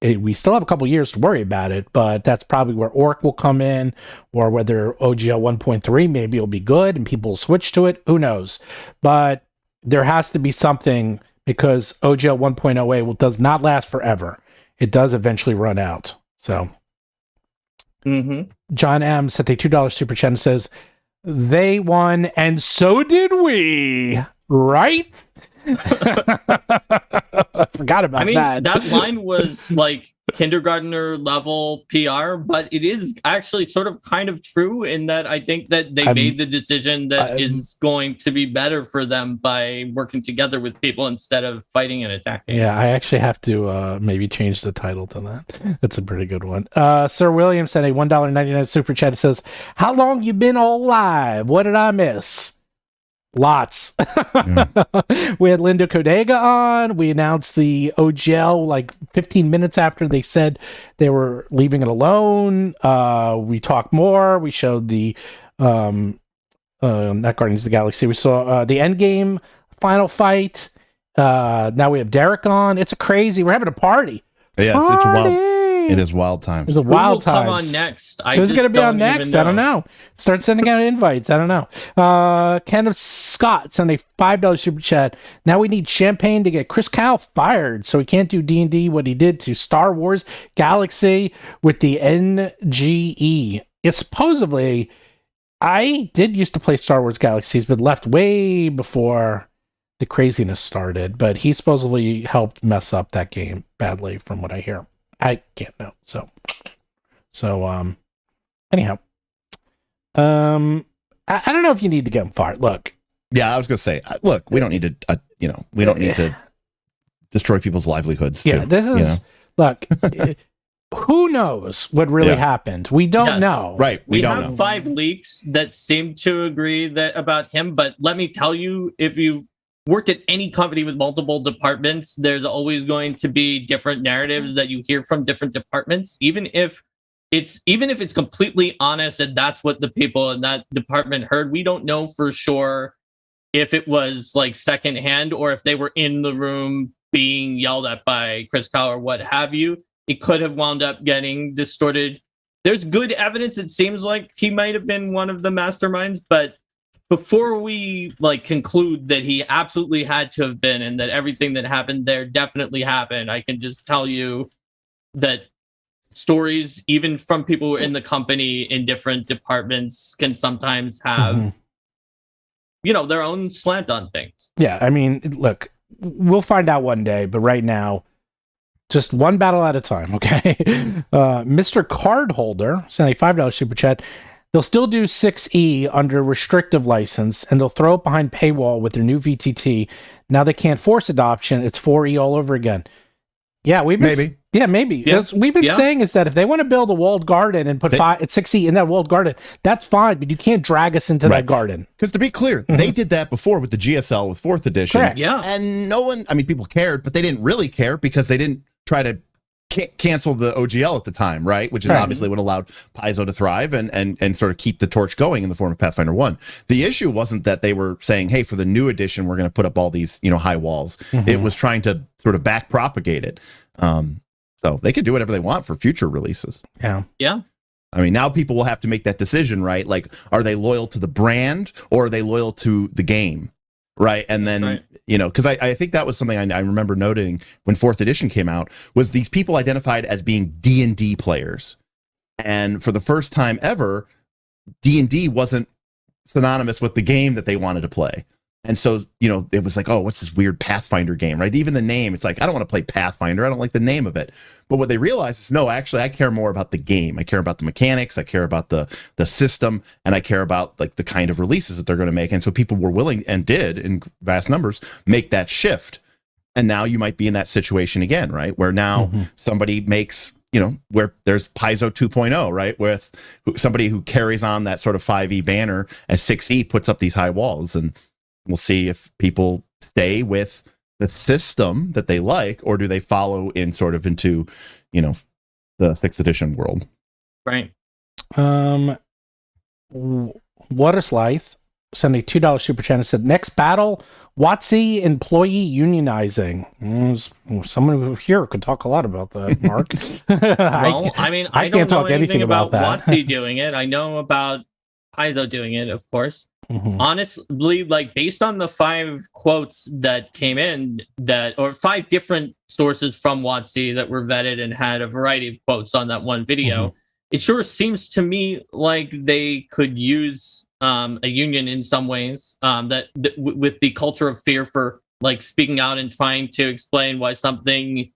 We still have a couple years to worry about it, but that's probably where ORC will come in, or whether OGL 1.3 maybe will be good and people will switch to it. Who knows? But there has to be something, because OGL 1.0A does not last forever. It does eventually run out. So, John M. sent a $2 super chat and says, "They won, and so did we, right?" I forgot about I mean, that. that line was like kindergartner level PR, but it is actually sort of kind of true in that I think that they made the decision that is going to be better for them by working together with people instead of fighting and attacking. Yeah, I actually have to maybe change the title to that. That's a pretty good one. Sir William sent a $1.99 super chat. It says, "How long you been all live? What did I miss?" Lots. We had Linda Codega on. We announced the OGL like 15 minutes after they said they were leaving it alone. We talked more. We showed the not Guardians of the Galaxy. We saw the Endgame final fight. Now we have Derek on. It's we're having a party. Yeah, it's wild. It is wild times. It's a wild Who will times. come on next? Who's going to be on next? I don't know. Start sending out invites. I don't know. Kenneth Scott sent a $5 super chat. Now we need champagne to get Chris Kyle fired, so he can't do D&D what he did to Star Wars Galaxy with the NGE. It's supposedly, I did used to play Star Wars Galaxies, but left way before the craziness started. But he supposedly helped mess up that game badly, from what I hear. I can't know. So anyhow, I don't know if you need to get him fired. Look. Yeah, I was going to say, look, we don't need to, we don't need to destroy people's livelihoods. Yeah, this is, look, who knows what really happened? We don't know. Right. We don't have know. 5 leaks that seem to agree that about him, but let me tell you, if you've worked at any company with multiple departments, there's always going to be different narratives that you hear from different departments, even if it's completely honest and that's what the people in that department heard. We don't know for sure if it was like secondhand or if they were in the room being yelled at by Chris Kyle or what have you. It could have wound up getting distorted. There's good evidence. It seems like he might have been one of the masterminds, but before we conclude that he absolutely had to have been and that everything that happened there definitely happened, I can just tell you that stories, even from people in the company in different departments, can sometimes have, their own slant on things. Yeah, I mean, look, we'll find out one day, but right now, just one battle at a time, okay? Mr. Cardholder sent a $5 super chat. They'll still do 6E under restrictive license, and they'll throw it behind paywall with their new VTT. Now they can't force adoption. It's 4E all over again. Yeah, maybe. Yeah. We've been saying is that if they want to build a walled garden and put 6E in that walled garden, that's fine, but you can't drag us into that garden. Because to be clear, they did that before with the GSL with 4th edition. Correct. Yeah. And people cared, but they didn't really care because they didn't try to cancel the OGL at the time, right? Which is obviously what allowed Paizo to thrive and sort of keep the torch going in the form of Pathfinder 1. The issue wasn't that they were saying, hey, for the new edition, we're going to put up all these, high walls. It was trying to sort of back propagate it. So they could do whatever they want for future releases. Yeah. Yeah. I mean, now people will have to make that decision, right? Like, are they loyal to the brand or are they loyal to the game? Right. And then, because I think that was something I remember noting when 4th edition came out, was these people identified as being D&D players. And for the first time ever, D&D wasn't synonymous with the game that they wanted to play. And so, it was like, oh, what's this weird Pathfinder game, right? Even the name, it's like, I don't want to play Pathfinder. I don't like the name of it. But what they realized is, no, actually, I care more about the game. I care about the mechanics. I care about the system. And I care about the kind of releases that they're going to make. And so people were willing and did in vast numbers make that shift. And now you might be in that situation again, right? Where now somebody makes, where there's Paizo 2.0, right? With somebody who carries on that sort of 5E banner as 6E puts up these high walls. And we'll see if people stay with the system that they like, or do they follow in sort of into, the 6th edition world. Right. What is life? Send a $2 super chat and said, next battle, WotC employee unionizing. Someone here could talk a lot about that, Mark. Well, I don't know anything about that. WotC doing it. I know about Paizo doing it, of course. Honestly, based on the 5 quotes that came in, or 5 different sources from WotC that were vetted and had a variety of quotes on that one video, it sure seems to me like they could use a union in some ways, with the culture of fear for like speaking out and trying to explain why something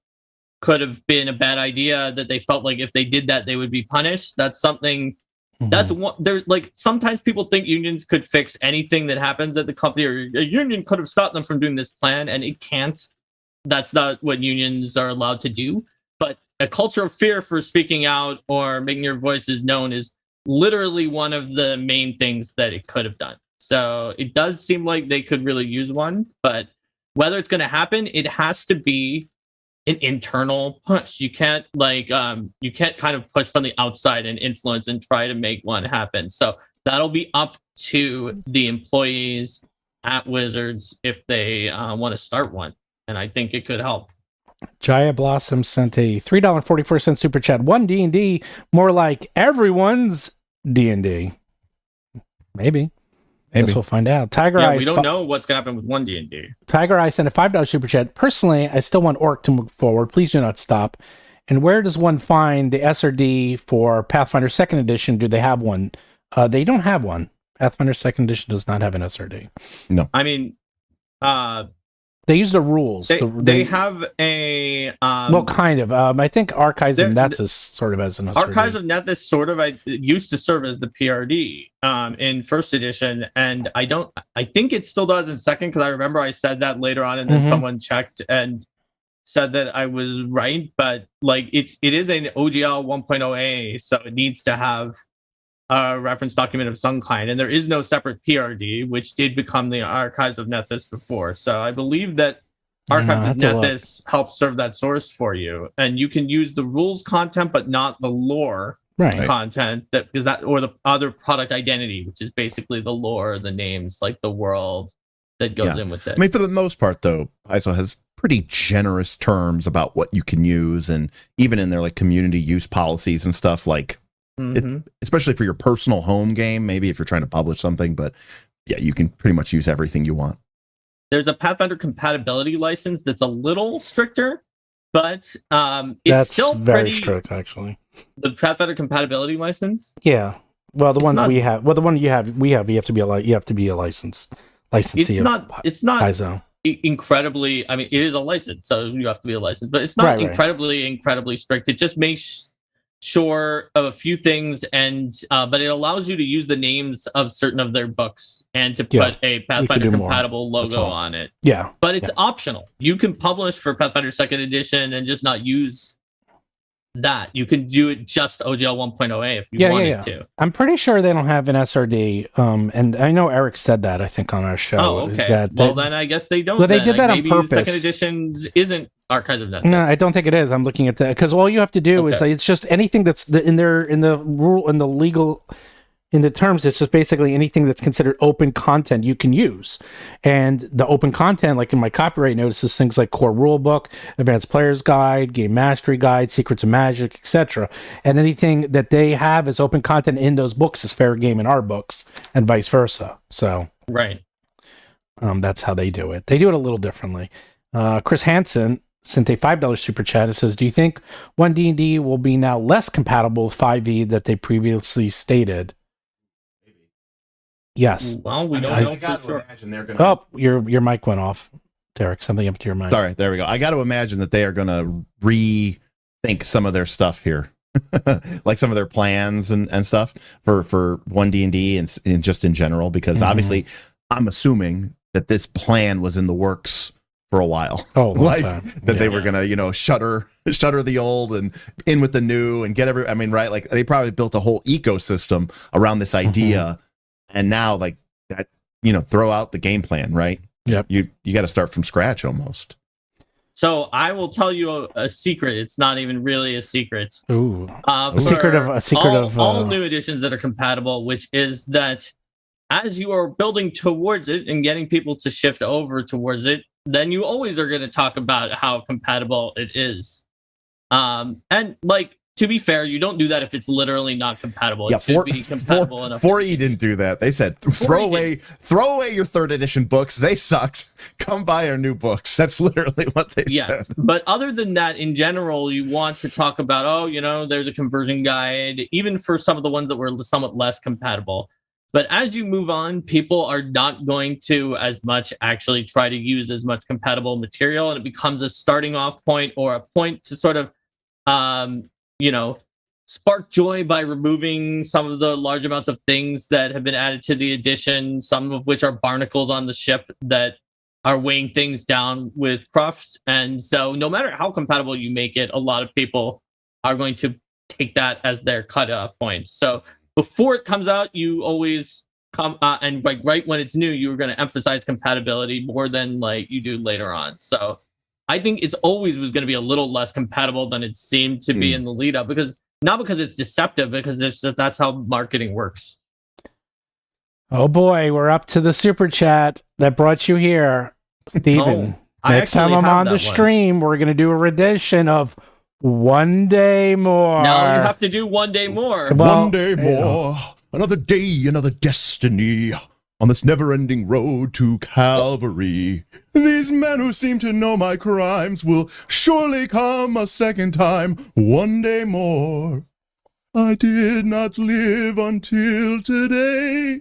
could have been a bad idea, that they felt like if they did that they would be punished. That's something that's one. There's like sometimes people think unions could fix anything that happens at the company, or a union could have stopped them from doing this plan, and it can't. That's not what unions are allowed to do. But a culture of fear for speaking out or making your voices known is literally one of the main things that it could have done. So it does seem like they could really use one, but whether it's going to happen, it has to be an internal push. You can't you can't kind of push from the outside and influence and try to make one happen. So that'll be up to the employees at Wizards if they want to start one. And I think it could help. Jaya Blossom sent a $3.44 super chat. One D&D, more like everyone's D&D. Maybe. Guess we'll find out. Tiger Eye. We don't know what's going to happen with one D&D. Tiger Eye sent a $5 super chat. Personally, I still want Orc to move forward. Please do not stop. And where does one find the SRD for Pathfinder 2nd Edition? Do they have one? They don't have one. Pathfinder 2nd Edition does not have an SRD. No. I mean, they use the rules. They have a well, kind of. I think Archives of Nethys sort of as an SRD. Archives of Nethys sort of used to serve as the PRD in first edition, and I think it still does in second, because I remember I said that later on, and then someone checked and said that I was right. But like it is an OGL 1.0A, so it needs to have a reference document of some kind, and there is no separate PRD, which did become the Archives of Nethys before. So I believe that Archives of Nethys helps serve that source for you, and you can use the rules content, but not the lore content, or the other product identity, which is basically the lore, the names, like the world that goes in with it. I mean, for the most part, though, ISO has pretty generous terms about what you can use, and even in their like community use policies and stuff, like. Especially for your personal home game, maybe if you're trying to publish something, but yeah, you can pretty much use everything you want. There's a Pathfinder compatibility license that's a little stricter, but it's that's still very strict, actually. The Pathfinder compatibility license? Yeah. Well, the one that we have. Well, the one you have have to be a licensed licensee. It's not ISO. Incredibly. I mean, it is a license, so you have to be a license, but it's not incredibly strict. It just makes sure of a few things, and but it allows you to use the names of certain of their books and to put a Pathfinder compatible logo on it. Yeah, but it's optional. You can publish for Pathfinder 2nd Edition and just not use that. You can do it just OGL 1.0A if you wanted to. I'm pretty sure they don't have an SRD. And I know Eric said that, I think, on our show. Oh, okay. Well, then I guess they don't. Well, they did that on maybe purpose. Maybe 2nd Edition isn't Archives of Nethys. No, I don't think it is. I'm looking at that, because all you have to do is it's just anything that's in the rule, in the legal, in the terms. It's just basically anything that's considered open content you can use. And the open content, like in my copyright notices, things like core rulebook, advanced player's guide, game mastery guide, secrets of magic, etc. And anything that they have as open content in those books is fair game in our books, and vice versa. So that's how they do it. They do it a little differently. Chris Hansen sent a $5 super chat. It says, do you think 1D&D will be now less compatible with 5e that they previously stated? Yes. Well, we don't know for sure. Oh, your mic went off, Derek. Something up to your mic. Sorry, there we go. I got to imagine that they are going to rethink some of their stuff here. Like some of their plans and stuff for 1D&D and just in general, because obviously I'm assuming that this plan was in the works for a while. They were gonna, shutter the old and in with the new and get like they probably built a whole ecosystem around this idea, and now like that, throw out the game plan, right? Yep. You got to start from scratch almost. So I will tell you a secret. It's not even really a secret. Ooh. A secret of all new editions that are compatible, which is that as you are building towards it and getting people to shift over towards it, then you always are going to talk about how compatible it is. And like, to be fair, you don't do that if it's literally not compatible. It should be compatible enough. 4E didn't do that. They said throw away your 3rd edition books. They sucked. Come buy our new books. That's literally what they said. But other than that, in general, you want to talk about, there's a conversion guide, even for some of the ones that were somewhat less compatible. But as you move on, people are not going to as much actually try to use as much compatible material, and it becomes a starting off point or a point to sort of, spark joy by removing some of the large amounts of things that have been added to the edition, some of which are barnacles on the ship that are weighing things down with cruft. And so no matter how compatible you make it, a lot of people are going to take that as their cutoff point. So before it comes out, you always come and like right when it's new, you're going to emphasize compatibility more than like you do later on. So I think it's always was going to be a little less compatible than it seemed to be in the lead up, because not because it's deceptive, because that's how marketing works. Oh boy, we're up to the super chat that brought you here, Steven. Next time I'm on the stream, we're going to do a rendition of One Day More. Now you have to do One Day More. Well, one day more, another day, another destiny. On this never-ending road to Calvary, these men who seem to know my crimes will surely come a second time. One day more. I did not live until today.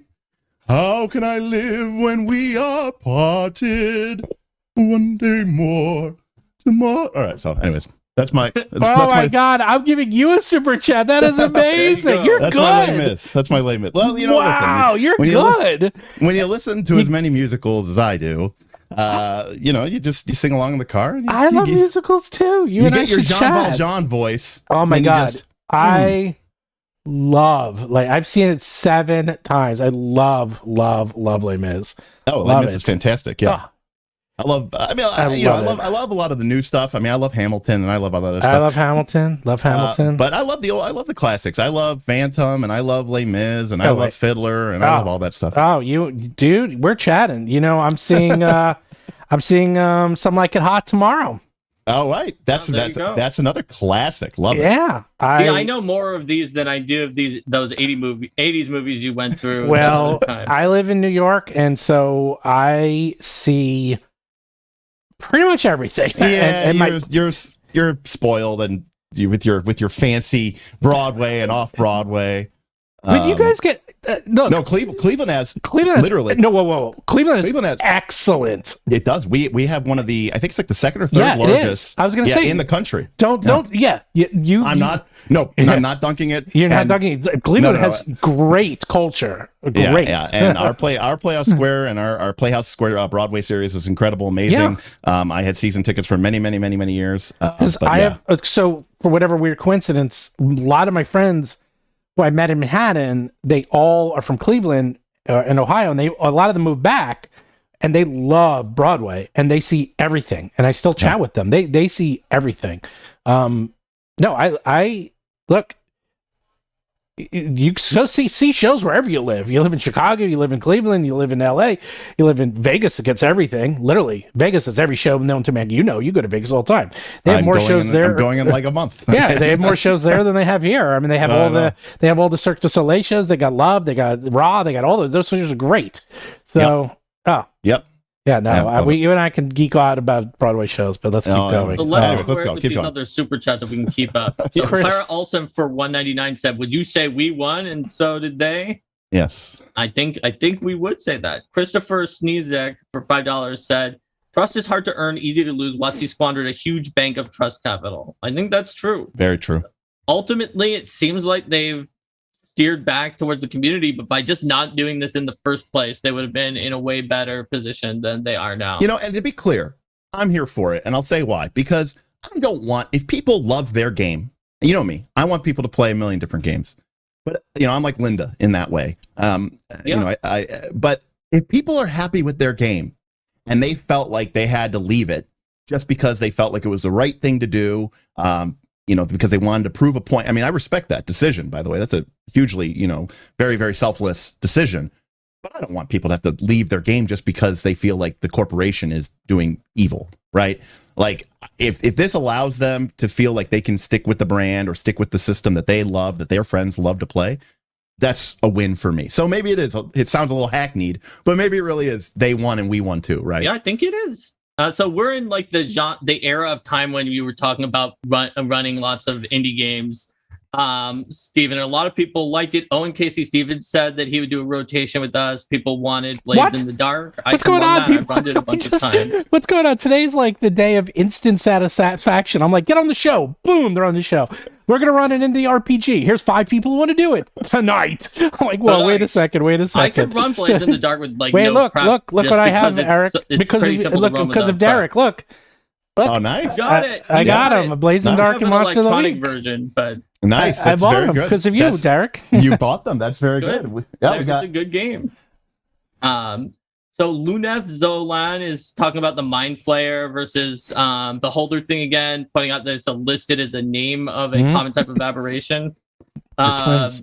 How can I live when we are parted? One day more. Tomorrow. All right. So, anyways, that's my. God! I'm giving you a super chat. That is amazing. You're that's good. My lame miss. That's my lame miss. Well, Wow, listen, you're good. When you listen to as many musicals as I do, you sing along in the car. And I love musicals too. You get your Jean Valjean voice. Oh my God! I love, like, I've seen it 7 times. I love Les Mis. Oh, Les Mis is fantastic. Yeah. Oh. I love a lot of the new stuff. I mean, I love Hamilton and I love all that other stuff. I love Hamilton. But I love the classics. I love Phantom and I love Les Mis and I love Fiddler and I love all that stuff. Oh, dude, we're chatting. I'm seeing Some Like It Hot tomorrow. Oh, right. That's another classic. Love it. Yeah. I know more of these than I do of those 80s movies you went through. Well, I live in New York, and so I see pretty much everything. Yeah, and you're spoiled, and with your fancy Broadway and off Broadway. But you guys get no. Cleveland has literally whoa. Cleveland has excellent. It does. We have one of the, I think it's like the second or third largest. I was going to say in the country. I'm not dunking it. You're not dunking it. Cleveland has great culture. Great. Yeah. And our Playhouse Square and our Playhouse Square Broadway series is incredible, amazing. Yeah. I had season tickets for many years. So for whatever weird coincidence, a lot of my friends who I met in Manhattan, they all are from Cleveland in Ohio, and a lot of them moved back, and they love Broadway, and they see everything. And I still chat with them. They see everything. I look. You go see shows wherever you live. You live in Chicago, you live in Cleveland, you live in LA, you live in Vegas. It gets everything. Literally, Vegas is every show known to man. You go to Vegas all the time. They have more shows there. I'm going in like a month. Yeah, they have more shows there than they have here. I mean, they have all the Cirque du Soleil shows. They got Love, they got Raw, they got all those shows are great. So, Yep. Yeah, no, you and I can geek out about Broadway shows, but let's keep going. So let's go with these other super chats if we can keep up. Sarah Olsen for $1.99 said, "Would you say we won?" And so did they. Yes, I think we would say that. Christopher Sneezek for $5 said, "Trust is hard to earn, easy to lose. WotC squandered a huge bank of trust capital." I think that's true. Very true. Ultimately, it seems like they've steered back towards the community, but by just not doing this in the first place, they would have been in a way better position than they are now. And to be clear, I'm here for it, and I'll say why. Because I don't want, if people love their game, you know me, I want people to play a million different games. But I'm like Linda in that way. But if people are happy with their game and they felt like they had to leave it just because they felt like it was the right thing to do, because they wanted to prove a point. I mean, I respect that decision, by the way. That's a hugely, very, very selfless decision. But I don't want people to have to leave their game just because they feel like the corporation is doing evil, right? Like, if this allows them to feel like they can stick with the brand or stick with the system that they love, that their friends love to play, that's a win for me. So maybe it is. It sounds a little hackneyed, but maybe it really is. They won and we won too, right? Yeah, I think it is. So we're in like the era of time when you were talking about running lots of indie games. Steven, a lot of people liked it. Owen Casey Stevens said that he would do a rotation with us. People wanted Blades in the Dark. What's going on, people? I've run it a bunch of times. What's going on? Today's like the day of instant satisfaction. I'm like, get on the show. Boom, they're on the show. We're going to run an indie RPG. Here's 5 people who want to do it tonight. I'm like, well, wait a second. I could run Blades in the Dark with like wait, no look, prep. Look what I have, Eric. Because of Derek. Look. Oh, nice. Got it. I got him. A Blades in the Dark and Monster of the electronic Week. version, but nice. I That's bought very them good. because of you, Derek. You bought them. That's very good. Yeah, we got a good game. So Luneth Zolan is talking about the Mind Flayer versus Beholder thing again, pointing out that it's listed as a name of a common type of aberration. But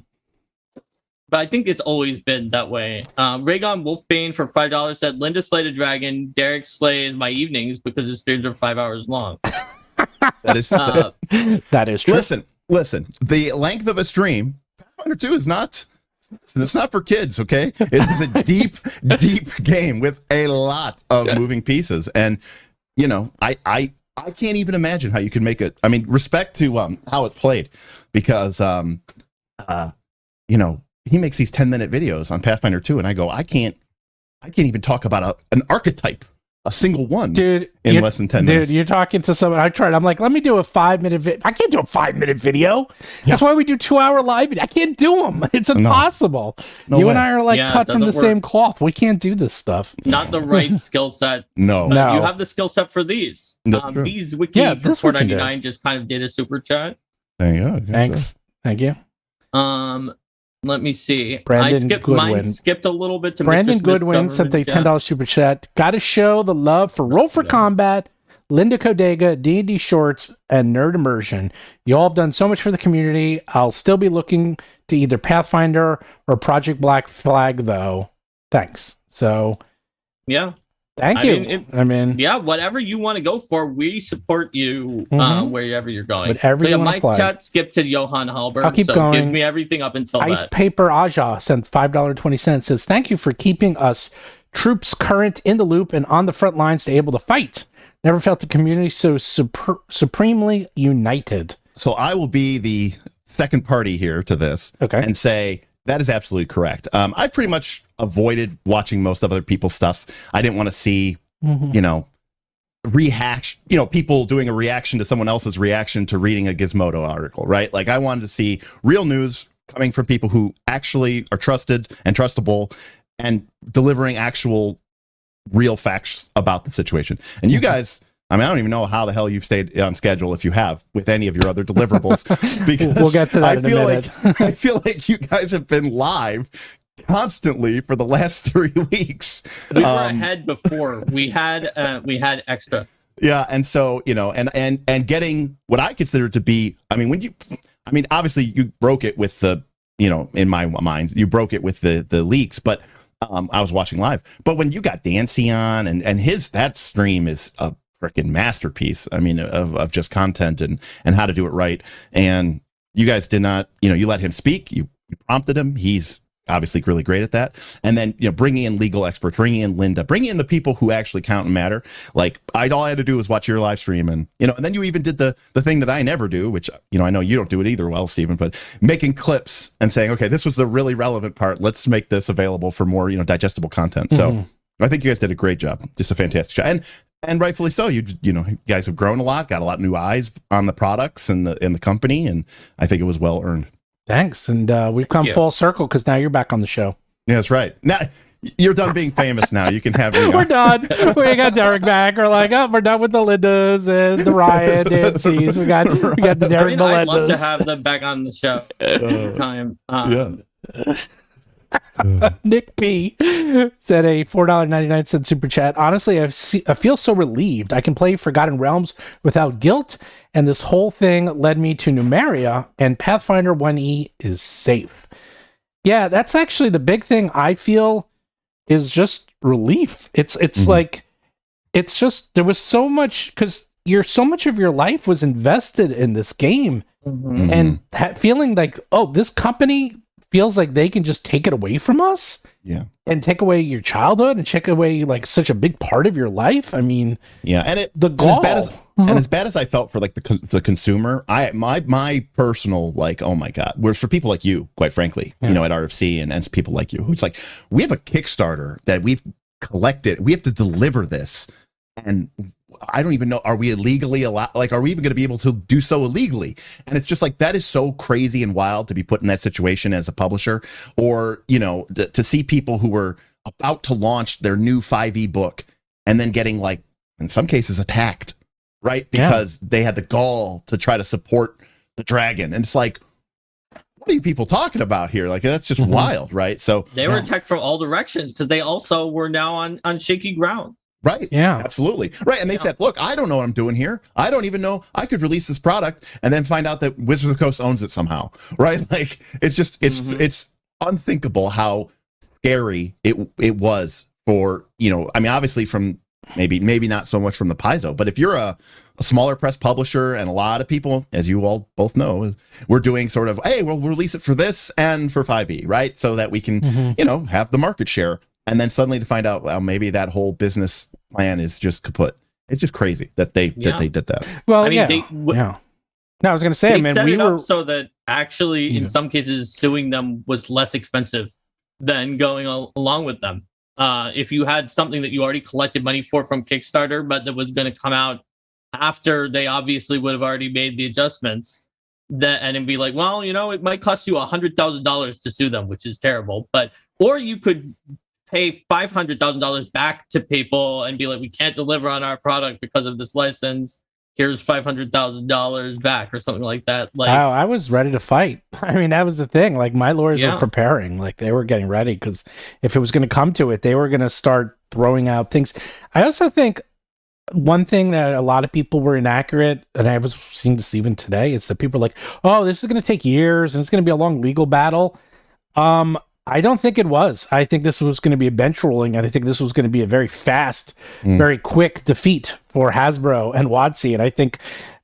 I think it's always been that way. Raygon Wolfbane for $5 said, Linda slayed a dragon, Derek slays my evenings because his streams are 5 hours long. That is that is true. Listen. The length of a stream, Pathfinder 2 is not. It's not for kids, okay? It is a deep game with a lot of moving pieces, and you know, I can't even imagine how you can make it. I mean, respect to how it's played, because you know, he makes these 10-minute videos on Pathfinder 2, and I go, I can't even talk about an archetype, a single one, dude, in less than 10 minutes. Dude, you're talking to someone. I tried. I'm like, let me do a 5-minute video. I can't do a 5-minute video. That's why we do 2-hour live video. I can't do them. It's impossible. No you way. and I are like cut from the same cloth. We can't do this stuff. Not the right skill set. No. You have the skill set for these. These Wiki for $4.99 just kind of did a super chat. There you go. Thanks. Thank you. Let me see. Mine skipped a little bit to Brandon Mr. Smith's Goodwin sent a $10 super chat. Got to show the love for Roll for Combat, Linda Codega, D&D Shorts, and Nerd Immersion. You all have done so much for the community. I'll still be looking to either Pathfinder or Project Black Flag, though. Thanks. So, yeah. Thank you. Yeah, whatever you want to go for, we support you wherever you're going. Whatever you want to play. Chat skipped to Johan Halbert. I'll keep going. Give me everything up until Ice that. Paper Aja sent $5.20. Says, thank you for keeping us troops current, in the loop, and on the front lines to able to fight. Never felt the community so supremely united. So I will be the second party here to this and say that is absolutely correct. I pretty much avoided watching most of other people's stuff. I didn't want to see, you know, people doing a reaction to someone else's reaction to reading a Gizmodo article, right? Like, I wanted to see real news coming from people who actually are trusted and trustable and delivering actual real facts about the situation. And you guys, I mean, I don't even know how the hell you've stayed on schedule, if you have, with any of your other deliverables, because we'll get to that in a minute. I feel like you guys have been live constantly for the last 3 weeks. We were ahead before. We had extra. Yeah, and so, you know, and getting what I consider to be, I mean, obviously you broke it with the, you know, in my mind, you broke it with the leaks, but I was watching live. But when you got Dancy on, and that stream is a freaking masterpiece, I mean, of just content and how to do it right. And you guys did not, you know, you let him speak, you prompted him. He's obviously really great at that. And then, you know, bringing in legal experts, bringing in Linda, bringing in the people who actually count and matter. Like, all I had to do was watch your live stream, and, you know, and then you even did the thing that I never do, which, you know, I know you don't do it either well, Stephen, but making clips and saying, okay, this was the really relevant part. Let's make this available for more, you know, digestible content. So I think you guys did a great job. Just a fantastic job. And rightfully so. You know, you guys have grown a lot, got a lot of new eyes on the products and the company, and I think it was well earned. Thanks. And we've come full circle because now you're back on the show. Yeah, that's right. Now you're done being famous. Now you can have me on. We're done. We got Derek back. We're like, oh, we're done with the Lindas and the Ryan Dancy's. We got the Derek Melendas. I'd love to have them back on the show. Time. Nick P said a $4.99 super chat. Honestly, I feel so relieved. I can play Forgotten Realms without guilt, and this whole thing led me to Numeria, and Pathfinder 1E is safe. Yeah, that's actually the big thing I feel is just relief. It's like, it's just, there was so much, because so much of your life was invested in this game, and feeling like, oh, this company feels like they can just take it away from us. Yeah. And take away your childhood and take away like such a big part of your life. I mean, yeah, and the gall. And as bad as I felt for like the consumer, my personal like, oh my God, whereas for people like you, quite frankly, at RFC and people like you, who's like, we have a Kickstarter that we've collected, we have to deliver this, and I don't even know, are we illegally allowed? Like, are we even going to be able to do so illegally? And it's just like, that is so crazy and wild to be put in that situation as a publisher, or, to see people who were about to launch their new 5e book and then getting like, in some cases, attacked, right? Because they had the gall to try to support the dragon. And it's like, what are you people talking about here? Like, that's just wild, right? So they were attacked from all directions because they also were now on shaky ground. Right. Yeah. Absolutely. Right. And they said, look, I don't know what I'm doing here. I don't even know I could release this product and then find out that Wizards of the Coast owns it somehow. Right. Like, it's just, it's unthinkable how scary it was for, I mean, obviously from maybe not so much from the Paizo, but if you're a smaller press publisher, and a lot of people, as you all both know, we're doing sort of, hey, we'll release it for this and for 5e, right? So that we can, have the market share. And then suddenly to find out, well, maybe that whole business plan is just kaput. It's just crazy that they did that. Well, I mean, No, I was going to say, they man, set we it were up so that actually, in some cases, suing them was less expensive than going along with them. If you had something that you already collected money for from Kickstarter, but that was going to come out after they obviously would have already made the adjustments, and it'd be like, well, it might cost you $100,000 to sue them, which is terrible. Or you could pay $500,000 back to people and be like, we can't deliver on our product because of this license. Here's $500,000 back or something like that. Like, wow, I was ready to fight. I mean, that was the thing. Like, my lawyers were preparing, like they were getting ready, because if it was going to come to it, they were going to start throwing out things. I also think one thing that a lot of people were inaccurate, and I was seeing this even today, is that people are like, oh, this is going to take years and it's going to be a long legal battle. I don't think it was. I think this was going to be a bench ruling, and I think this was going to be a very fast, very quick defeat for Hasbro and WotC. And I think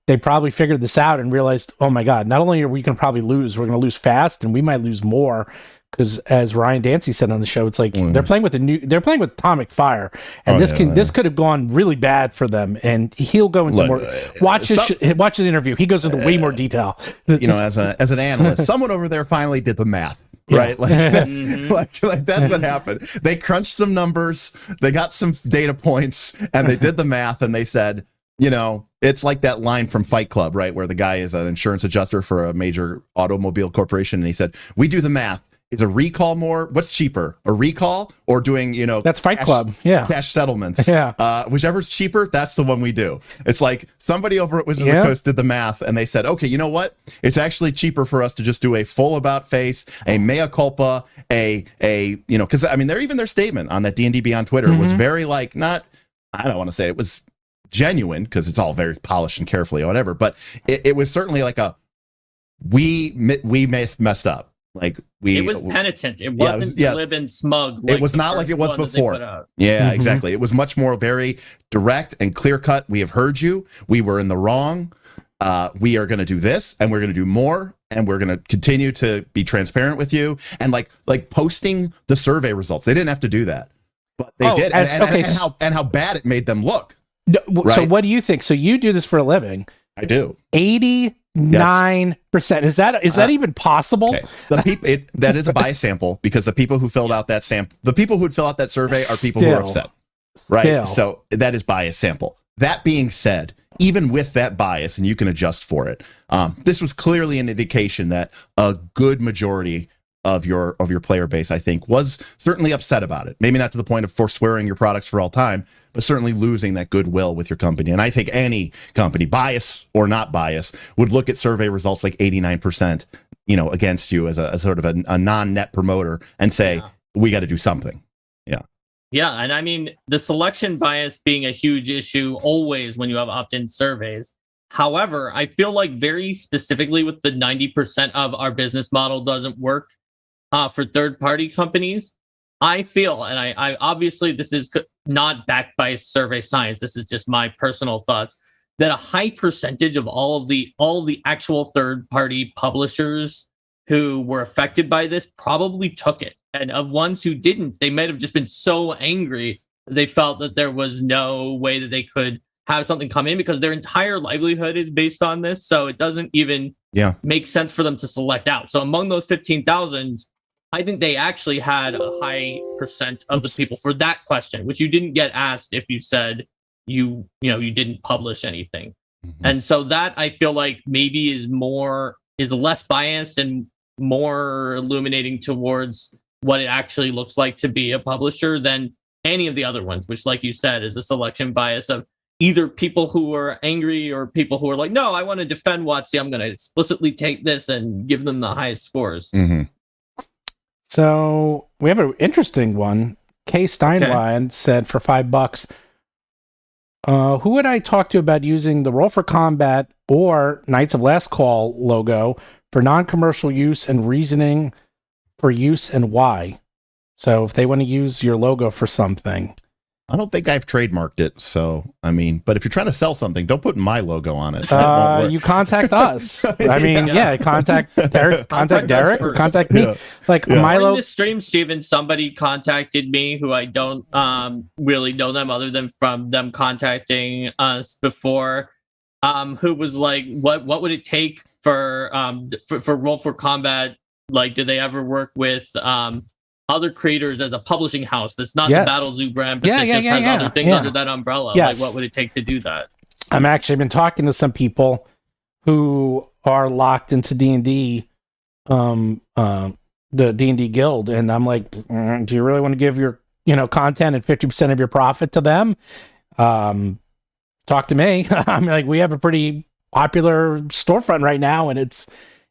they probably figured this out and realized, oh my God, not only are we going to probably lose, we're going to lose fast, and we might lose more. Because as Ryan Dancy said on the show, it's like they're playing with Atomic Fire, and this could have gone really bad for them. And he'll go into more. Watch the interview. He goes into way more detail. As an analyst, someone over there finally did the math. Right, like that's what happened. They crunched some numbers, they got some data points, and they did the math, and they said, it's like that line from Fight Club, right, where the guy is an insurance adjuster for a major automobile corporation, and he said, we do the math. Is a recall what's cheaper, a recall or doing, that's Fight Club, cash settlements, whichever's cheaper, that's the one we do. It's like somebody over at Wizards of the Coast did the math, and they said, okay, you know what? It's actually cheaper for us to just do a full about face, a mea culpa, because I mean, their statement on that D&D Beyond Twitter was very like, I don't want to say it was genuine, because it's all very polished and carefully or whatever, but it was certainly like we messed up. Like it was penitent. It wasn't glib and smug. Like it was not like it was before. Yeah, exactly. It was much more very direct and clear cut. We have heard you. We were in the wrong. We are going to do this, and we're going to do more, and we're going to continue to be transparent with you. And like posting the survey results, they didn't have to do that, but they did. And how bad it made them look. Right? So what do you think? So you do this for a living. I do. 89%. Is that even possible? Okay. That is a bias sample, because the people who filled out that survey are people who are upset. Right. So that is bias sample. That being said, even with that bias, and you can adjust for it, this was clearly an indication that a good majority of your player base, I think, was certainly upset about it. Maybe not to the point of forswearing your products for all time, but certainly losing that goodwill with your company. And I think any company, bias or not bias, would look at survey results like 89%, against you as a sort of a non-net promoter and say, we got to do something. Yeah. Yeah. And I mean, the selection bias being a huge issue always when you have opt-in surveys. However, I feel like very specifically with the 90% of our business model doesn't work for third-party companies, I feel, and I obviously this is not backed by survey science, this is just my personal thoughts, that a high percentage of all the actual third-party publishers who were affected by this probably took it. And of ones who didn't, they might have just been so angry that they felt that there was no way that they could have something come in because their entire livelihood is based on this. So it doesn't even make sense for them to select out. So among those 15,000, I think they actually had a high percent of the people for that question, which you didn't get asked if you said you didn't publish anything. Mm-hmm. And so that I feel like maybe is less biased and more illuminating towards what it actually looks like to be a publisher than any of the other ones, which, like you said, is a selection bias of either people who are angry or people who are like, no, I want to defend WotC. I'm going to explicitly take this and give them the highest scores. Mm-hmm. So we have an interesting one. Kay Steinwein said for $5, who would I talk to about using the Roll for Combat or Knights of Last Call logo for non-commercial use and reasoning for use and why? So if they want to use your logo for something. I don't think I've trademarked it, so I mean, but if you're trying to sell something, don't put my logo on it. You contact us. I mean, contact Derek, contact me. Yeah. Like my During logo. the stream, Steven, somebody contacted me who I don't really know them other than from them contacting us before. Who was like, what would it take for Roll for Combat? Like, did they ever work with other creators as a publishing house that's not the Battle Zoo brand, but that just has other things under that umbrella? Like, what would it take to do that? I'm actually been talking to some people who are locked into D&D, the D&D guild, and I'm like, do you really want to give your content and 50% of your profit to them? Talk to me. I'm like, we have a pretty popular storefront right now, and it's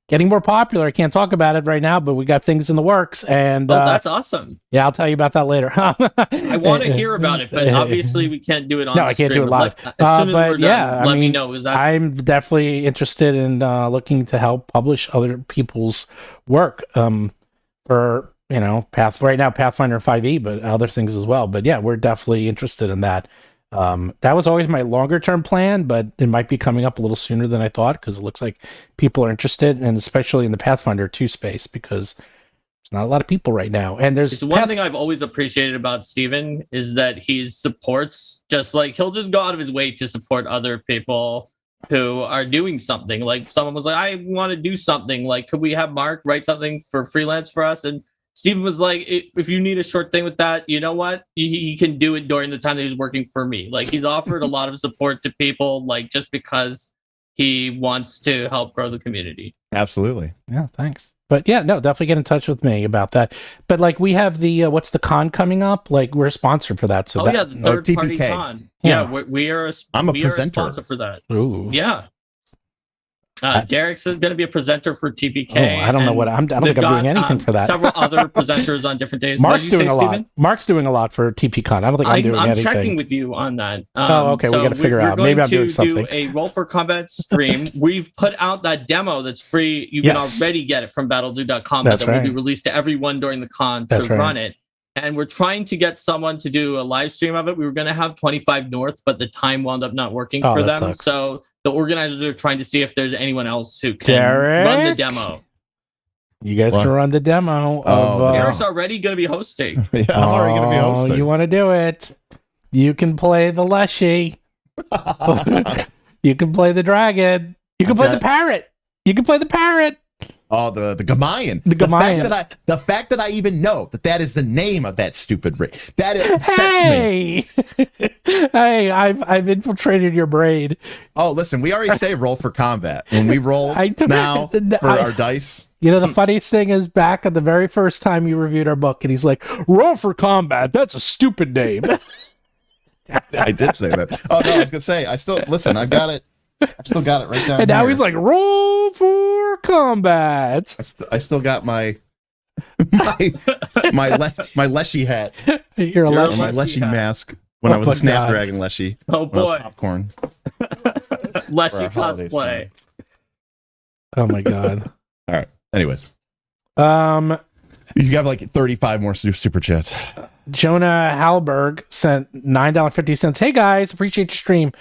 getting more popular. I can't talk about it right now, but we got things in the works, and that's awesome. Yeah, I'll tell you about that later. I want to hear about it, but obviously we can't do it on. No, I can't do it live. As soon as we're done, let me know. I'm definitely interested in looking to help publish other people's work. For right now, Pathfinder 5e, but other things as well. But yeah, we're definitely interested in that. That was always my longer term plan, but it might be coming up a little sooner than I thought because it looks like people are interested, and especially in the Pathfinder 2 space because there's not a lot of people right now. And there's one thing I've always appreciated about Steven is that he supports, just like he'll just go out of his way to support other people who are doing something. Like someone was like, I want to do something. Like, could we have Mark write something for freelance for us? And Steven was like, if you need a short thing with that, you know what? He can do it during the time that he's working for me. Like, he's offered a lot of support to people, like, just because he wants to help grow the community. Absolutely. Yeah, thanks. But yeah, no, definitely get in touch with me about that. But like, we have the, what's the con coming up? Like, we're sponsored for that. So the third party con. Yeah, we are I'm a presenter. Sponsor for that. Ooh. Yeah. Derek's is going to be a presenter for TPK. Oh, I don't know what I don't think I'm doing anything for that. Several other presenters on different days. Mark's doing a lot. Mark's doing a lot for TPCon. I don't think I'm doing anything. I'm checking with you on that. Okay, we got to figure out. Maybe I'm doing something. We're going to do a Roll for Combat stream. We've put out that demo that's free. You can already get it from battlezoo.com, but that will be released to everyone during the con to run it. And we're trying to get someone to do a live stream of it. We were going to have 25 North, but the time wound up not working for them. Sucks. So the organizers are trying to see if there's anyone else who can run the demo. You guys can run the demo. Derek's already going to be hosting. Yeah, I'm already going to be hosting. You want to do it? You can play the Leshy. You can play the dragon. You can play the parrot. You can play the parrot. Oh, the Gamayan. The Gamayan. The fact that I even know that is the name of that stupid race. That upsets me. Hey, I've infiltrated your brain. Oh, listen, we already say roll for combat. When we roll for our dice. You know, the funniest thing is back at the very first time you reviewed our book, and he's like, roll for combat. That's a stupid name. I did say that. Oh, no, I was going to say, I still got it. I still got it right down. And now he's like, roll for combat. I still got my Leshy hat. You're a Leshy. My Leshy mask when I was a Snapdragon Leshy. Oh boy, popcorn. Leshy cosplay. Oh my god. All right. Anyways, you have like 35 more super chats. Jonah Halberg sent $9.50. Hey guys, appreciate your stream.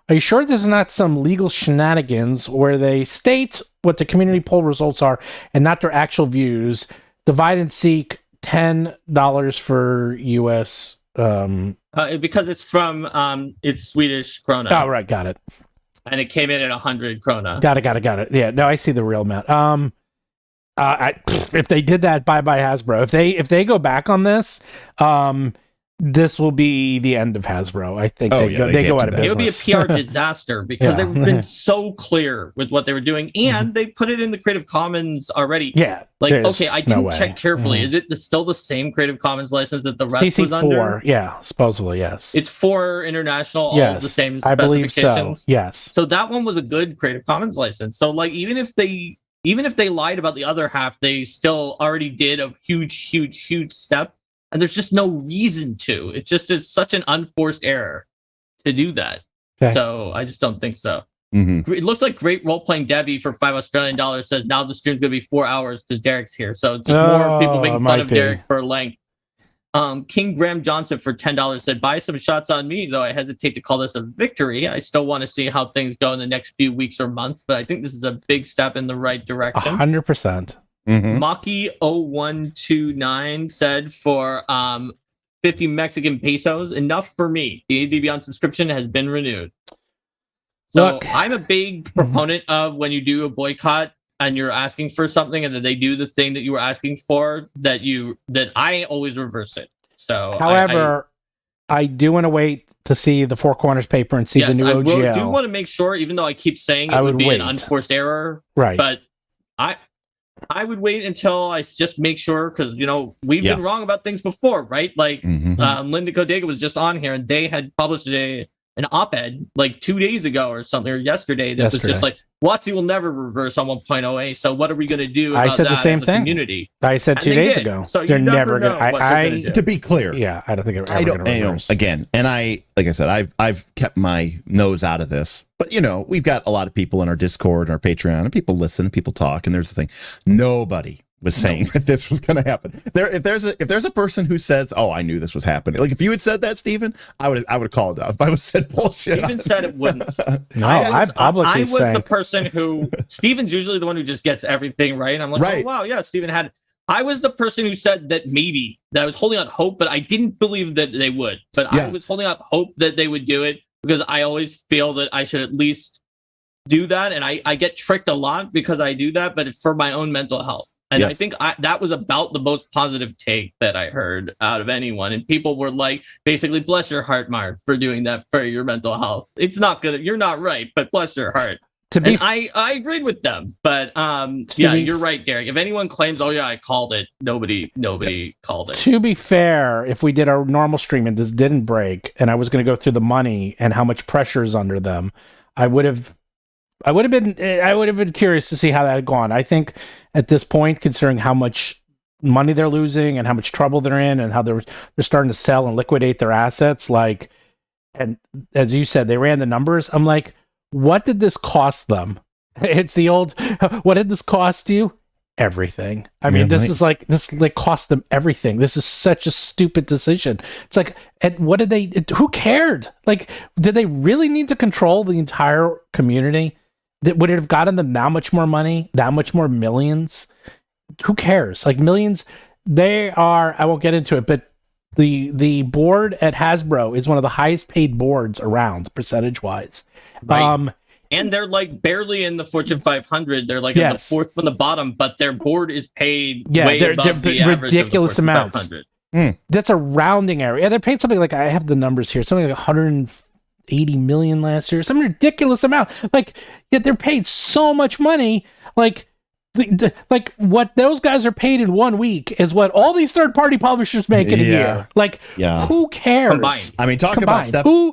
Are you sure this is not some legal shenanigans where they state what the community poll results are and not their actual views? Divide and seek $10 for US. Because it's from it's Swedish krona. Oh, right, got it. And it came in at 100 krona. Got it. Yeah, no, I see the real amount. If they did that, bye Hasbro. If they go back on this, this will be the end of Hasbro. I think they go out of business. It would be a PR disaster because they've been so clear with what they were doing, and they put it in the Creative Commons already. Yeah, like okay, I didn't check carefully. Is it still the same Creative Commons license that the rest CC4, was under? Yeah, supposedly yes. It's for international, all the same specifications. I believe so. Yes. So that one was a good Creative Commons license. So like even if they lied about the other half, they still already did a huge step. And there's just no reason to. It just is such an unforced error to do that. Okay. So I just don't think so. Mm-hmm. It looks like Great Role Playing Debbie for $5 Australian says now the stream's going to be 4 hours because Derek's here. So just more people making fun of Derek for length. King Graham Johnson for $10 said, buy some shots on me, though I hesitate to call this a victory. I still want to see how things go in the next few weeks or months, but I think this is a big step in the right direction. 100%. Mm-hmm. Maki0129 said for 50 Mexican pesos, enough for me. The D&D Beyond subscription has been renewed. So look, I'm a big proponent of when you do a boycott and you're asking for something and then they do the thing that you were asking for, that I always reverse it. So however, I do want to wait to see the Four Corners paper and see the new OGL. I do want to make sure, even though I keep saying it would be an unforced error. Right. But I would wait until I just make sure, because we've been wrong about things before, right? Like Linda Codega was just on here, and they had published an op-ed like 2 days ago or something, or yesterday, that was just like, WotC will never reverse on 1.0a. So what are we going to do about that as a community? I said 2 days ago. So they're never going to. To be clear, I don't think they're ever going to reverse. Again, and like I said, I've kept my nose out of this. But we've got a lot of people in our Discord and our Patreon, and people listen, and people talk, and there's the thing. Nobody was saying that this was going to happen. If there's a person who says, "Oh, I knew this was happening," like if you had said that, Stephen, I would have called out. If I would have said bullshit, Stephen said it wouldn't. I was the person who Stephen's usually the one who just gets everything right. And I'm like, oh wow, yeah, Stephen had. I was the person who said that I was holding out hope, but I didn't believe that they would. But I was holding out hope that they would do it, because I always feel that I should at least do that. And I get tricked a lot because I do that, but it's for my own mental health. And I think that was about the most positive take that I heard out of anyone. And people were like, basically, bless your heart, Mark, for doing that for your mental health. It's not good. You're not right, but bless your heart. I agreed with them. But you're right, Derek. If anyone claims, oh yeah, I called it, nobody called it. To be fair, if we did our normal stream and this didn't break, and I was going to go through the money and how much pressure is under them, I would have been curious to see how that had gone. I think at this point, considering how much money they're losing and how much trouble they're in, and how they're starting to sell and liquidate their assets, and as you said, they ran the numbers. I'm like, what did this cost them? It's the old, what did this cost you? Everything. I mean, this cost them everything. This is such a stupid decision. It's like, who cared? Like, did they really need to control the entire community? Would it have gotten them that much more money, that much more millions? Who cares? Like, millions, I won't get into it, but the board at Hasbro is one of the highest paid boards around, percentage-wise. Right. And they're like barely in the Fortune 500. They're like in the fourth from the bottom, but their board is paid way above the average ridiculous of the Fortune amounts. 500. That's a rounding error. Yeah, they're paid something like, I have the numbers here, something like 180 million last year, some ridiculous amount. Like, yet they're paid so much money. Like what those guys are paid in 1 week is what all these third-party publishers make in a year. Like, who cares? Combined. I mean, talk about stepping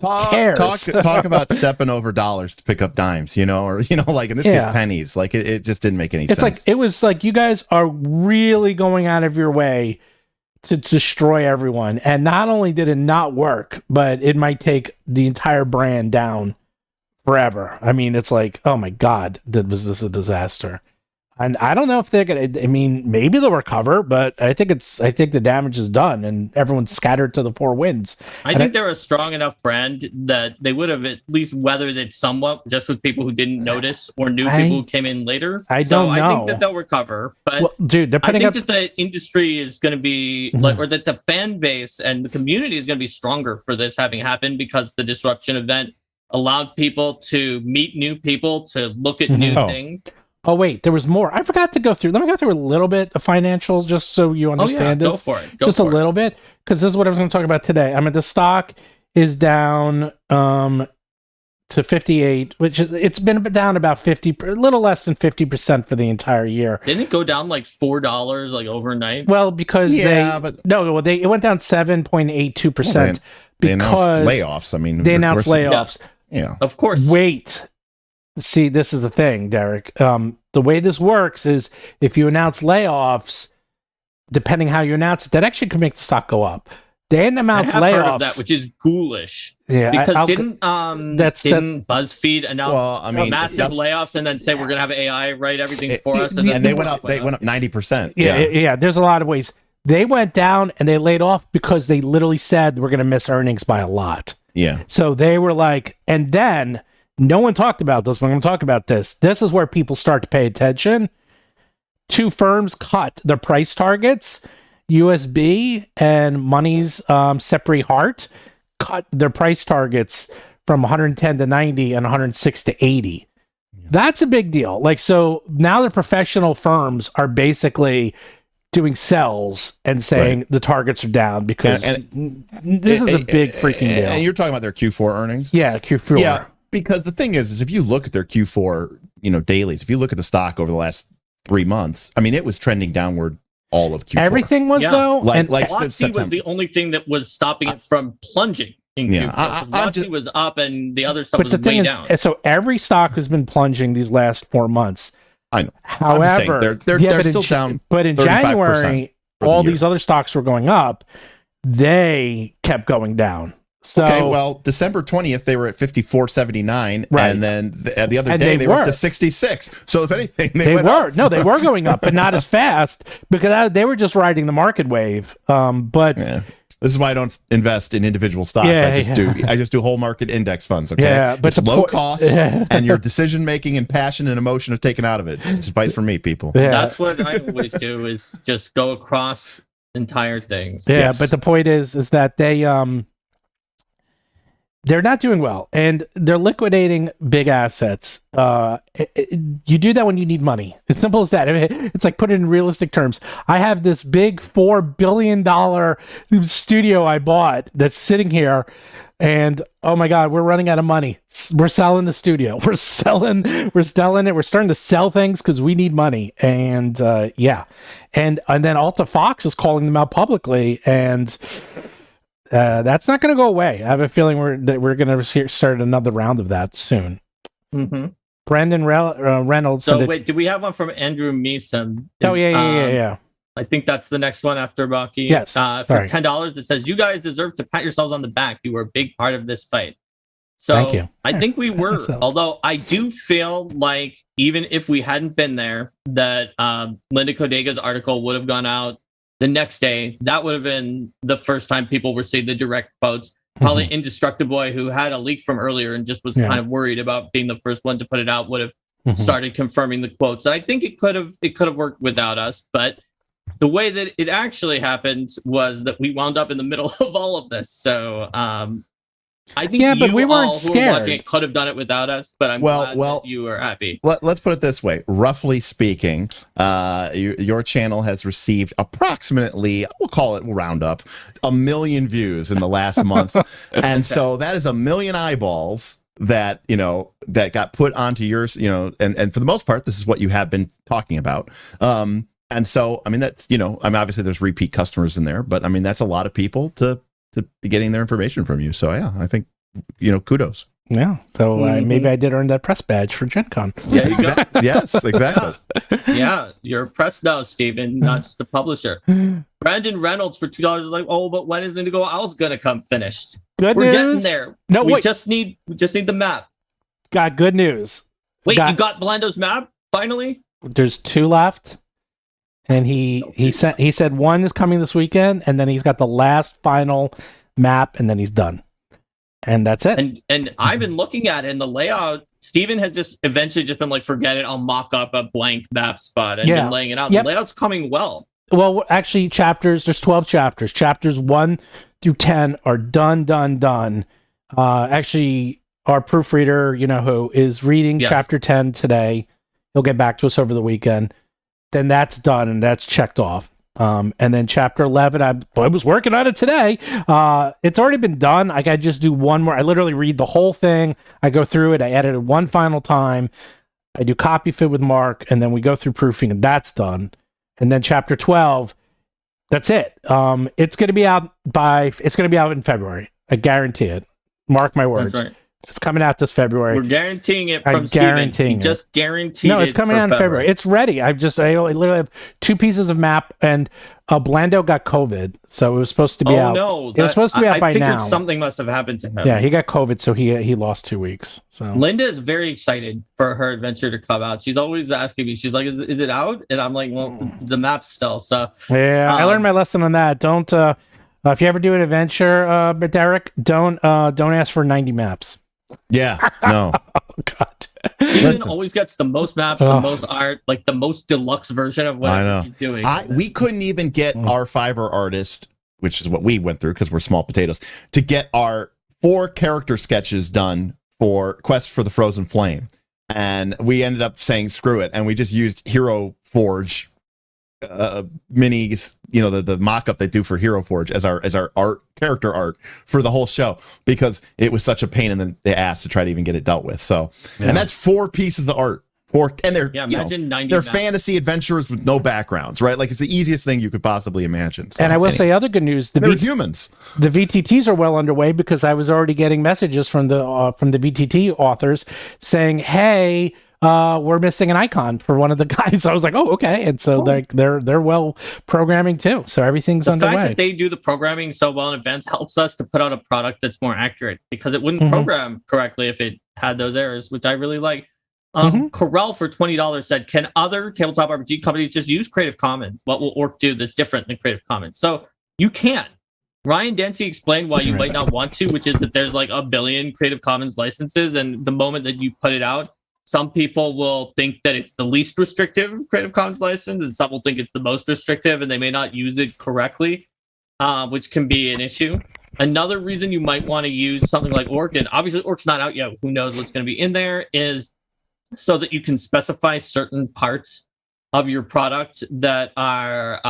over dollars to pick up dimes, or like in this case, pennies. Like it just didn't make any sense. It's like, it was like, you guys are really going out of your way to destroy everyone, and not only did it not work, but it might take the entire brand down forever. I mean, it's like, oh my god, was this a disaster? And I don't know if they're gonna. I mean, maybe they'll recover, but I think the damage is done, and everyone's scattered to the four winds. I think they're a strong enough brand that they would have at least weathered it somewhat, just with people who didn't notice or knew people who came in later. I don't know. I think that they'll recover, but well, dude, they're putting I think that the industry is going to be like, or that the fan base and the community is going to be stronger for this having happened, because the disruption event allowed people to meet new people, to look at new things. Oh wait, there was more. I forgot to go through. Let me go through a little bit of financials just so you understand this. Go for it. Just a little bit, because this is what I was going to talk about today. I mean, the stock is down to 58, which it's been down about 50, a little less than 50% for the entire year. Didn't it go down like $4 like overnight? Well, because it went down 7.82%. They announced layoffs. I mean, they announced layoffs. Yeah, of course. Wait. See, this is the thing, Derek. The way this works is if you announce layoffs, depending how you announce it, that actually could make the stock go up. They didn't announce layoffs. Heard of that, which is ghoulish. Yeah, because didn't BuzzFeed announce massive layoffs and then say we're going to have AI write everything for us? And they went up. They went up 90%. Yeah. There's a lot of ways. They went down and they laid off because they literally said we're going to miss earnings by a lot. Yeah. So they were like, and then. No one talked about this. We're going to talk about this. This is where people start to pay attention. Two firms cut their price targets. USB and Money's Separate Heart cut their price targets from 110 to 90 and 106 to 80. Yeah. That's a big deal. Like, so now the professional firms are basically doing sells and saying the targets are down because this is a big freaking deal. And you're talking about their Q4 earnings? Yeah, Q4. Yeah. Because the thing is if you look at their Q4, dailies, if you look at the stock over the last 3 months, I mean, it was trending downward all of Q4. Everything was though. Like WotC was the only thing that was stopping it from plunging in Q4. WotC was up and the other stuff was way down. So every stock has been plunging these last 4 months. I know. However, they're still down. But in January, all these other stocks were going up. They kept going down. So, okay, well, December 20th, they were at 54.79, and then the other day they were up to 66. So if anything, they went up. No, they were going up, but not as fast because they were just riding the market wave. But this is why I don't invest in individual stocks. I just do whole market index funds. Okay, but it's low cost, and your decision making and passion and emotion are taken out of it. It's advice for me, people. Yeah. That's what I always do: is just go across entire things. Yeah, but the point is that they're not doing well, and they're liquidating big assets. You do that when you need money. It's simple as that. It's like, put it in realistic terms. I have this big $4 billion studio I bought that's sitting here, and oh my God, we're running out of money. We're selling the studio. We're selling it. We're starting to sell things because we need money. And and then Alta Fox is calling them out publicly, and that's not going to go away. I have a feeling we're going to start another round of that soon. Mm-hmm. Brandon Reynolds. So wait, do we have one from Andrew Meeson? Yeah. I think that's the next one after Baki. Yes. For $10, it says, "You guys deserve to pat yourselves on the back. You were a big part of this fight." So thank you. I think we were. Although I do feel like even if we hadn't been there, that Linda Codega's article would have gone out the next day. That would have been the first time people were seeing the direct quotes. Probably Indestructible, who had a leak from earlier and just was kind of worried about being the first one to put it out, would have started confirming the quotes. And I think it could have worked without us, but the way that it actually happened was that we wound up in the middle of all of this. So I think but we weren't all who scared. were watching it could have done it without us, but I'm glad that you were happy. Let's put it this way. Roughly speaking, your channel has received approximately, we'll round up, 1 million views in the last month. And so that is 1 million eyeballs that, that got put onto yours, and for the most part, this is what you have been talking about. And so, I mean, that's, obviously there's repeat customers in there, but I mean, that's a lot of people to be getting their information from you. So yeah, I think, kudos. Yeah. So maybe I did earn that press badge for Gen Con. Yeah, exactly. Yes, exactly. Yeah, you're a press now, Steven, not just a publisher. Brandon Reynolds for $2 is like, oh, but when is Indigo Owl's gonna come finished? Good We're news. getting there. No, we wait. just need the map. Got good news. Wait, you got Belendo's map finally? there's 2 left, and he said 1 is coming this weekend, and then he's got the last final map, and then he's done, and that's it. And I've been looking at it, and the layout. Steven has just eventually just been like, forget it, I'll mock up a blank map spot and been laying it out. Yep. The layout's coming well. Well, actually, there's 12 chapters. Chapters 1 through 10 are done. Actually, our proofreader, you know who, is reading chapter 10 today. He'll get back to us over the weekend. Then that's done, and that's checked off. And then chapter 11, I was working on it today. It's already been done. I got to just do one more. I literally read the whole thing. I go through it. I edit it one final time. I do copy fit with Mark, and then we go through proofing, and that's done. And then chapter 12, that's it. It's going to be out in February. I guarantee it. Mark my words. That's right. It's coming out this February. We're guaranteeing it from Steven. He just guaranteed it. No, it's coming out in February. It's ready. I literally have 2 pieces of map, and Blando got COVID, so it was supposed to be out. No, it was supposed to be out by now. I think something must have happened to him. Yeah, he got COVID, so he lost 2 weeks. So Linda is very excited for her adventure to come out. She's always asking me. She's like, "Is it out?" And I'm like, "Well, the map's still." So yeah, I learned my lesson on that. Don't if you ever do an adventure, Derek, don't ask for 90 maps. Yeah, no. Oh God. Steven always gets the most maps, the most art, like the most deluxe version of whatever he's doing. We couldn't even get our Fiverr artist, which is what we went through because we're small potatoes, to get our 4 character sketches done for Quest for the Frozen Flame. And we ended up saying, screw it. And we just used Hero Forge minis, the mock-up they do for Hero Forge as our character art for the whole show, because it was such a pain in the ass to try to even get it dealt with. So, and that's 4 pieces of art. And they're imagine 90 they're maps. Fantasy adventurers with no backgrounds, right? Like, it's the easiest thing you could possibly imagine. So, and I will say other good news: they're humans. The VTTs are well underway, because I was already getting messages from the VTT authors saying, "Hey, we're missing an icon for one of the guys." I was like, "Oh, okay." And so they're well programming too. So everything's underway. The fact that they do the programming so well in advance helps us to put out a product that's more accurate, because it wouldn't program correctly if it had those errors, which I really like. Corel for $20 said, "Can other tabletop RPG companies just use Creative Commons? What will Orc do that's different than Creative Commons?" So you can. Ryan Dempsey explained why you might not want to, which is that there's like a billion Creative Commons licenses, and the moment that you put it out, some people will think that it's the least restrictive Creative Commons license, and some will think it's the most restrictive, and they may not use it correctly, which can be an issue. Another reason you might want to use something like Orc, and obviously Orc's not out yet, who knows what's going to be in there, is so that you can specify certain parts of your product that are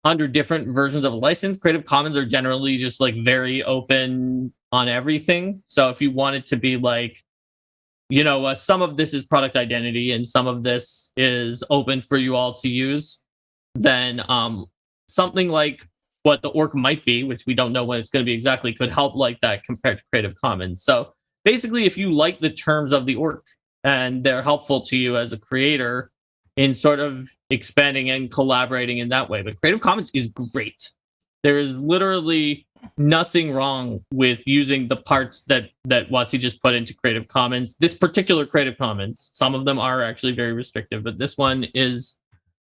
under different versions of a license. Creative Commons are generally just like very open on everything. So if you want it to be like, some of this is product identity and some of this is open for you all to use, then something like what the Orc might be, which we don't know what it's going to be exactly, could help like that compared to Creative Commons. So basically, if you like the terms of the Orc and they're helpful to you as a creator in sort of expanding and collaborating in that way, but Creative Commons is great. There is literally nothing wrong with using the parts that WotC just put into Creative Commons. This particular Creative Commons, some of them are actually very restrictive, but this one is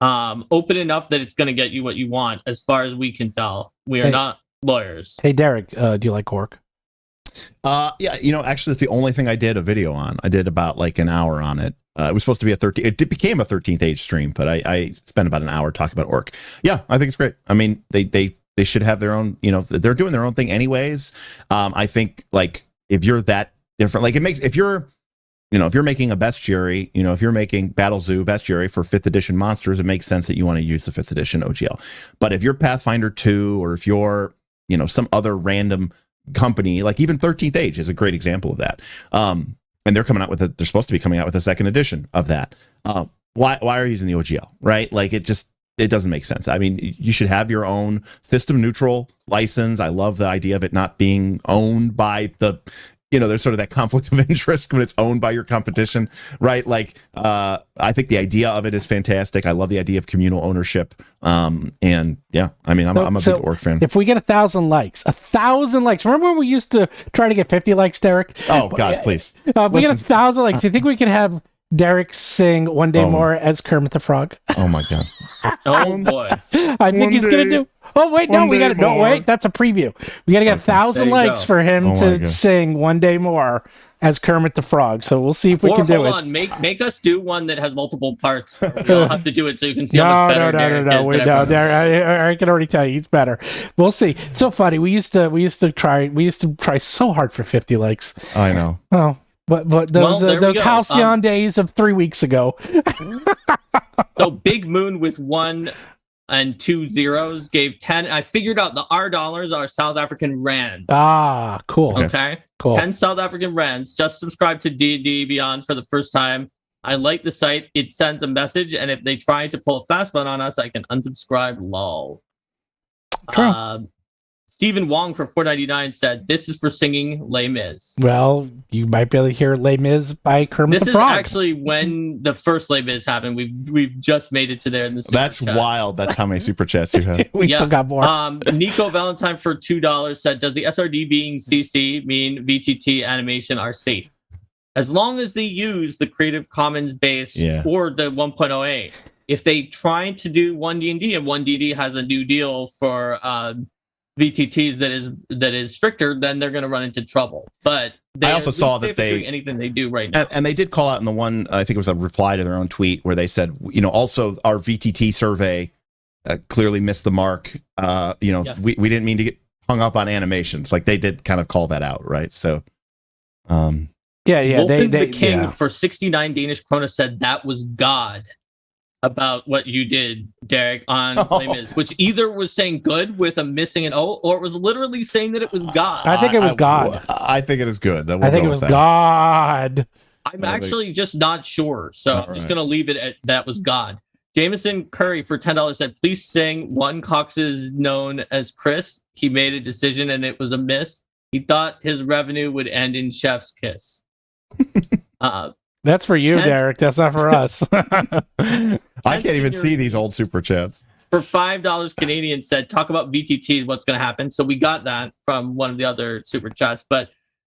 open enough that it's going to get you what you want, as far as we can tell. We are not lawyers. Hey, Derek, do you like Orc? Yeah, actually, it's the only thing I did a video on. I did about like an hour on it. It was supposed to be it became a 13th Age stream, but I spent about an hour talking about Orc. Yeah, I think it's great. I mean, they should have their own, they're doing their own thing anyways. I think, like, if you're that different, like, if you're making a bestiary, if you're making Battle Zoo bestiary for 5th edition monsters, it makes sense that you want to use the 5th edition OGL. But if you're Pathfinder 2, or if you're, some other random company, like even 13th Age is a great example of that. And they're supposed to be coming out with a 2nd edition of that. Why are you using the OGL, right? Like, it doesn't make sense. I mean, you should have your own system neutral license. I love the idea of it not being owned by there's sort of that conflict of interest when it's owned by your competition, right? Like, I think the idea of it is fantastic. I love the idea of communal ownership. And yeah, I mean, I'm a big Orc fan. If we get 1,000 likes, remember when we used to try to get 50 likes, Derek? Oh God, please. We get 1,000 likes. Do you think we can have Derek sing One Day Oh. More as Kermit the Frog. Oh my god. Oh boy. I think he's gonna do. Oh wait, no, One we day got to. No, more. wait, that's a preview. We got to get 1,000 There you likes go. for him Oh my to God. sing One Day More as Kermit the Frog. So we'll see if we Or can do hold it. on, make us do one that has multiple parts. We all have to do it so you can see how much better Derek is Wait, than no, everyone else. I can already tell you he's better. We'll see. It's so funny. We used to try so hard for 50 likes. I know. Oh, but Well, there we those go. halcyon days of 3 weeks ago. So Big Moon with 1 and 2 zeros gave 10. I figured out the R dollars are South African rands. Ah, cool. Okay. Cool. 10 South African rands. Just subscribe to D&D Beyond for the first time. I like the site. It sends a message, and if they try to pull a fast one on us, I can unsubscribe. Lol. True. Stephen Wong for $4.99 said, "This is for singing Les Mis." Well, you might be able to hear Les Mis by Kermit This the is Frog. actually when the first Les Mis happened. We've just made it to there in the super That's chat. wild. That's how many super chats you have. We Yeah. still got more. Nico Valentine for $2 said, "Does the SRD being CC mean VTT animation are safe? As long as they use the Creative Commons base Yeah. or the 1.0A. If they try to do 1D&D and 1D&D has a new deal for VTTs that is stricter, then they're going to run into trouble. But they I also at least saw that safe for they- doing anything they do right now. And they did call out in the one, I think it was a reply to their own tweet, where they said, also our VTT survey clearly missed the mark. Yes. We didn't mean to get hung up on animations. Like they did kind of call that out, right? So, yeah. Wolfen They the King yeah. for 69 Danish krona said that was God about what you did, Derek, on Les Mis, which either was saying good with a missing an O, or it was literally saying that it was God. I think it was God. I think it is good. We'll I think go it with was that. God. I'm actually just not sure, so All I'm just right. going to leave it at that was God. Jameson Curry for $10 said, "Please sing One Cox is known as Chris. He made a decision and it was a miss. He thought his revenue would end in Chef's Kiss." That's for you, Kent- Derek. That's not for us. I can't even see these old super chats. For $5 Canadian said, "Talk about VTT, what's going to happen." So we got that from one of the other super chats. But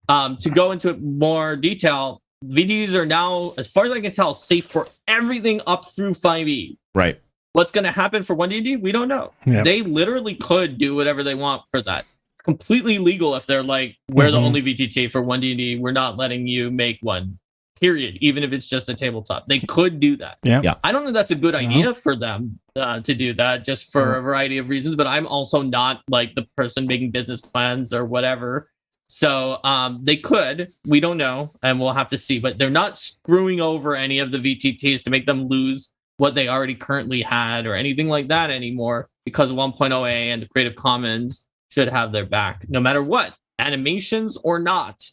to go into more detail, VTTs are now, as far as I can tell, safe for everything up through 5e. Right. What's going to happen for 1D&D? We don't know. Yep. They literally could do whatever they want for that. It's completely legal if they're like, we're the Mhm. only VTT for 1D&D. We're not letting you make one. Period. Even if it's just a tabletop, they could do that. Yeah. Yeah. I don't think that's a good idea for them to do that, just for a variety of reasons. But I'm also not like the person making business plans or whatever. So they could. We don't know, and we'll have to see. But they're not screwing over any of the VTTs to make them lose what they already currently had or anything like that anymore, because 1.0A and the Creative Commons should have their back, no matter what, animations or not.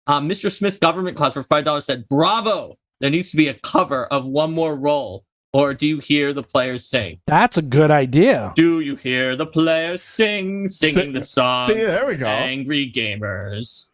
Mr. Smith Government Class for $5 said, "Bravo! There needs to be a cover of One More Roll, or do you hear the players sing? That's a good idea. Do you hear the players singing the song? See, there we go. Angry Gamers."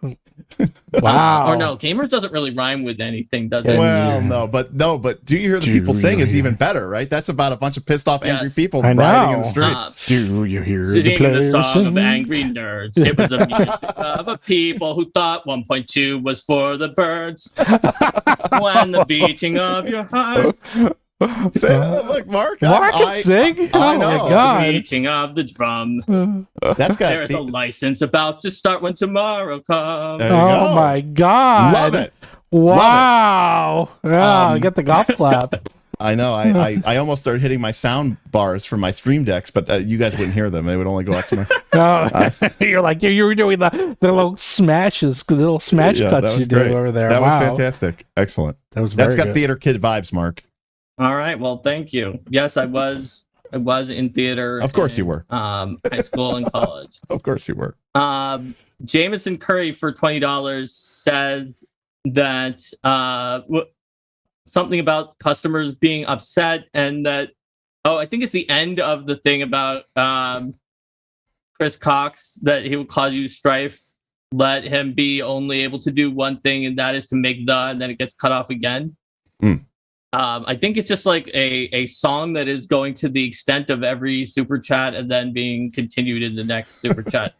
Wow. Or no, Gamers doesn't really rhyme with anything, does it? Well, no, but do you hear the people sing is even better, right? That's about a bunch of pissed off angry Yes. people I riding in know. the streets. Do you hear the Singing the players song of sing? angry nerds. It was a music of a people who thought 1.2 was for the birds. When the beating of your heart, Say that, look, Mark. Mark can sing? I Oh know. my God. beating of the drum. That's got There's a license about to start when tomorrow comes. There you Oh go. my God. Love it. Wow. Yeah, get the golf clap. I know. I almost started hitting my sound bars from my stream decks, but you guys wouldn't hear them. They would only go out to my. Oh, you're like you were doing the little smashes, the little smash Yeah, cuts that you was did great. over there. That was Wow. fantastic. Excellent. That was That's very got good. theater kid vibes, Mark. All right. Well, thank you. Yes, I was in theater. Of course in, you were. High school and college. Of course you were. Jameson Curry for $20 says that something about customers being upset, and that I think it's the end of the thing about Chris Cox, that he will cause you strife. Let him be only able to do one thing, and that is to make and then it gets cut off again. I think it's just like a song that is going to the extent of every super chat and then being continued in the next super chat.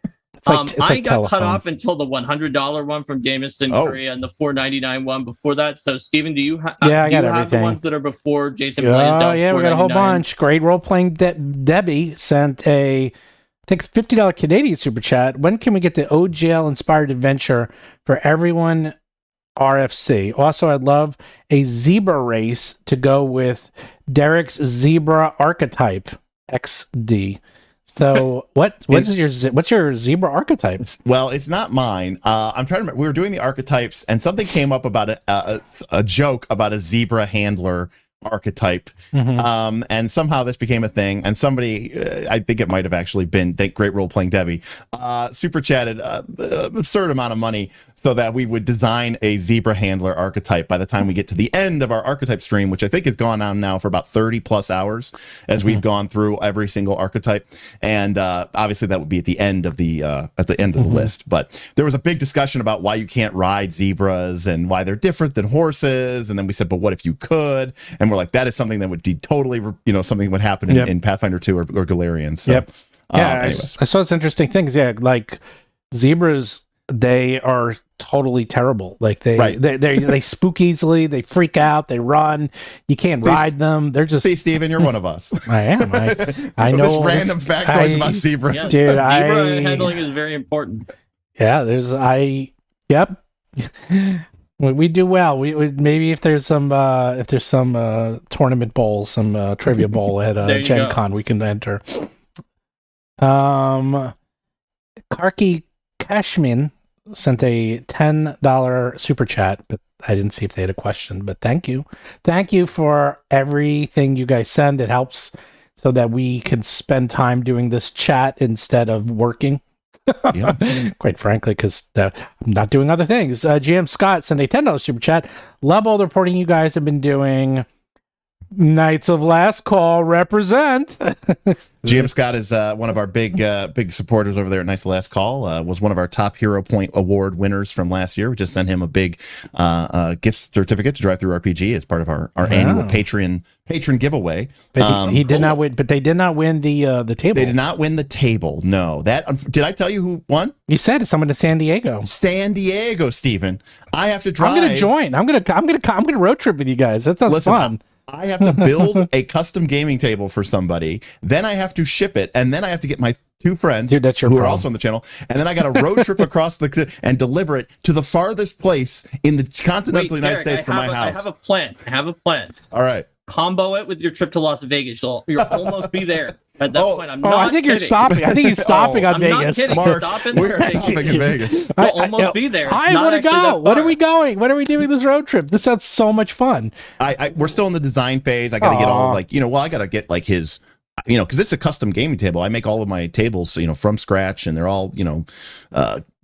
I got cut off until the $100 one from Jameson Korea and the $4.99 one before that. So, Steven, do you, I do got you have everything. the ones that are before Jason Blaisdell's yeah, we got a whole $4.99? bunch. Great role playing. Debbie sent I think $50 Canadian super chat. When can we get the OGL inspired adventure for everyone? RFC. Also, I'd love a zebra race to go with Derek's zebra archetype XD. So what's your zebra archetype? Well, it's not mine. I'm trying to remember. We were doing the archetypes, and something came up about a joke about a zebra handler archetype, and somehow this became a thing. And somebody, I think it might have actually been Great Role Playing Debbie, super chatted absurd amount of money so that we would design a zebra handler archetype by the time we get to the end of our archetype stream, which I think has gone on now for about 30 plus hours as we've gone through every single archetype. And obviously that would be at the end of the list. But there was a big discussion about why you can't ride zebras and why they're different than horses. And then we said, but what if you could? And we're like, that is something that would be totally, something that would happen in Pathfinder 2 or Galarian. So, I saw this interesting things. Yeah, like zebras, they are totally terrible. Like they spook easily, they freak out, they run. You can't ride them. They're just. See, Steven, you're one of us. I am. I know this random factoids about zebras. Yes, dude, zebra handling is very important. Yeah, Yep. We do well. We maybe if there's some tournament bowl, some trivia bowl at Gen Con, we can enter. Karki Cashmin sent a $10 super chat, but I didn't see if they had a question. But thank you for everything you guys send. It helps so that we can spend time doing this chat instead of working. Quite frankly, because I'm not doing other things. GM Scott sent a $10 super chat. Love all the reporting you guys have been doing. Knights of Last Call represent. GM Scott is one of our big supporters over there at Knights of Last Call. Was one of our top Hero Point Award winners from last year. We just sent him a big gift certificate to Drive Through RPG as part of our annual patron giveaway. But he did not win. But they did not win the table. They did not win the table. No. Did I tell you who won? You said someone to San Diego. San Diego, Steven. I have to drive. I'm going to join. I'm going to road trip with you guys. That sounds fun. I have to build a custom gaming table for somebody. Then I have to ship it, and then I have to get my two friends who are also on the channel, and then I got to road trip across and deliver it to the farthest place in the continental United States from my house. I have a plan. All right. Combo it with your trip to Las Vegas. You'll almost be there. At that point, I'm not I think kidding. you're stopping. I think he's stopping on Vegas. I'm not kidding. Mark, we're stopping in Vegas. We'll almost be there. I want to go. When are we going? When are we doing this road trip? This sounds so much fun. We're still in the design phase. I got to get all I got to get like his, because it's a custom gaming table. I make all of my tables, from scratch, and they're all,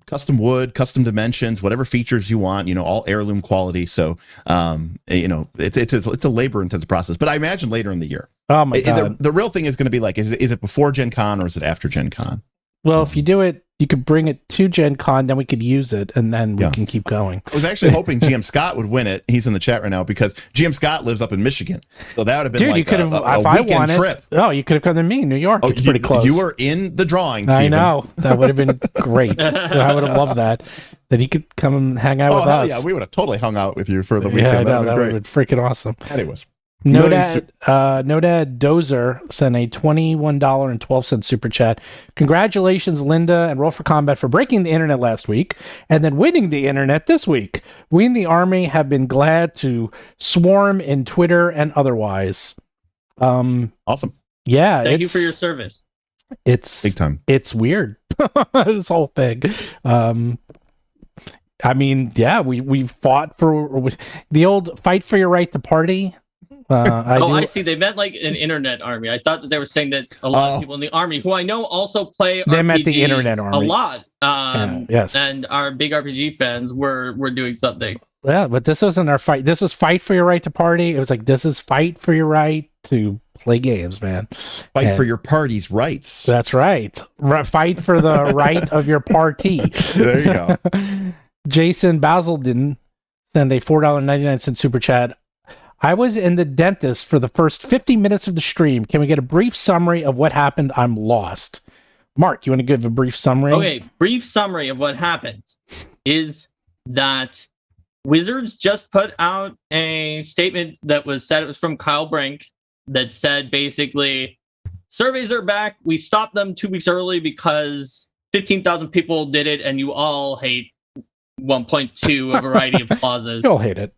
custom wood, custom dimensions, whatever features you want, all heirloom quality. So, it's a labor intensive process, but I imagine later in the year. Oh my God. The real thing is going to be like, is it before Gen Con or is it after Gen Con? Well, if you do it, you could bring it to Gen Con, then we could use it, and then we can keep going. I was actually hoping GM Scott would win it. He's in the chat right now because GM Scott lives up in Michigan. So that would have been a weekend trip. Oh, you could have come to me, New York. It's pretty close. You were in the drawing, Steven. I know. That would have been great. I would have loved that he could come and hang out with us. Yeah, we would have totally hung out with you for the weekend. Yeah, I know. That would have been freaking awesome. Anyways. No Dad Dozer sent a $21.12 super chat. Congratulations, Linda and Roll for Combat, for breaking the internet last week and then winning the internet this week. We in the Army have been glad to swarm in Twitter and otherwise. Awesome. Yeah. Thank you for your service. It's big time. It's weird. This whole thing. We fought for the old fight for your right to party. I see. They meant like an internet army. I thought that they were saying that a lot of people in the army, who I know also play they RPGs meant the internet army a lot. Yes, and our big RPG fans were doing something. Yeah, but this wasn't our fight. This was fight for your right to party. It was like, this is fight for your right to play games, man. Fight for your party's rights. That's right. Fight for the right of your party. There you go. Jason Basildon sent a $4.99 super chat. I was in the dentist for the first 50 minutes of the stream. Can we get a brief summary of what happened? I'm lost. Mark, you want to give a brief summary? Okay, brief summary of what happened is that Wizards just put out a statement that was said, it was from Kyle Brink, that said basically, surveys are back. We stopped them 2 weeks early because 15,000 people did it, and you all hate 1.2, a variety of clauses. You all hate it.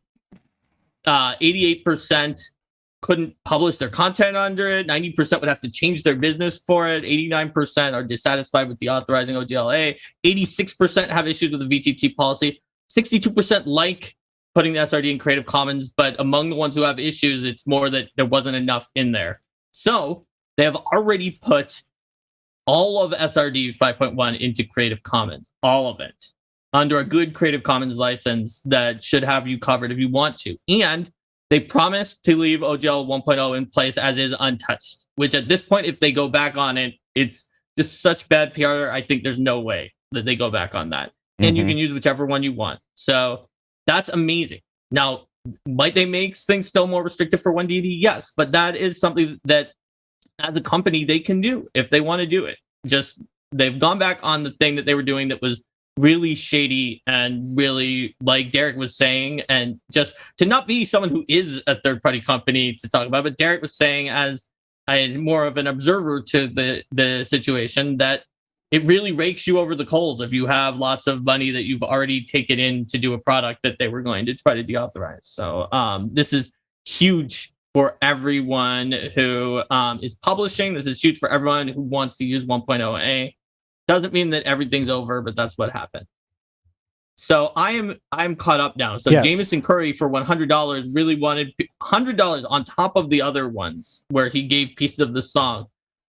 88% couldn't publish their content under it. 90% would have to change their business for it. 89% are dissatisfied with the authorizing OGLA. 86% have issues with the VTT policy. 62% like putting the SRD in Creative Commons, but among the ones who have issues, it's more that there wasn't enough in there. So they have already put all of SRD 5.1 into Creative Commons, all of it, under a good Creative Commons license that should have you covered if you want to. And they promised to leave OGL 1.0 in place as is untouched, which at this point, if they go back on it, it's just such bad PR. I think there's no way that they go back on that. And you can use whichever one you want. So that's amazing. Now, might they make things still more restrictive for 1D&D? Yes, but that is something that as a company they can do if they want to do it. Just they've gone back on the thing that they were doing that was really shady and really, like Derek was saying, and just to not be someone who is a third-party company to talk about, but Derek was saying as more of an observer to the situation that it really rakes you over the coals if you have lots of money that you've already taken in to do a product that they were going to try to deauthorize. So this is huge for everyone who is publishing. This is huge for everyone who wants to use 1.0A. Doesn't mean that everything's over, but that's what happened. So I'm caught up now. So yes. Jameson Curry for $100 really wanted $100 on top of the other ones where he gave pieces of the song.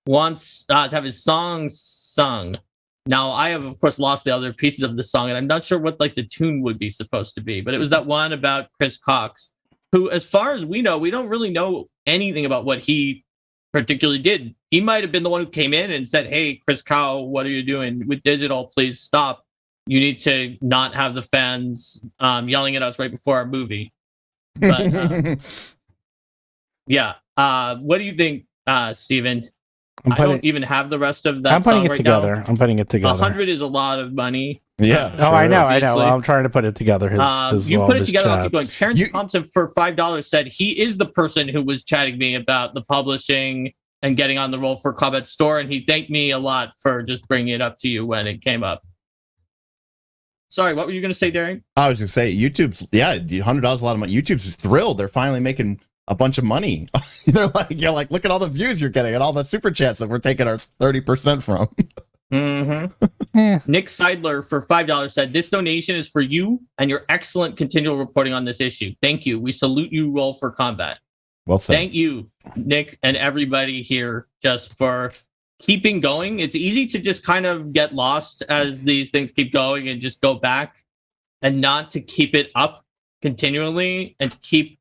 Wants to have his songs sung. Now I have of course lost the other pieces of the song, and I'm not sure what like the tune would be supposed to be, but it was that one about Chris Cox, who, as far as we know, we don't really know anything about what he particularly did. He might have been the one who came in and said, "Hey, Chris Cow, what are you doing with digital? Please stop. You need to not have the fans yelling at us right before our movie." But yeah, what do you think, Steven? I don't even have the rest of that. I'm putting song it right together. now. I'm putting it together. 100 is a lot of money. Yeah. Oh, sure I know. Well, I'm trying to put it together. You put it together. I'll keep going. Chats. Terrence Thompson for $5 said he is the person who was chatting me about the publishing and getting on the roll for Combat Store, and he thanked me a lot for just bringing it up to you when it came up. Sorry, what were you going to say, Derek? I was going to say YouTube's, yeah, $100 a lot of money. YouTube's is thrilled. They're finally making a bunch of money. You're like, look at all the views you're getting and all the super chats that we're taking our 30% from. Nick Seidler for $5 said, "This donation is for you and your excellent continual reporting on this issue. Thank you. We salute you, Roll for Combat." Well said. Thank you, Nick, and everybody here just for keeping going. It's easy to just kind of get lost as these things keep going and just go back, and not to keep it up continually and to keep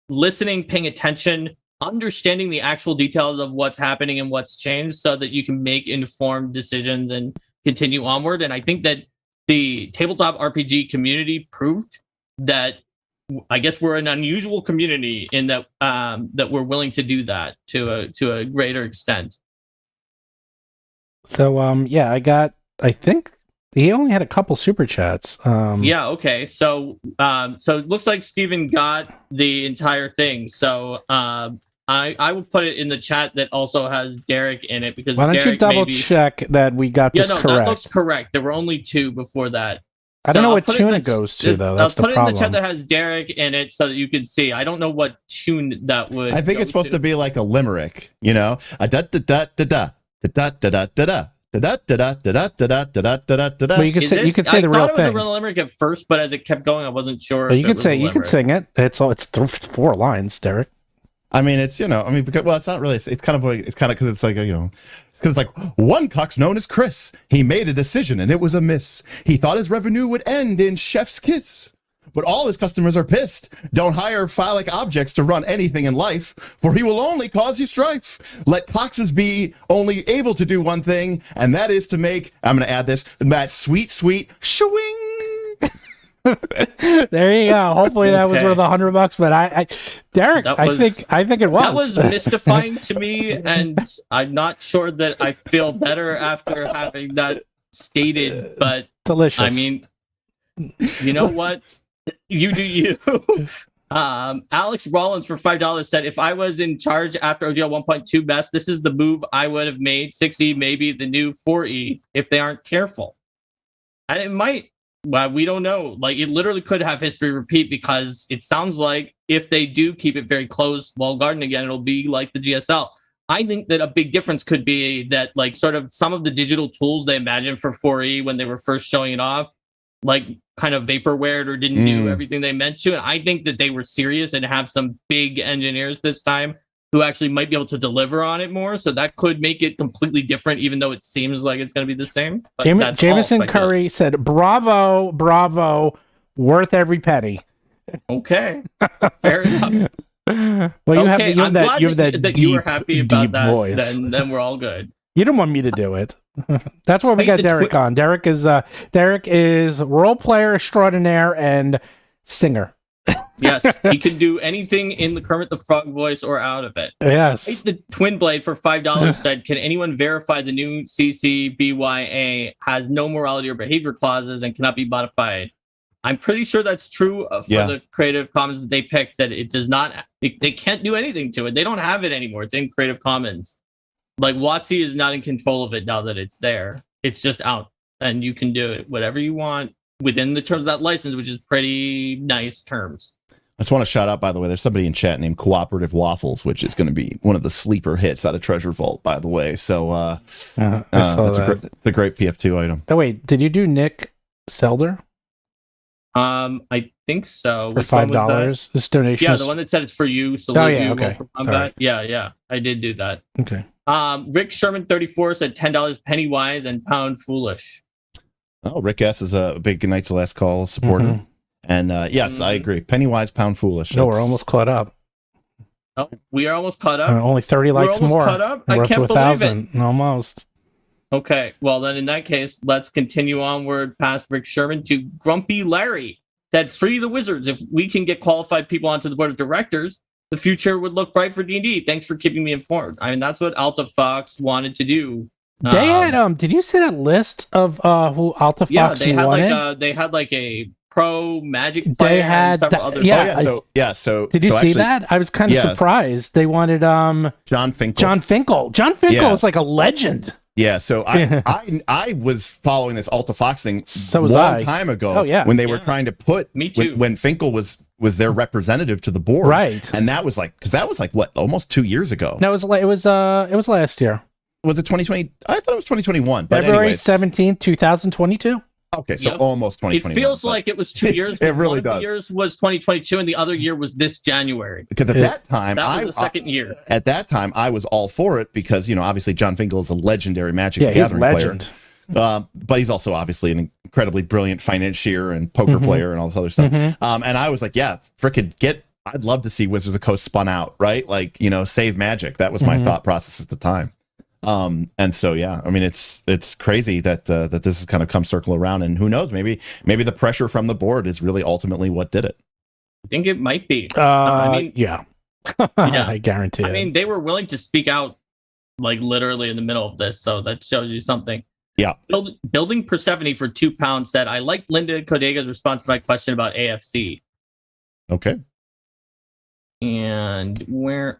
listening, paying attention, understanding the actual details of what's happening and what's changed so that you can make informed decisions and continue onward. And I think that the tabletop RPG community proved that I guess we're an unusual community in that that we're willing to do that to a greater extent. So yeah, I think he only had a couple super chats. Yeah, okay. So it looks like Steven got the entire thing. So I will put it in the chat that also has Derek in it, because why don't Derek you double check that we got this correct? That looks correct. There were only two before that. I don't know what tune it goes to, though. That's the problem. I'll put it in the chat that has Derek in it so that you can see. I don't know what tune that would. I think it's supposed to be like a limerick, you know, a da da da da da da da da da da. Well, you could say the real thing. I thought it was a real limerick at first, but as it kept going, I wasn't sure. Well, you could sing it. It's 4 lines, Derek. I mean, it's because, well, it's not really. It's kind of because it's like because it's like one cock's known as Chris. He made a decision and it was a miss. He thought his revenue would end in chef's kiss. But all his customers are pissed. Don't hire phallic objects to run anything in life, for he will only cause you strife. Let Coxes be only able to do one thing, and that is to make, I'm going to add this, that sweet, sweet shwing. There you go. Hopefully that was Okay. worth $100. But Derek, That I was- think it was. That was mystifying to me, and I'm not sure that I feel better after having that stated. But delicious. I mean, you know what? You do you. Alex Rollins for $5 said, if I was in charge after OGL 1.2 best, this is the move I would have made. 6E, maybe the new 4E, if they aren't careful. And it might. Well, we don't know. Like, it literally could have history repeat, because it sounds like if they do keep it very close, walled garden again, it'll be like the GSL. I think that a big difference could be that, like, sort of some of the digital tools they imagined for 4E when they were first showing it off, like, kind of vaporwared or didn't do everything they meant to. And I think that they were serious and have some big engineers this time who actually might be able to deliver on it more. So that could make it completely different, even though it seems like it's going to be the same. But that's all Jameson speculation. Curry said, bravo, worth every penny. Okay, fair enough. Well, you Okay, I'm glad that you were deep, happy about deep that. voice. Then we're all good. You didn't want me to do it. That's why we Hey, got the Derek on. Derek is role player extraordinaire and singer. Yes, he can do anything in the Kermit the Frog voice or out of it. Yes. The Twin Blade for $5 said, can anyone verify the new CCBYA has no morality or behavior clauses and cannot be modified? I'm pretty sure that's true for the Creative Commons that they picked, that it does not, they can't do anything to it. They don't have it anymore. It's in Creative Commons. Like, WotC is not in control of it now that it's there. It's just out, and you can do it whatever you want within the terms of that license, which is pretty nice terms. I just want to shout out, by the way, there's somebody in chat named Cooperative Waffles, which is going to be one of the sleeper hits out of Treasure Vault, by the way. So That's it's a great PF2 item. Oh, wait, did you do Nick Selder I think so. for Which one was that? $5? This donation Yeah, is... the one that said it's for you. So okay. for combat. Yeah, I did do that. Okay. Rick Sherman 34 said $10 Pennywise and Pound Foolish. Oh, Rick S is a big Knights of Last Call supporter. Mhm. And yes, I agree. Pennywise, Pound Foolish. No, we're almost caught up. Oh, we are almost caught up. Only 30 We're likes almost more. caught up. We're I up can't to believe 1,000. Almost. Okay, well then in that case, let's continue onward past Rick Sherman to Grumpy Larry. Said, free the wizards. If we can get qualified people onto the board of directors, the future would look bright for D&D. Thanks for keeping me informed. I mean, that's what Alta Fox wanted to do. They had did you see that list of who Alta Fox wanted? They had like a pro Magic They player had and several other yeah. So did you see actually, that? I was kind of surprised. They wanted John Finkel. John Finkel is like a legend. Yeah, so I was following this Alta Fox thing long time ago. Oh, yeah. When they were trying to put Me too. when Finkel was their representative to the board, Right? And that was like, because that was like what, almost 2 years ago. No, it was last year. Was it 2020? I thought it was 2021. But February anyways. 17th, 2022. Okay, so Yep. almost It 2021. feels like it was 2 years. It really One of does. The years was 2022, and the other year was this January. Because at that time, That was the second year. At that time, I was all for it because, obviously John Finkel is a legendary Magic the He's Gathering legend. player. But he's also obviously an incredibly brilliant financier and poker player and all this other stuff. And I was like, yeah, frickin' I'd love to see Wizards of the Coast spun out, right? Like, save Magic. That was my thought process at the time. And so, yeah, I mean, it's crazy that that this has kind of come circle around, and who knows, maybe the pressure from the board is really ultimately what did it. I think it might be. Yeah. I guarantee it. I mean, they were willing to speak out, like literally in the middle of this, so that shows you something. Yeah. Building Persephone for £2 said, I like Linda Codega's response to my question about AFC. Okay. And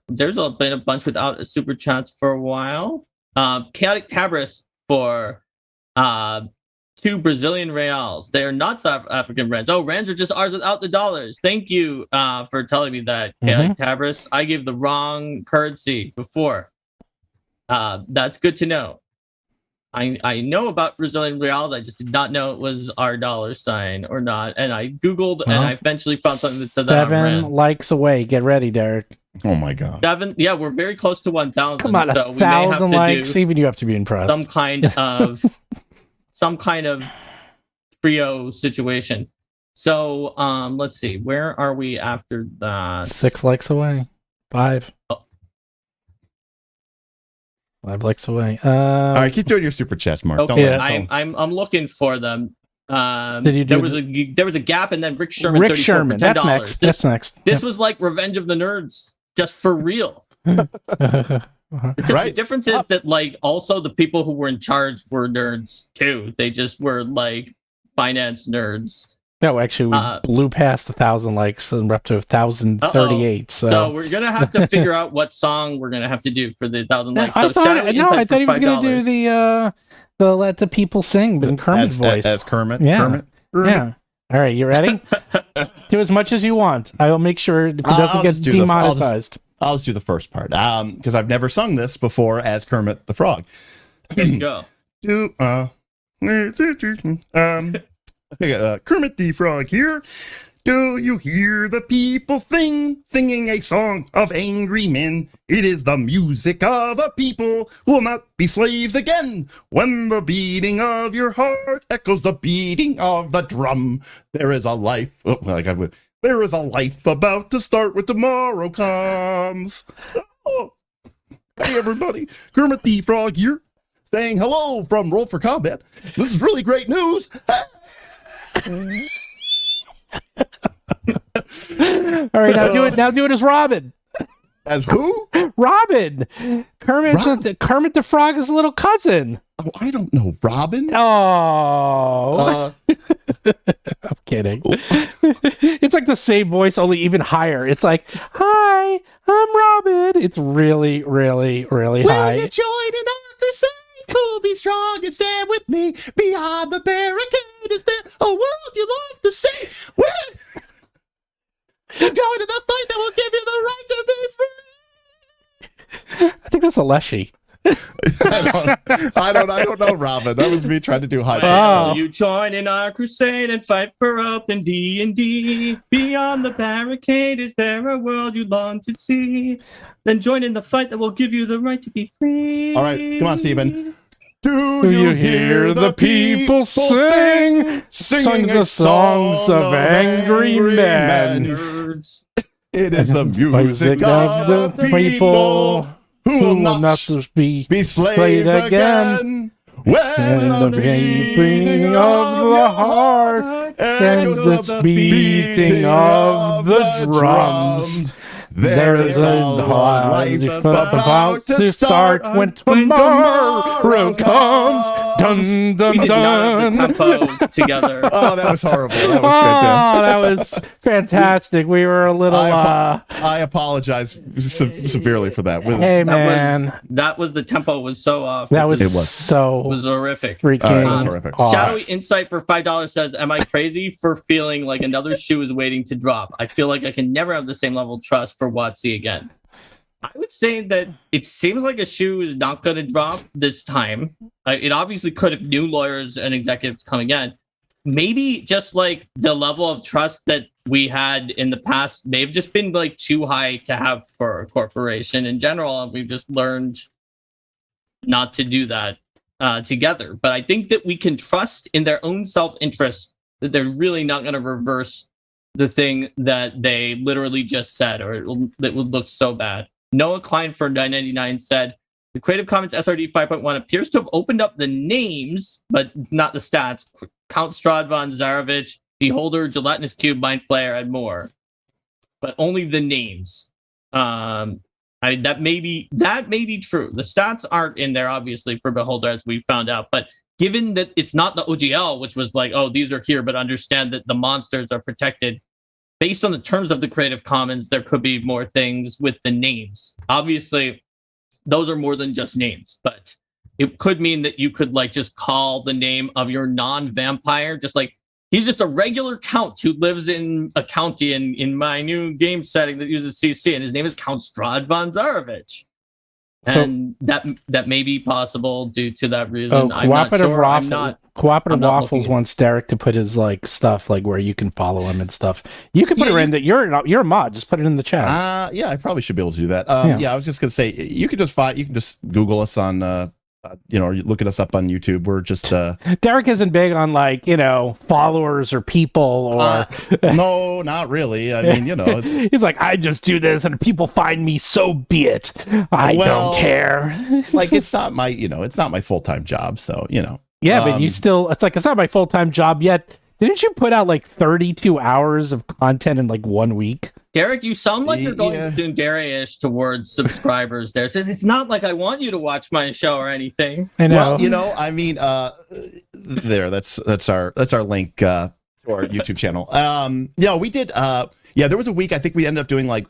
there's been a bunch without super chats for a while. Chaotic Tabris for 2 Brazilian reals. They are not South African rands. Oh, rands are just ours without the dollars. Thank you for telling me that, Chaotic Tabris. I gave the wrong currency before. That's good to know. I know about Brazilian reals. I just did not know it was our dollar sign or not. And I Googled and I eventually found something that said that on 7 rands. likes away. Get ready, Derek. Oh my God. 7, yeah, we're very close to 1,000. Come on, so we may have 1,000 to likes. do Even you have to be impressed. some kind of trio situation. So let's see, where are we after that? 6 likes away. 5. Oh. 5 likes away. All right, keep doing your super chats, Mark. Okay, Don't I'm looking for them. Did you do there was a gap, and then Rick Sherman. Rick 34 Sherman. For $10. That's next. That's next. This was like Revenge of the Nerds, just for real. Right. The difference is that like also the people who were in charge were nerds too. They just were like finance nerds. No, actually, we blew past 1,000 likes and we're up to 1,038. So we're gonna have to figure out what song we're gonna have to do for the 1,000 likes. So I thought he was gonna do the Let the People Sing, but in Kermit's voice. As Kermit. Yeah. Kermit. Yeah. All right, you ready? Do as much as you want. I will make sure it doesn't get demonetized. I'll just do the first part because I've never sung this before as Kermit the Frog. There you go. Kermit the Frog here. Do you hear the people singing a song of angry men? It is the music of a people who will not be slaves again. When the beating of your heart echoes the beating of the drum, there is a life. There is a life about to start when tomorrow comes. Oh. Hey, everybody. Kermit the Frog here, saying hello from Roll for Combat. This is really great news. All right, now do it as Robin. As who? Robin. Kermit the Frog's little cousin. Oh, I don't know, Robin. Oh, I'm kidding. It's like the same voice, only even higher. It's like, "Hi, I'm Robin." It's really, really, really high. Will you join in our crusade? Who'll be strong and stand with me beyond the barricade? Is there a world you love to see? We'll join in the fight that will give you the right to be free. I think that's a Leshy. I don't know, Robin. That was me trying to do high. Oh. You join in our crusade and fight for OpenDnD. Beyond the barricade, is there a world you long to see? Then join in the fight that will give you the right to be free. All right, come on, Steven. Do you hear the people singing the songs of angry men? Nerds. It is the music of the people who will not be slaves again. When the beating of the heart and the beating of the drums, there is a life about to start when tomorrow comes. Dun, dun, We did not have dun. the tempo together. Oh, that was horrible. That was Oh, fantastic. that was fantastic. We were a little. I apologize severely for that. Hey, man. That was the tempo was so off. That was, It was. so It was horrific. freaking It was horrific. off. Shadowy Insight for $5 says, "Am I crazy for feeling like another shoe is waiting to drop? I feel like I can never have the same level of trust for WotC again." I would say that it seems like a shoe is not going to drop this time. It obviously could if new lawyers and executives come again. Maybe just like the level of trust that we had in the past may have just been like too high to have for a corporation in general. And we've just learned not to do that together. But I think that we can trust in their own self-interest that they're really not going to reverse the thing that they literally just said, or it would look so bad. Noah Klein for $9.99 said, "The Creative Commons SRD 5.1 appears to have opened up the names, but not the stats. Count Stradvan Zarevich, Beholder, Gelatinous Cube, Mind Flayer, and more. But only the names. That may be true. The stats aren't in there, obviously, for Beholder, as we found out. But given that it's not the OGL, which was like, oh, these are here, but understand that the monsters are protected. Based on the terms of the Creative Commons, there could be more things with the names. Obviously, those are more than just names, but it could mean that you could like just call the name of your non-vampire, just like he's just a regular count who lives in a county in my new game setting that uses CC, and his name is Count Stradvan Zarevich. And that may be possible due to that reason. I'm not sure. Cooperative Waffles wants Derek to put his like stuff like where you can follow him and stuff. You can put it in that you're a mod. Just put it in the chat. Yeah, I probably should be able to do that. I was just gonna say you can just Google us on or look at us up on YouTube. We're just Derek isn't big on like followers or people or no, not really. I mean, it's he's like, I just do this and people find me, so be it. I don't care. Like it's not my full-time job, so Yeah, but you still, it's like, it's not my full-time job yet. Didn't you put out like 32 hours of content in like 1 week? Derek, you sound like you're going Yeah. Dundera-ish towards subscribers there. So it's not like I want you to watch my show or anything. I know. Well, you know, I mean, there. That's our link to our YouTube channel. Yeah, we did. Yeah, there was a week. I think we ended up doing like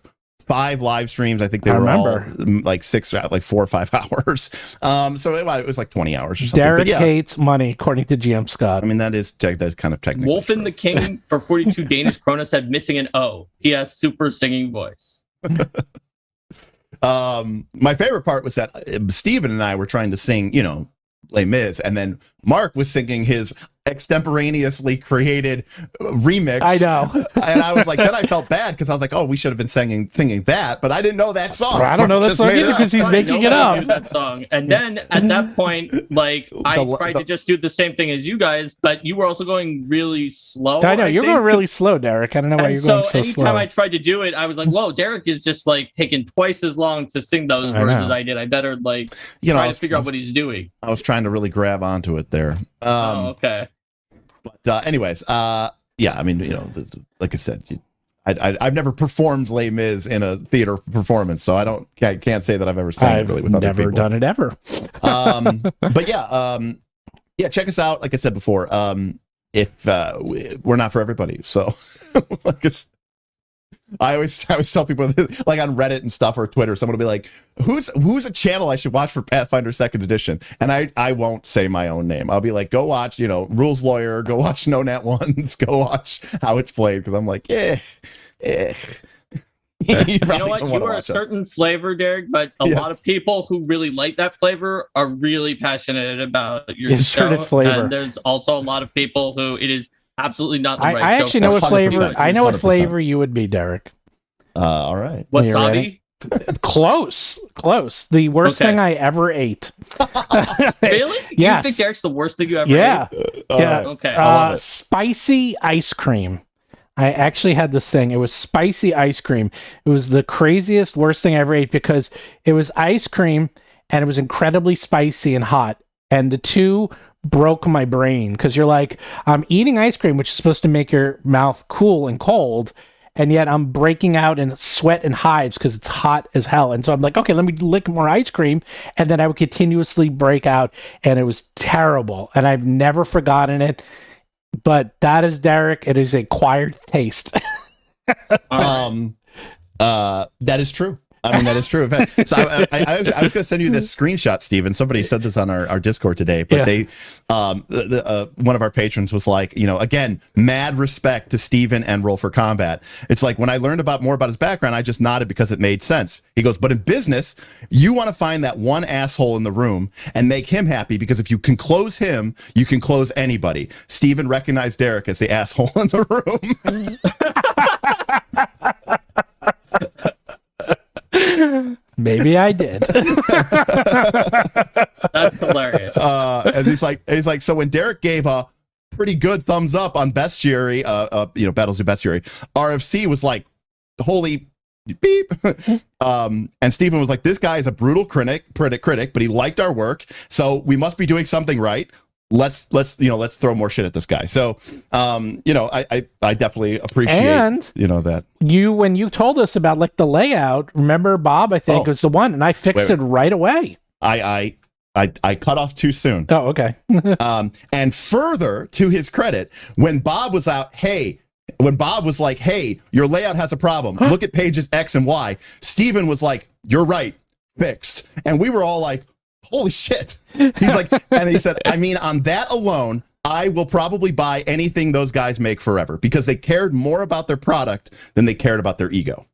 5 live streams. I think they were all like 4 or 5 hours. So it was like 20 hours or something. Derek But yeah, hates money, according to GM Scott. I mean, that's kind of technical. Wolfen the King for 42 Danish Krona said missing an O. He has super singing voice. My favorite part was that Steven and I were trying to sing, you know, Les Mis, and then Mark was singing his extemporaneously created remix. I know. And I was like, then I felt bad because I was like, oh, we should have been singing that, but I didn't know that song. Well, I don't know Mark that just song made it either up. because he's making it Nobody up. knew that song. And then at that point, like I tried to just do the same thing as you guys, but you were also going really slow. I know, you're think. going really slow, Derek. I don't know why And you're so going so anytime slow. I tried to do it, I was like, whoa, Derek is just like taking twice as long to sing those I words know. as I did. I better like You know, try to figure out what he's doing. I was trying to really grab onto it there. Oh, okay. But anyways, yeah, I mean, you know, like I said, I've never performed Les Mis in a theater performance, so I can't say that I've ever sang it really with other people. Never done it ever. But yeah, check us out. Like I said before, if we're not for everybody, so like I always tell people, like on Reddit and stuff or Twitter, someone will be like, who's a channel I should watch for Pathfinder 2nd Edition? And I won't say my own name. I'll be like, go watch, you know, Rules Lawyer, go watch No Nat Ones, go watch How It's Played, because I'm like, You know what? You are a certain flavor, Derek, but a lot of people who really like that flavor are really passionate about your Yes, show. certain flavor. And there's also a lot of people who it is absolutely not the right I show actually for. know what 100%. flavor. I know what 100%. flavor you would be, Derek. all right. You Wasabi? Close. The worst Okay. thing I ever ate. Really? Yes. You think Derek's the worst thing you ever Yeah. ate? Yeah. Okay. I love it. Spicy ice cream. I actually had this thing. It was spicy ice cream. It was the craziest, worst thing I ever ate because it was ice cream and it was incredibly spicy and hot. And the two broke my brain because you're like, I'm eating ice cream, which is supposed to make your mouth cool and cold. And yet I'm breaking out in sweat and hives because it's hot as hell. And so I'm like, okay, let me lick more ice cream. And then I would continuously break out. And it was terrible. And I've never forgotten it. But that is Derek. It is acquired taste. That is true. I mean, that is true. In fact, so I was going to send you this screenshot, Steven. Somebody said this on our Discord today, but they, one of our patrons was like, you know, again, mad respect to Steven and Roll for Combat. It's like when I learned more about his background, I just nodded because it made sense. He goes, but in business, you want to find that one asshole in the room and make him happy because if you can close him, you can close anybody. Steven recognized Derek as the asshole in the room. Maybe I did. That's hilarious. And he's like, so when Derek gave a pretty good thumbs up on bestiary, you know, Battles of Bestiary, RFC was like, holy beep. And Stephen was like, this guy is a brutal critic, but he liked our work, so we must be doing something right. Let's throw more shit at this guy. So, you know, I definitely appreciate, And you know, that when you told us about like the layout, remember Bob, I think was the one, and I fixed it right away. I cut off too soon. Oh, okay. And further to his credit, when Bob was like, hey, your layout has a problem. Look at pages X and Y. Steven was like, you're right, fixed. And we were all like, holy shit. He's like, and he said, I mean, on that alone, I will probably buy anything those guys make forever because they cared more about their product than they cared about their ego.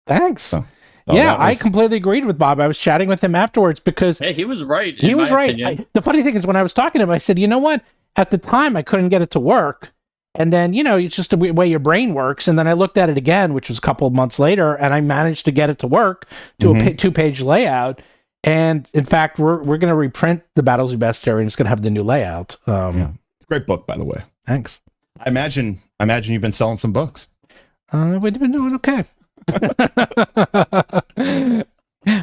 Thanks. So yeah, I completely agreed with Bob. I was chatting with him afterwards because Hey, he was right. he was right. The funny thing is when I was talking to him, I said, you know what? At the time, I couldn't get it to work. And then, you know, it's just the way your brain works. And then I looked at it again, which was a couple of months later, and I managed to get it to work to a 2-page layout. And in fact, we're going to reprint the Battles of Bestiary and it's going to have the new layout. It's a great book, by the way. Thanks. I imagine you've been selling some books. We've been doing okay.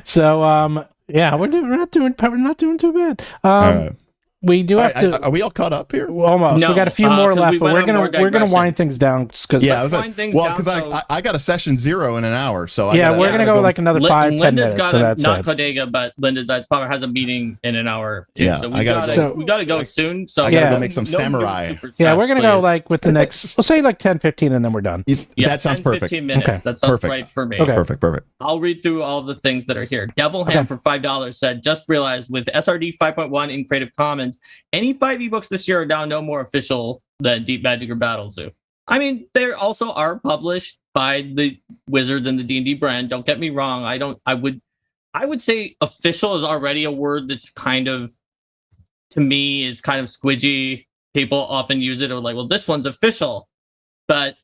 So, yeah, we're not doing too bad. we do have to. Are we all caught up here? Almost. No, we got a few more 'cause left, we but went on more we're gonna wind digressions. things down because Yeah, Wind things well, down, because so- I got a session 0 in an hour, so we're gonna go like another 5-10 Linda's minutes. got So a, that's not it. Codega, but Linda's Ice Power has a meeting in an hour. Too, Yeah, so I gotta we gotta go soon. So I gotta go make some samurai. super Yeah, chats, we're gonna go please. like with the next. We'll say like 10-15, and then we're done. Yeah, that sounds 10, perfect. 15 minutes. Okay. That sounds Perfect. right for me. Okay. Perfect. I'll read through all the things that are here. Devil Ham Okay. for $5 said, just realized with SRD 5.1 in Creative Commons, any 5 ebooks this year are now no more official than Deep Magic or Battlezoo. I mean, they also are published by the Wizards and the D&D brand. Don't get me wrong. I would say official is already a word that's kind of, to me, is kind of squidgy. People often use it or like, well, this one's official. But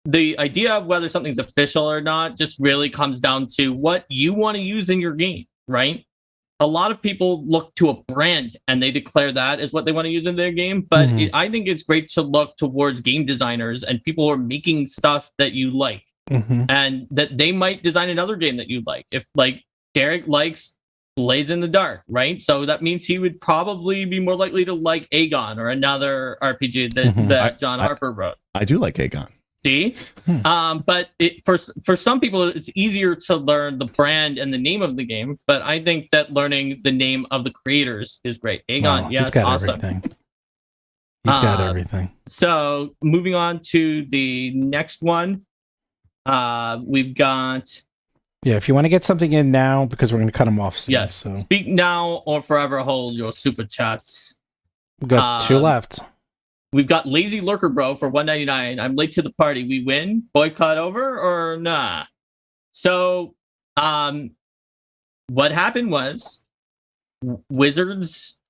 the idea of whether something's official or not just really comes down to what you want to use in your game, right? A lot of people look to a brand and they declare that as what they want to use in their game. But Mhm. I think it's great to look towards game designers and people who are making stuff that you like Mhm. and that they might design another game that you like. If like Derek likes Blades in the Dark, right? So that means he would probably be more likely to like Aegon or another RPG that, Mhm. that John Harper wrote. I do like Aegon. See, but for some people, it's easier to learn the brand and the name of the game. But I think that learning the name of the creators is great. Aegon, Wow, yes, he's got awesome. everything. He's got Uh, everything. So moving on to the next one, we've got Yeah, if you want to get something in now, because we're going to cut them off soon. yes, So speak now or forever hold your super chats. we've got 2 left. We've got Lazy Lurker Bro for $1.99. I'm late to the party. We win? Boycott over or nah? So, what happened was Wizards,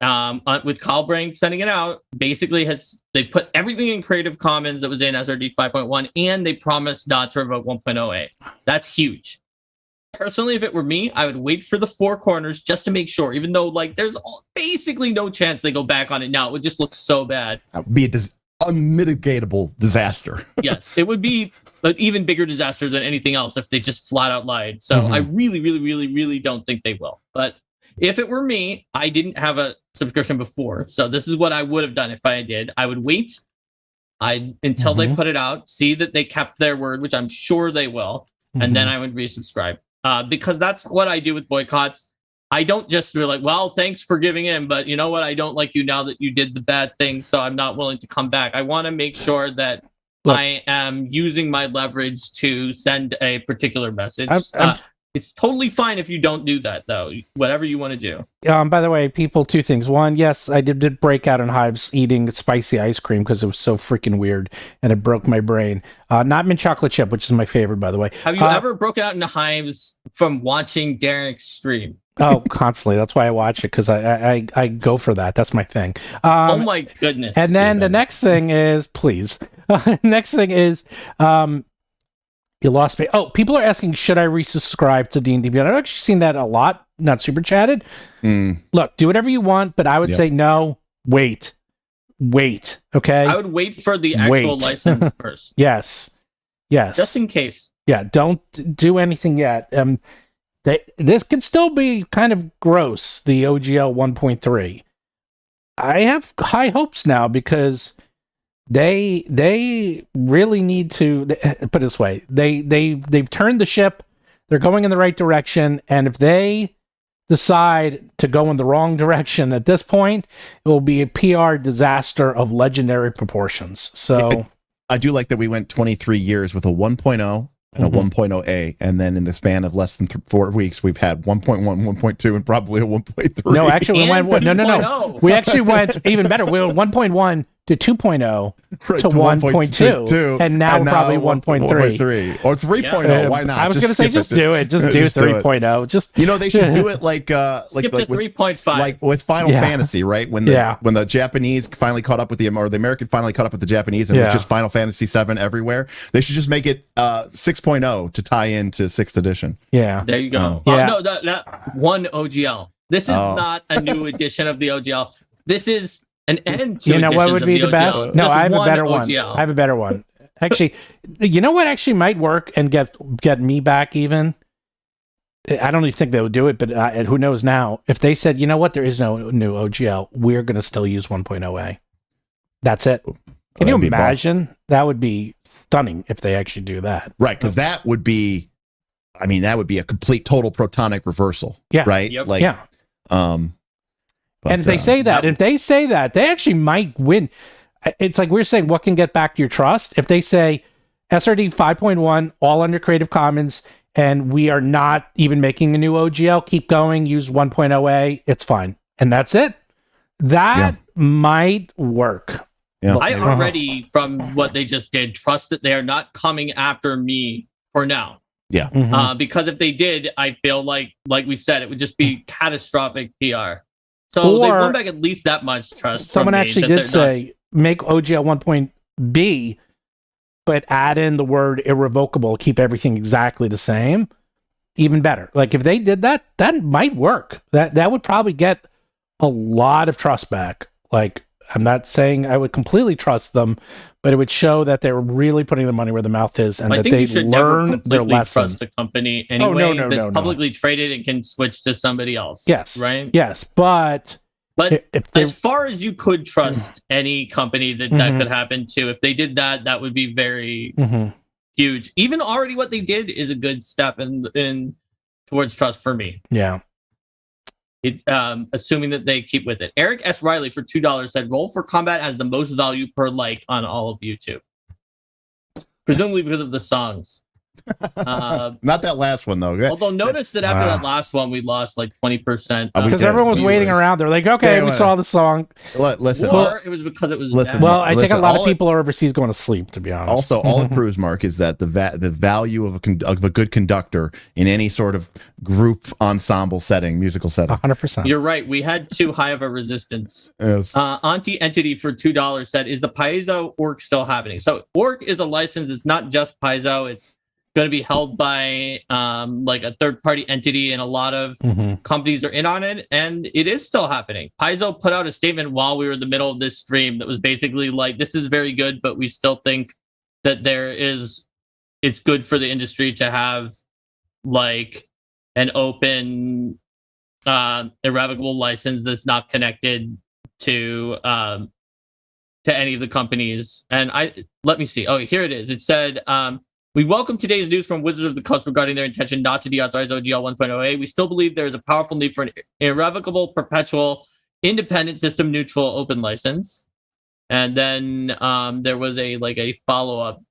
with Kyle Brink sending it out, basically they put everything in Creative Commons that was in SRD 5.1, and they promised not to revoke 1.08. That's huge. Personally, if it were me, I would wait for the 4 corners just to make sure, even though like there's basically no chance they go back on it now. It would just look so bad. That would be a unmitigatable disaster. Yes, it would be an even bigger disaster than anything else if they just flat out lied. So Mhm. I really don't think they will. But if it were me, I didn't have a subscription before. So this is what I would have done if I did. I would wait until they Mhm. put it out, see that they kept their word, which I'm sure they will, and then I would resubscribe. Because that's what I do with boycotts. I don't just be like, well, thanks for giving in, but you know what? I don't like you now that you did the bad thing, so I'm not willing to come back. I want to make sure that Look. I am using my leverage to send a particular message. I'm- It's totally fine if you don't do that, though. Whatever you want to do. By the way, people, 2 things. One, yes, I did break out in hives eating spicy ice cream because it was so freaking weird and it broke my brain. Not mint chocolate chip, which is my favorite, by the way. Have you ever broken out into hives from watching Derek's stream? Oh, constantly. That's why I watch it, because I go for that. That's my thing. Oh my goodness. And then the next thing is, please. Next thing is, you lost me. Oh, people are asking, should I resubscribe to D&D Beyond? I've actually seen that a lot, not super chatted. Look, do whatever you want, but I would say no, wait, okay? I would wait for the actual Wait. license first. Yes. Just in case. Yeah, don't do anything yet. This could still be kind of gross, the OGL 1.3. I have high hopes now because they really need to put it this way. They've turned the ship. They're going in the right direction, and if they decide to go in the wrong direction at this point, it will be a PR disaster of legendary proportions. So I do like that we went 23 years with a 1.0 and a 1.0A, and then in the span of less than 4 weeks, we've had 1.1, 1.2, and probably a 1.3. no, actually, we And went no. 2.0. We actually went even better. We went 1.1 to 2.0 Right, to 1.2, and now probably 1.3. or 3.0. Why not? I was going to say, just do it. Just do 3.0. Just You know, they should do it like Skip to with 3.5. like with Final Yeah. Fantasy, right? When the Japanese finally caught up with the American finally caught up with the Japanese, and it was just Final Fantasy 7 everywhere. They should just make it 6.0 to tie into 6th edition. yeah. There you go. Yeah. No, that one OGL. This is not a new edition of the OGL. This is an end to You know what would be the best? OGL. No, Just I have a better OGL. one. I have a better one. Actually, you know what actually might work and get me back even I don't even think they would do it, but who knows now? If they said, you know what, there is no new OGL, we're going to still use 1.0A. That's it. Can you imagine? That would be stunning if they actually do that. Right, because that would be, I mean, that would be a complete total protonic reversal. Yeah. Right? Yep. Like, Yeah. But, and if they say that, if they say that, they actually might win. It's like we're saying, what can get back your trust? If they say SRD 5.1, all under Creative Commons, and we are not even making a new OGL, keep going, use 1.0A, it's fine. And that's it. That might work. Yeah. I already, from what they just did, trust that they are not coming after me for now. Yeah. Because if they did, I feel like we said, it would just be catastrophic PR. So they won back at least that much trust. Someone from me actually that did say, make OGL 1.B, but add in the word irrevocable, keep everything exactly the same. Even better. Like if they did that, that might work. That would probably get a lot of trust back. Like, I'm not saying I would completely trust them, but it would show that they're really putting their money where the mouth is, and I that think they you should learn never their completely lesson. trust a company anyway no, that's no. publicly traded and can switch to somebody else. Yes. Right? Yes, but if they, as far as you could trust any company that could happen to, if they did that, that would be very huge. Even already what they did is a good step in towards trust for me. Yeah. Assuming that they keep with it. Eric S. Riley for $2 said, Roll for Combat has the most value per like on all of YouTube. Presumably because of the songs. Not that last one, though. Although notice that after that last one, we lost like 20%. Because everyone was waiting around. They're like, okay, we saw the song. Listen. Or it was because it was bad. Well, I think a lot of people are overseas going to sleep, to be honest. Also, all it proves, Mark, is that the value of a good conductor in any sort of group ensemble setting, musical setting. 100%. You're right. We had too high of a resistance. Yes. Auntie Entity for $2 said, is the Paizo org still happening? So org is a license. It's not just Paizo. It's going to be held by like a third-party entity, and a lot of companies are in on it, and it is still happening. Paizo put out a statement while we were in the middle of this stream that was basically like, this is very good, but we still think that it's good for the industry to have like an open irrevocable license that's not connected to any of the companies. And let me see. Oh, here it is. It said, we welcome today's news from Wizards of the Coast regarding their intention not to deauthorize OGL 1.0A. We still believe there is a powerful need for an irrevocable, perpetual, independent, system-neutral open license. And then there was a follow-up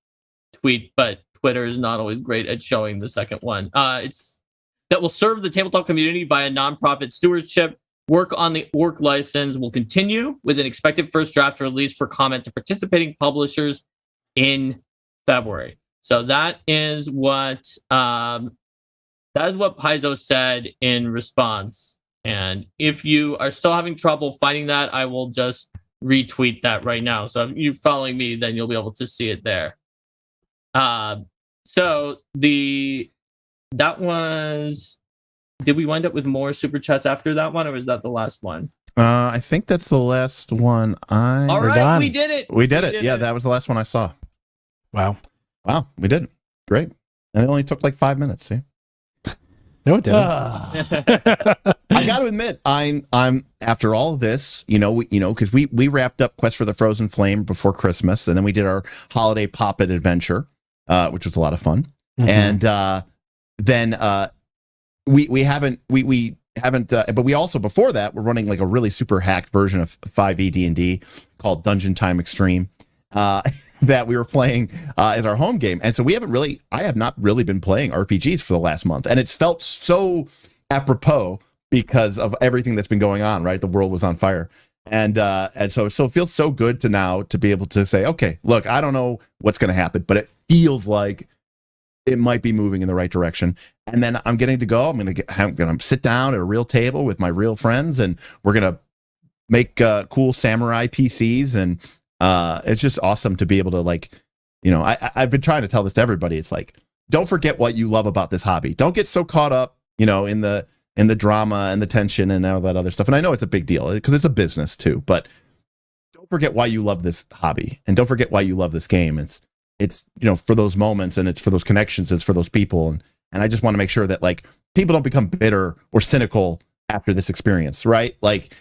tweet, but Twitter is not always great at showing the second one. It's that will serve the tabletop community via nonprofit stewardship. Work on the org license will continue with an expected first draft release for comment to participating publishers in February. So that is what Paizo said in response. And if you are still having trouble finding that, I will just retweet that right now. So if you're following me, then you'll be able to see it there. So that was. Did we wind up with more super chats after that one, or was that the last one? I think that's the last one. All right, we did it. We did it. Yeah, that was the last one I saw. Wow, we did it. Great, and it only took like 5 minutes. See? No, it didn't. I got to admit, I'm after all of this, because we wrapped up Quest for the Frozen Flame before Christmas, and then we did our holiday Poppet adventure, which was a lot of fun, and then we haven't, but we also before that we're running like a really super hacked version of 5e D&D called Dungeon Time Extreme. That we were playing as our home game. And so I have not really been playing RPGs for the last month. And it's felt so apropos because of everything that's been going on, right? The world was on fire. And so it feels so good to now to be able to say, okay, look, I don't know what's going to happen, but it feels like it might be moving in the right direction. And then I'm getting to go. I'm going to sit down at a real table with my real friends, and we're going to make cool samurai PCs, and it's just awesome to be able to I've been trying to tell this to everybody. It's like, don't forget what you love about this hobby. Don't get so caught up, in the drama and the tension and all that other stuff. And I know it's a big deal because it's a business too, but don't forget why you love this hobby, and don't forget why you love this game. It's for those moments, and it's for those connections, it's for those people. And I just want to make sure that people don't become bitter or cynical after this experience, right? Like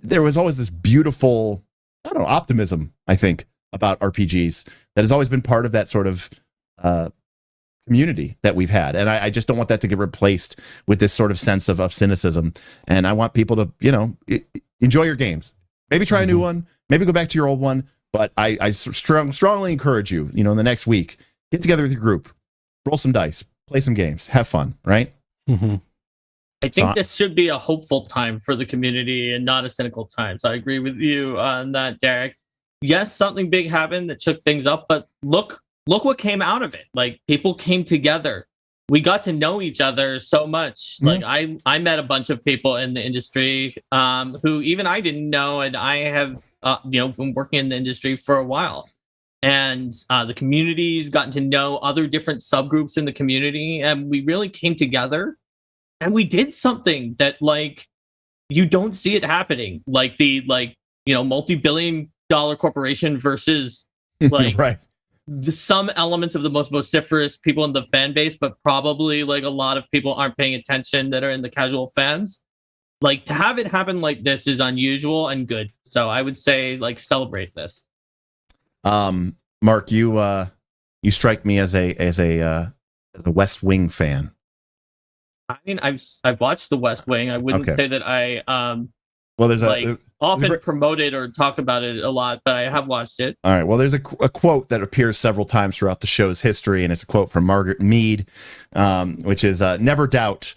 there was always this beautiful, I don't know, optimism, I think, about RPGs that has always been part of that sort of community that we've had. And I just don't want that to get replaced with this sort of sense of cynicism. And I want people to, enjoy your games. Maybe try a new one, maybe go back to your old one. But I strongly encourage you, in the next week, get together with your group, roll some dice, play some games, have fun, right? Mm-hmm. I think this should be a hopeful time for the community and not a cynical time. So I agree with you on that, Derek. Yes, something big happened that shook things up, but look what came out of it. Like, people came together. We got to know each other so much. Like, I met a bunch of people in the industry who even I didn't know, and I have been working in the industry for a while. And the community's gotten to know other different subgroups in the community, and we really came together and we did something that, like, you don't see it happening. Like the multi-billion-dollar corporation versus like right. Some elements of the most vociferous people in the fan base, but probably like a lot of people aren't paying attention that are in the casual fans. Like, to have it happen like this is unusual and good. So I would say, like, celebrate this. Mark, you strike me as a West Wing fan. I mean, I've watched The West Wing. I wouldn't say that I well, there's often promote it or talk about it a lot, but I have watched it. All right. Well, there's a quote that appears several times throughout the show's history, and it's a quote from Margaret Mead, which is, never doubt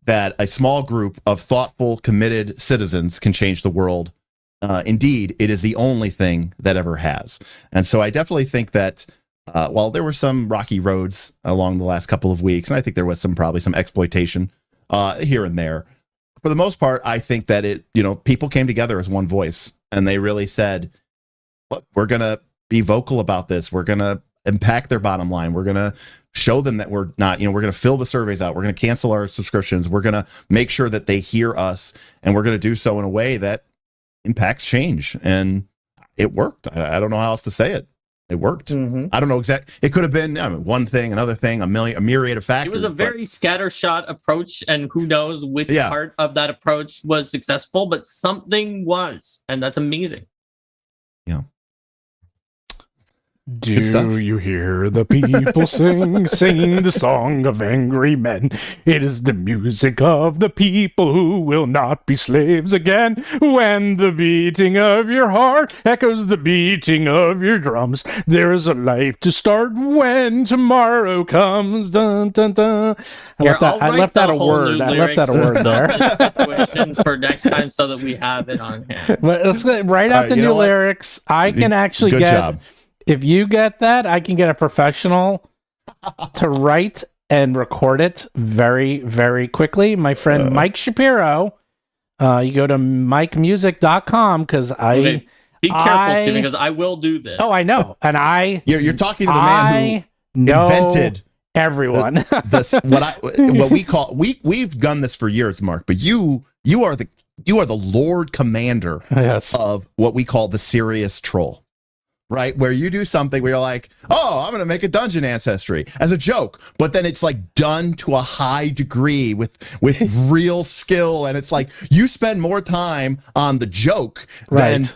that a small group of thoughtful, committed citizens can change the world. Indeed, it is the only thing that ever has. And so I definitely think that while there were some rocky roads along the last couple of weeks, and I think there was probably some exploitation here and there, for the most part, I think that people came together as one voice, and they really said, look, we're going to be vocal about this. We're going to impact their bottom line. We're going to show them that we're not, we're going to fill the surveys out. We're going to cancel our subscriptions. We're going to make sure that they hear us, and we're going to do so in a way that impacts change. And it worked. I don't know how else to say it. It worked. Mm-hmm. I don't know exactly. It could have been one thing, another thing, a myriad of factors. It was a very scattershot approach, and who knows which part of that approach was successful, but something was, and that's amazing. Yeah. Do you hear the people sing the song of angry men? It is the music of the people who will not be slaves again. When the beating of your heart echoes the beating of your drums, there is a life to start when tomorrow comes. Dun, dun, dun. I left out a word there. For next time, so that we have it on hand. But let's write out the new lyrics. I can actually Good job. If you get that, I can get a professional to write and record it very, very quickly. My friend Mike Shapiro, you go to mikemusic.com because Be careful, Stephen, because I will do this. Oh, I know. And You're talking to the man who invented everyone. We've done this for years, Mark, but you are the Lord Commander of what we call the serious troll. Right, where you do something where you're like, oh, I'm going to make a dungeon ancestry as a joke, but then it's like done to a high degree with real skill, and it's like you spend more time on the joke than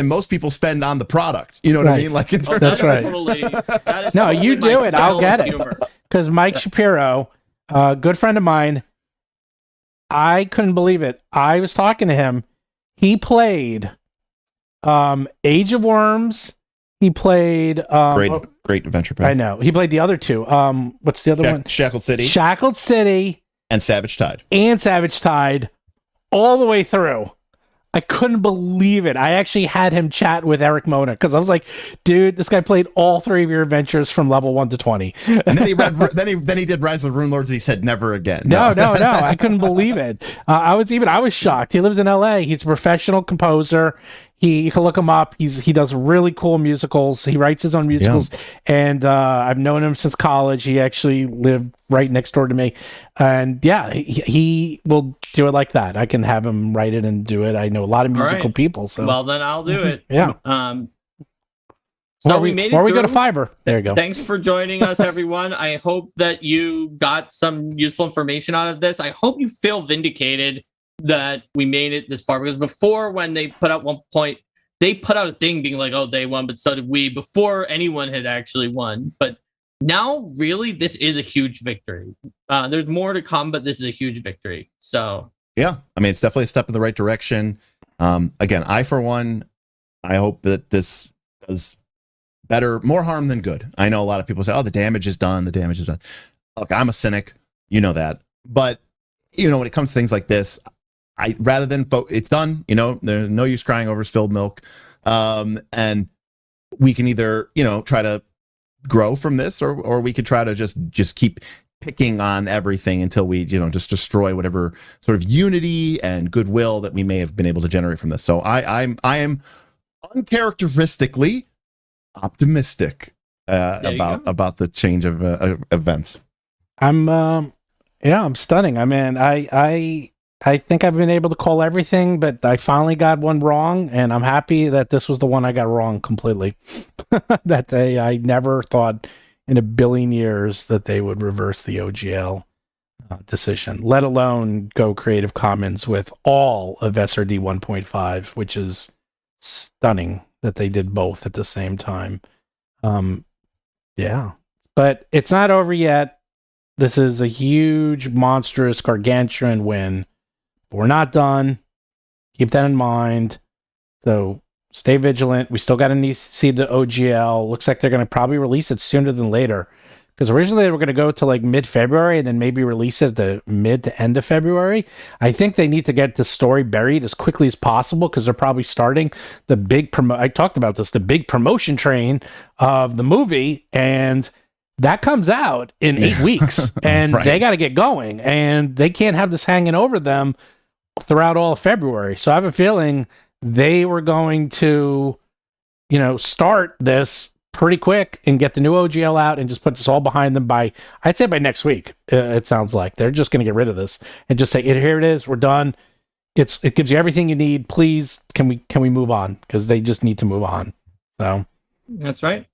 most people spend on the product. You know what I mean? Like, that's right. No, you do it. I'll get it. Because Mike Shapiro, a good friend of mine, I couldn't believe it. I was talking to him. He played Age of Worms. He played great Adventure Path. I know. He played the other two. What's the other one? Shackled City and Savage Tide. All the way through. I couldn't believe it. I actually had him chat with Eric Mona because I was like, dude, this guy played all three of your adventures from level 1 to 20. And then he did Rise of the Rune Lords, and he said never again. No. I couldn't believe it. I was shocked. He lives in LA. He's a professional composer. You can look him up. He does really cool musicals. He writes his own musicals, and I've known him since college. He actually lived right next door to me, and he will do it like that. I can have him write it and do it. I know a lot of musical people. So well, then I'll do it. Yeah. So we made it Or we go to through. fiber. There you go. Thanks for joining us, everyone. I hope that you got some useful information out of this. I hope you feel vindicated that we made it this far, because before, when they put out one point, they put out a thing being like, oh, they won, but so did we, before anyone had actually won. But now, really, this is a huge victory. There's more to come, but this is a huge victory. So Yeah, I mean, it's definitely a step in the right direction. Again, I, for one, I hope that this does better, more harm than good. I know a lot of people say, oh, the damage is done. The damage is done. Look, I'm a cynic. You know that. But, when it comes to things like this, rather than it's done, there's no use crying over spilled milk. And we can either, try to grow from this, or we could try to just keep picking on everything until we, just destroy whatever sort of unity and goodwill that we may have been able to generate from this. So I am uncharacteristically optimistic about the change of events. I'm stunning. I mean, I think I've been able to call everything, but I finally got one wrong, and I'm happy that this was the one I got wrong completely. I never thought in a billion years that they would reverse the OGL decision, let alone go Creative Commons with all of SRD 1.5, which is stunning that they did both at the same time. Yeah, but it's not over yet. This is a huge, monstrous, gargantuan win. But we're not done. Keep that in mind. So stay vigilant. We still got to see the OGL. Looks like they're going to probably release it sooner than later. Because originally they were going to go to like mid-February and then maybe release it at the mid to end of February. I think they need to get the story buried as quickly as possible, because they're probably starting the big I talked about this, the big promotion train of the movie, and that comes out in 8 weeks, and Right. They got to get going, and they can't have this hanging over them throughout all of February. So I have a feeling they were going to, start this pretty quick and get the new OGL out and just put this all behind them I'd say by next week. It sounds like they're just going to get rid of this and just say, here it is, we're done. It gives you everything you need. Please, can we move on? Because they just need to move on. So that's right.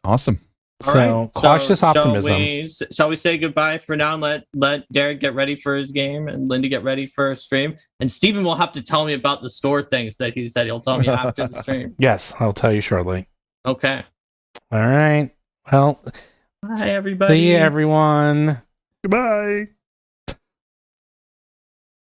Awesome. All so right. cautious optimism. Shall we say goodbye for now and let Derek get ready for his game and Linda get ready for a stream? And Steven will have to tell me about the store things that he said he'll tell me after the stream. Yes, I'll tell you shortly. Okay. All right. Well, bye, everybody. see you, everyone. Goodbye.